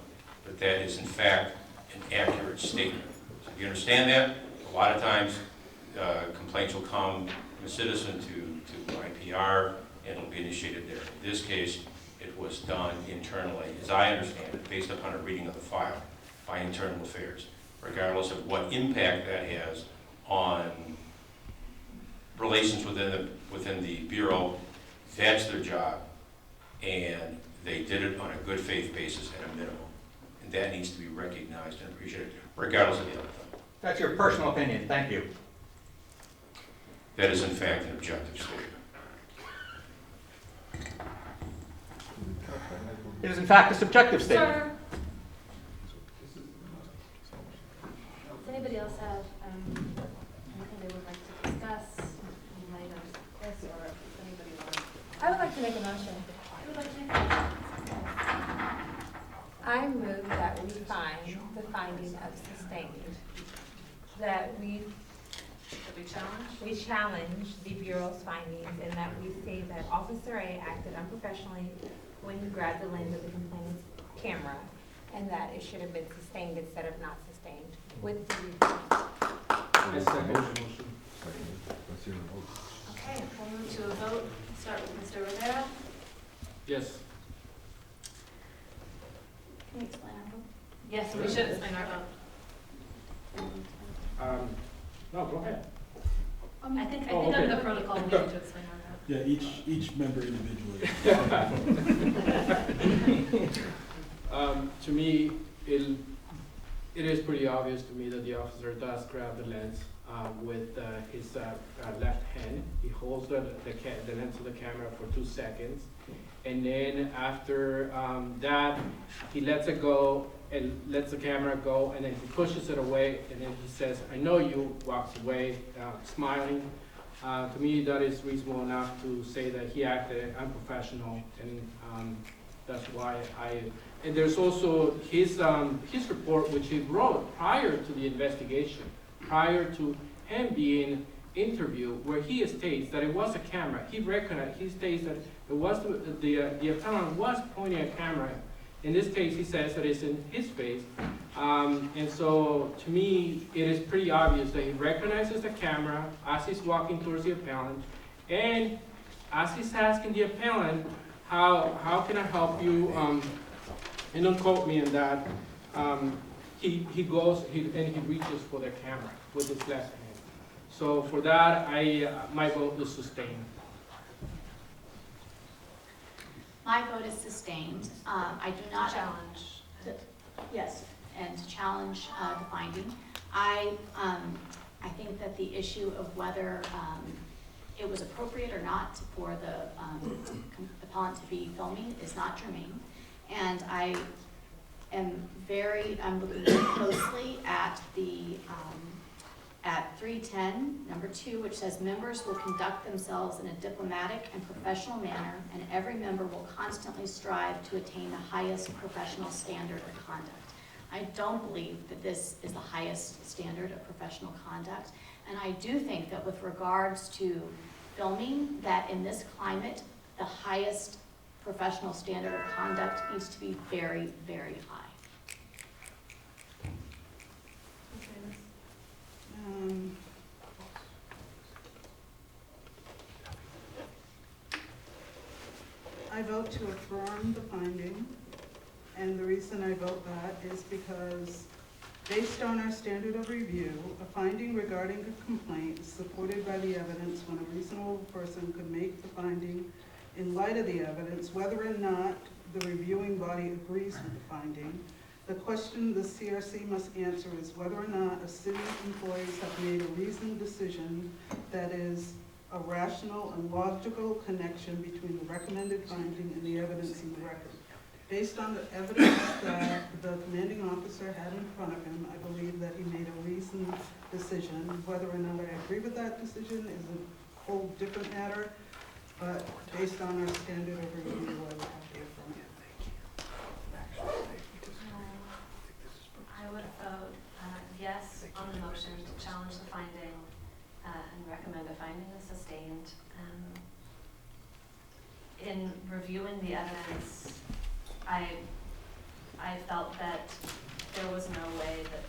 J: But that is, in fact, an accurate statement. So if you understand that, a lot of times complaints will come from a citizen to IPR, and it'll be initiated there. In this case, it was done internally, as I understand it, based upon a reading of the file by internal affairs, regardless of what impact that has on relations within the Bureau. That's their job. and they did it on a good faith basis at a minimum. And that needs to be recognized and appreciated, regardless of the outcome.
G: That's your personal opinion, thank you.
J: That is in fact an objective statement.
G: It is in fact a subjective statement.
B: Sir? Does anybody else have anything they would like to discuss in light of this, or does anybody want?
L: I would like to make a motion.
B: Who would like to make a motion?
L: I move that we find the finding of sustained, that we challenge the Bureau's findings, and that we say that Officer A acted unprofessionally when he grabbed the lens of the complainant's camera, and that it should have been sustained instead of not sustained, with the review.
B: Okay, we'll move to a vote. Start with Mr. Rivera.
M: Yes.
P: Can you explain our vote?
B: Yes, we should explain our vote.
M: No, go ahead.
B: I think
M: okay.
B: under the protocol, we need to explain our vote.
O: Yeah, each member individually.
M: To me, it is pretty obvious to me that the officer does grab the lens with his left hand. He holds the lens of the camera for 2 seconds. And then after that, he lets it go and lets the camera go, and then he pushes it away, and then he says, "I know you," walks away, smiling. To me, that is reasonable enough to say that he acted unprofessional, and that's why and there's also his report, which he wrote prior to the investigation, prior to him being interviewed, where he states that it was a camera. He states that it was the appellant was pointing a camera. In this case, he says that it's in his face. And so, to me, it is pretty obvious that he recognizes the camera as he's walking towards the appellant, and as he's asking the appellant, how can I help you? And don't quote me on that. He goes and he reaches for the camera with his left hand. So for that, my vote is sustained.
P: My vote is sustained. I do not
B: challenge.
P: Yes, and to challenge the finding. I think that the issue of whether it was appropriate or not for the appellant to be filming is not germane. And I'm looking very closely at the at 310, number 2, which says members will conduct themselves in a diplomatic and professional manner, and every member will constantly strive to attain the highest professional standard of conduct. I don't believe that this is the highest standard of professional conduct, and I do think that with regards to filming, that in this climate, the highest professional standard of conduct needs to be very, very high.
F: I vote to affirm the finding, and the reason I vote that is because based on our standard of review, a finding regarding a complaint is supported by the evidence when a reasonable person could make the finding in light of the evidence, whether or not the reviewing body agrees with the finding. The question the CRC must answer is whether or not a city employees have made a reasoned decision that is a rational and logical connection between the recommended finding and the evidence in the record. Based on the evidence that the commanding officer had in front of him, I believe that he made a reasoned decision. Whether or not I agree with that decision is a whole different matter, but based on our standard of review, I would have to affirm it.
B: I would vote yes on the motion to challenge the finding and recommend a finding is sustained. In reviewing the evidence, I felt that there was no way that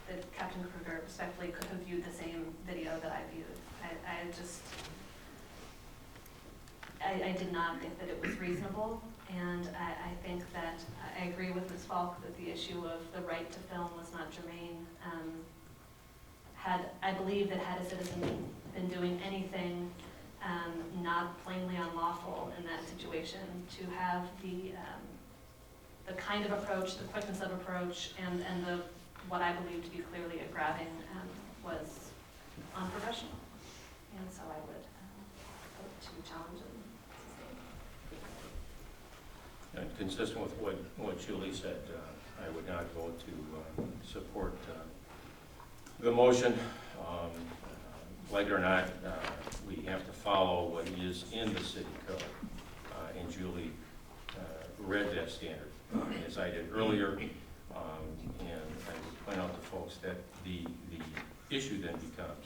B: that Captain Kruger respectfully could have viewed the same video that I viewed. I did not think that it was reasonable, and I think that I agree with Ms. Falk that the issue of the right to film was not germane. I believe that had a citizen been doing anything not not plainly unlawful in that situation to have the kind of approach, the quickness of approach, and the, what I believe to be clearly a grabbing was unprofessional. And so I would vote to challenge and sustain.
J: And consistent with what Julie said, I would not vote to support the motion. Like it or not, we have to follow what is in the city code. And Julie read that standard, as I did earlier. And I would point out to folks that the issue then becomes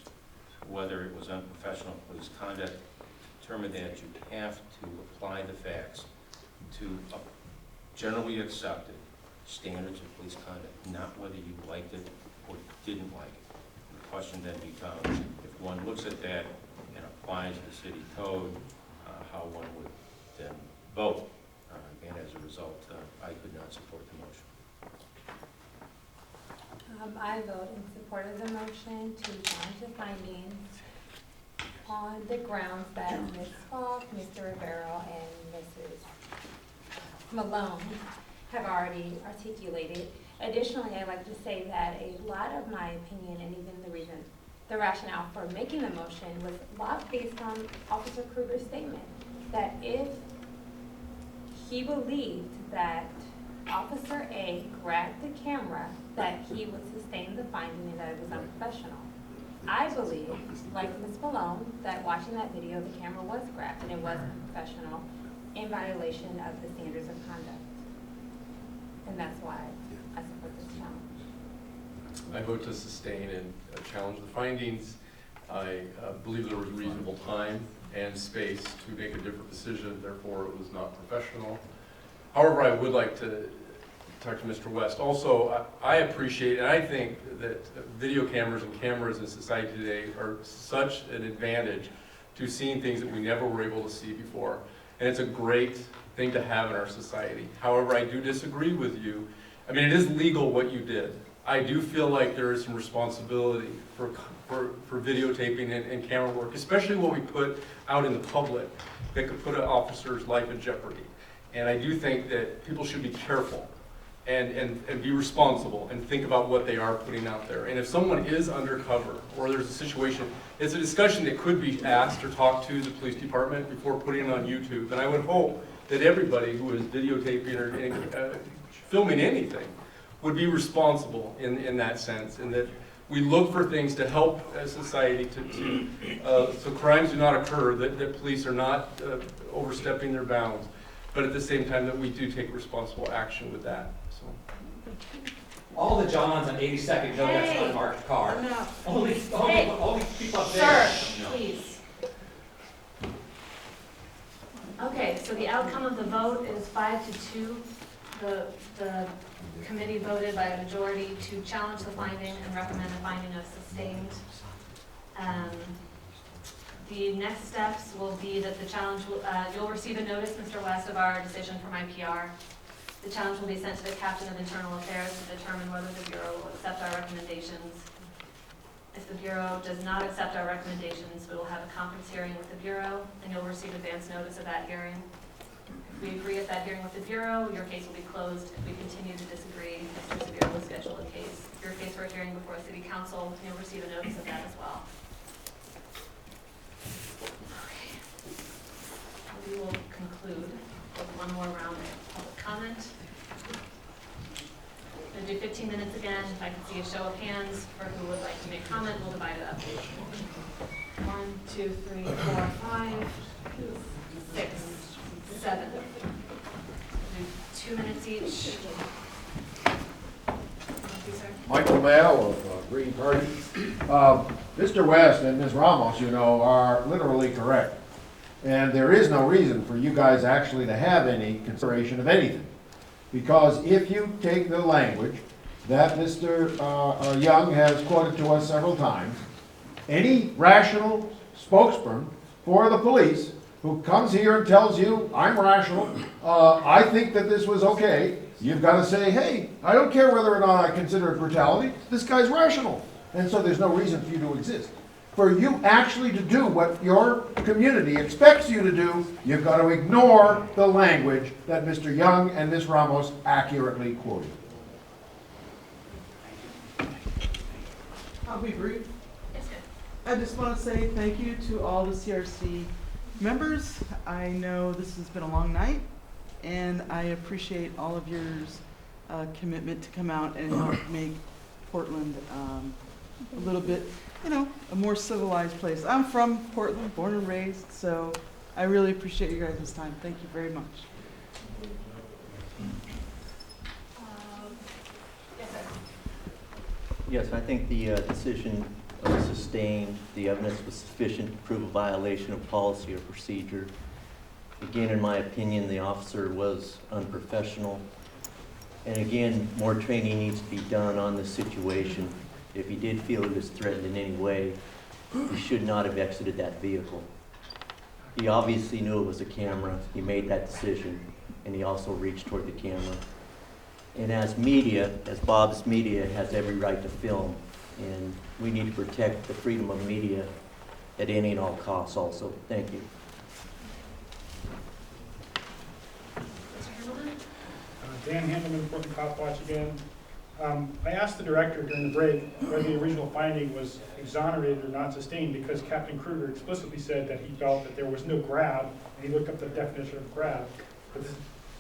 J: whether it was unprofessional police conduct. Determine that you have to apply the facts to generally accepted standards of police conduct, not whether you liked it or didn't like it. The question then becomes, if one looks at that and applies the city code, how one would then vote. And as a result, I could not support the motion.
L: I vote in support of the motion to challenge the findings on the grounds that Ms. Falk, Mr. Rivero, and Mrs. Malone have already articulated. Additionally, I'd like to say that a lot of my opinion and even the rationale for making the motion was a lot based on Officer Kruger's statement that if he believed that Officer A grabbed the camera, that he would sustain the finding and that it was unprofessional. I believe, like Ms. Malone, that watching that video, the camera was grabbed and it was unprofessional in violation of the standards of conduct. And that's why I support this challenge.
E: I vote to sustain and challenge the findings. I believe there was reasonable time and space to make a different decision, therefore it was not professional. However, I would like to talk to Mr. West. Also, I appreciate, and I think that video cameras and cameras in society today are such an advantage to seeing things that we never were able to see before. And it's a great thing to have in our society. However, I do disagree with you. I mean, it is legal what you did. I do feel like there is some responsibility for videotaping and camera work, especially what we put out in the public that could put an officer's life in jeopardy. And I do think that people should be careful and be responsible and think about what they are putting out there. And if someone is undercover or there's a situation, it's a discussion that could be asked or talked to the police department before putting it on YouTube. And I would hope that everybody who is videotaping or filming anything would be responsible in that sense, and that we look for things to help society so crimes do not occur, that police are not overstepping their bounds, but at the same time that we do take responsible action with that. So.
N: All the Johns on 82nd know that's an unmarked car.
B: Enough.
N: Only people up
B: Sir,
N: there.
B: please. Okay, so the outcome of the vote is 5-2. The committee voted by a majority to challenge the finding and recommend a finding of sustained. The next steps will be that the challenge will, you'll receive a notice, Mr. West, of our decision from IPR. The challenge will be sent to the Captain of Internal Affairs to determine whether the Bureau will accept our recommendations. If the Bureau does not accept our recommendations, we will have a conference hearing with the Bureau, and you'll receive advance notice of that hearing. If we agree at that hearing with the Bureau, your case will be closed. If we continue to disagree, Mr. Severe will schedule a case. Your case for a hearing before City Council, you'll receive a notice of that as well. Okay. We will conclude with one more round of public comment. We'll do 15 minutes again. If I can see a show of hands for who would like to make comment, we'll divide it up. 1, 2, 3, 4, 5, 6, 7. Do 2 minutes each.
C: Michael Mayo of Green Party. Mr. West and Ms. Ramos, you know, are literally correct. And there is no reason for you guys actually to have any consideration of anything. Because if you take the language that Mr. Young has quoted to us several times, any rational spokesman for the police who comes here and tells you, I'm rational, I think that this was okay, you've got to say, hey, I don't care whether or not I consider it brutality, this guy's rational. And so there's no reason for you to exist. for you actually to do what your community expects you to do, you've got to ignore the language that Mr. Young and Ms. Ramos accurately quoted.
F: I'll be brief. I just want to say thank you to all the CRC members. I know this has been a long night, and I appreciate all of your commitment to come out and help make Portland a little bit, a more civilized place. I'm from Portland, born and raised, so I really appreciate you guys' time. Thank you very much.
S: Yes, I think the decision was sustained. The evidence was sufficient to prove a violation of policy or procedure. Again, in my opinion, the officer was unprofessional. And again, more training needs to be done on this situation. If he did feel he was threatened in any way, he should not have exited that vehicle. He obviously knew it was a camera. He made that decision, and he also reached toward the camera. And as media, as Bob's media has every right to film, and we need to protect the freedom of media at any and all costs also. Thank you.
I: Dan Handelman, Portland Cop Watch again. I asked the director during the break whether the original finding was exonerated or not sustained, because Captain Kruger explicitly said that he felt that there was no grab, and he looked up the definition of grab. But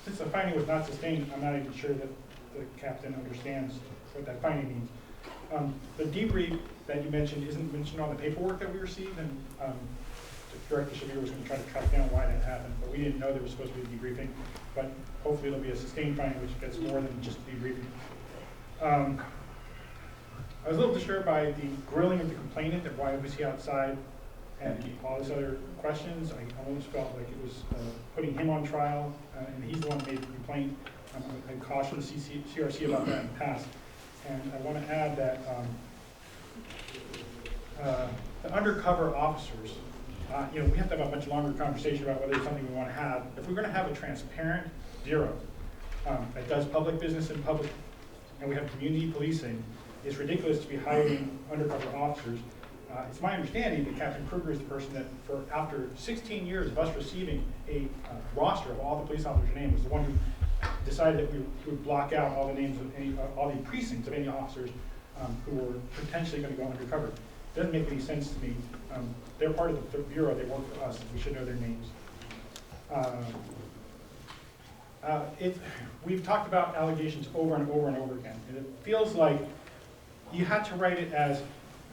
I: since the finding was not sustained, I'm not even sure that the captain understands what that finding means. The debrief that you mentioned isn't mentioned on the paperwork that we received, and Director Shabir was going to try to track down why that happened, but we didn't know there was supposed to be a debriefing. But hopefully it'll be a sustained finding, which gets more than just debriefing. I was a little disturbed by the grilling of the complainant and why was he outside and all these other questions. I almost felt like it was putting him on trial, and he's the one who made the complaint. I cautioned the CRC about that in the past. And I want to add that the undercover officers, we have to have a much longer conversation about whether it's something we want to have. If we're going to have a transparent bureau that does public business in public, and we have community policing, it's ridiculous to be hiring undercover officers. It's my understanding that Captain Kruger is the person that, after 16 years of us receiving a roster of all the police officers' names, was the one who decided that we would block out all the names of all the precincts of any officers who were potentially going to go undercover. It doesn't make any sense to me. They're part of the bureau. They work for us. We should know their names. We've talked about allegations over and over and over again, and it feels like you had to write it as,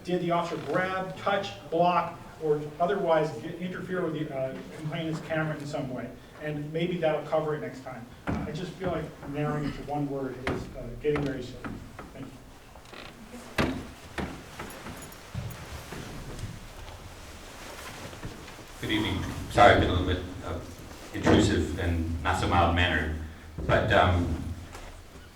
I: did the officer grab, touch, block, or otherwise interfere with the complainant's camera in some way? And maybe that'll cover it next time. I just feel like narrowing it to one word is getting very silly. Thank you.
G: Good evening. Sorry, I've been a little bit intrusive and not so mild-mannered. But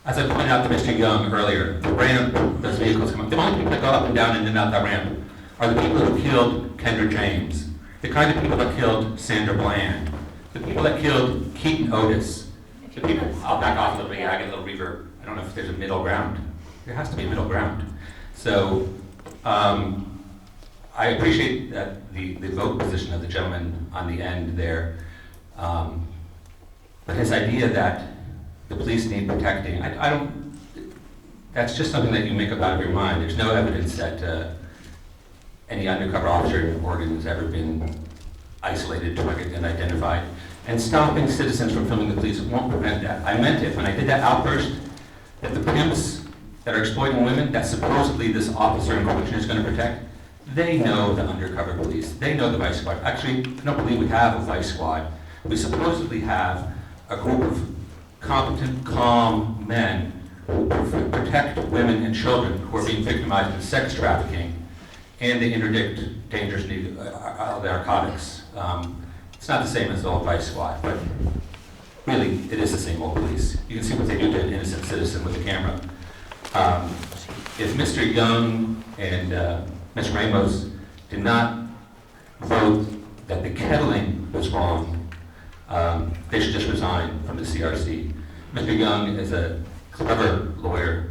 G: as I pointed out to Mr. Young earlier, the ramp, those vehicles come up. The only people that go up and down and in and out that ramp are the people who killed Kendra James, the kind of people that killed Sandra Bland, the people that killed Keaton Otis, the people, I'll back off a little bit, I get a little reverb. I don't know if there's a middle ground. There has to be a middle ground. So I appreciate that the vote position of the gentleman on the end there. But his idea that the police need protecting, I don't, that's just something that you make up out of your mind. There's no evidence that any undercover officer in Oregon has ever been isolated, targeted, and identified. And stopping citizens from filming the police won't prevent that. I meant it when I did that outburst, that the pimps that are exploiting women, that supposedly this officer in question is going to protect, they know the undercover police. They know the vice squad. Actually, I don't believe we have a vice squad. We supposedly have a group of competent, calm men who protect women and children who are being victimized in sex trafficking, and they interdict dangerous narcotics. It's not the same as the old vice squad, but really, it is the same old police. You can see what they do to an innocent citizen with a camera. If Mr. Young and Ms. Ramos did not vote that the kettling was wrong, they should just resign from the CRC. Mr. Young is a clever lawyer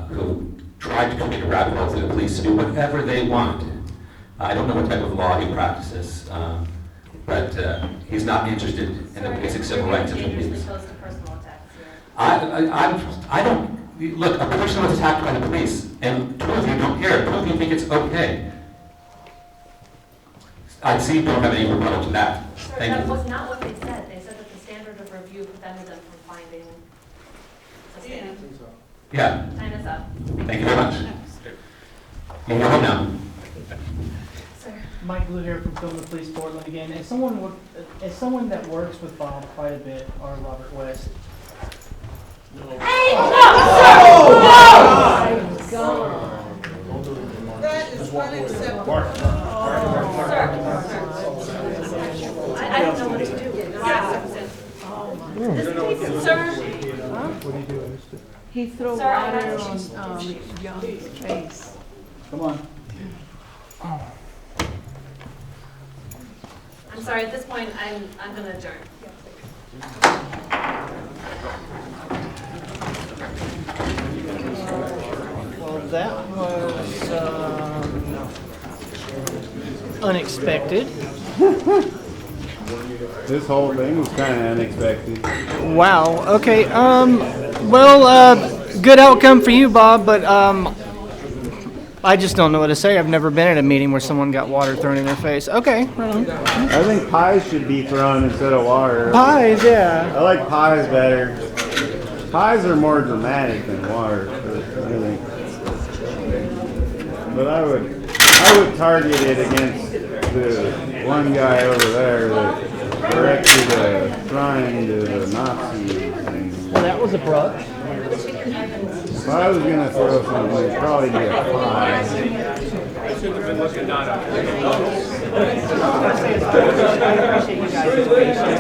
G: who tried to create a rabbit hole for the police to do whatever they want. I don't know what type of law he practices, but he's not interested in the basic civil rights of
B: Dangerously
G: police.
B: close to personal attacks here.
G: I don't, look, a person was attacked by the police, and two of you don't care, two of you think it's okay. I see you don't have any rebuttal to that.
B: Sir,
G: Thank
B: that
G: you.
B: was not what they said. They said that the standard of review prevented them from finding sustaining.
G: Yeah,
B: Time is up.
G: thank you very much. You can go home now.
B: Sir.
A: Mike Blue here from Film the Police Portland again. As someone that works with Bob quite a bit, or Robert West.
B: Hey, no,
A: God.
F: That is unacceptable.
B: I don't know what to do. Sir?
O: What do you do?
Q: He threw
B: Sir, I'm
Q: water
B: not-
Q: on Young's face.
O: Come on.
B: I'm sorry, at this point, I'm gonna adjourn.
A: Well, that was unexpected.
T: This whole thing was kind of unexpected.
A: Wow. Okay. Well, good outcome for you, Bob. But I just don't know what to say. I've never been at a meeting where someone got water thrown in their face. Okay. Right on.
T: I think pies should be thrown instead of water.
A: Pies, yeah.
T: I like pies better. Pies are more dramatic than water, I think. But I would target it against the one guy over there that erected a shrine to the Nazis.
A: Well, that was abrupt.
T: If I was gonna throw something, it'd probably be a pie.
M: I should have been looking down.
A: I appreciate you guys' patience.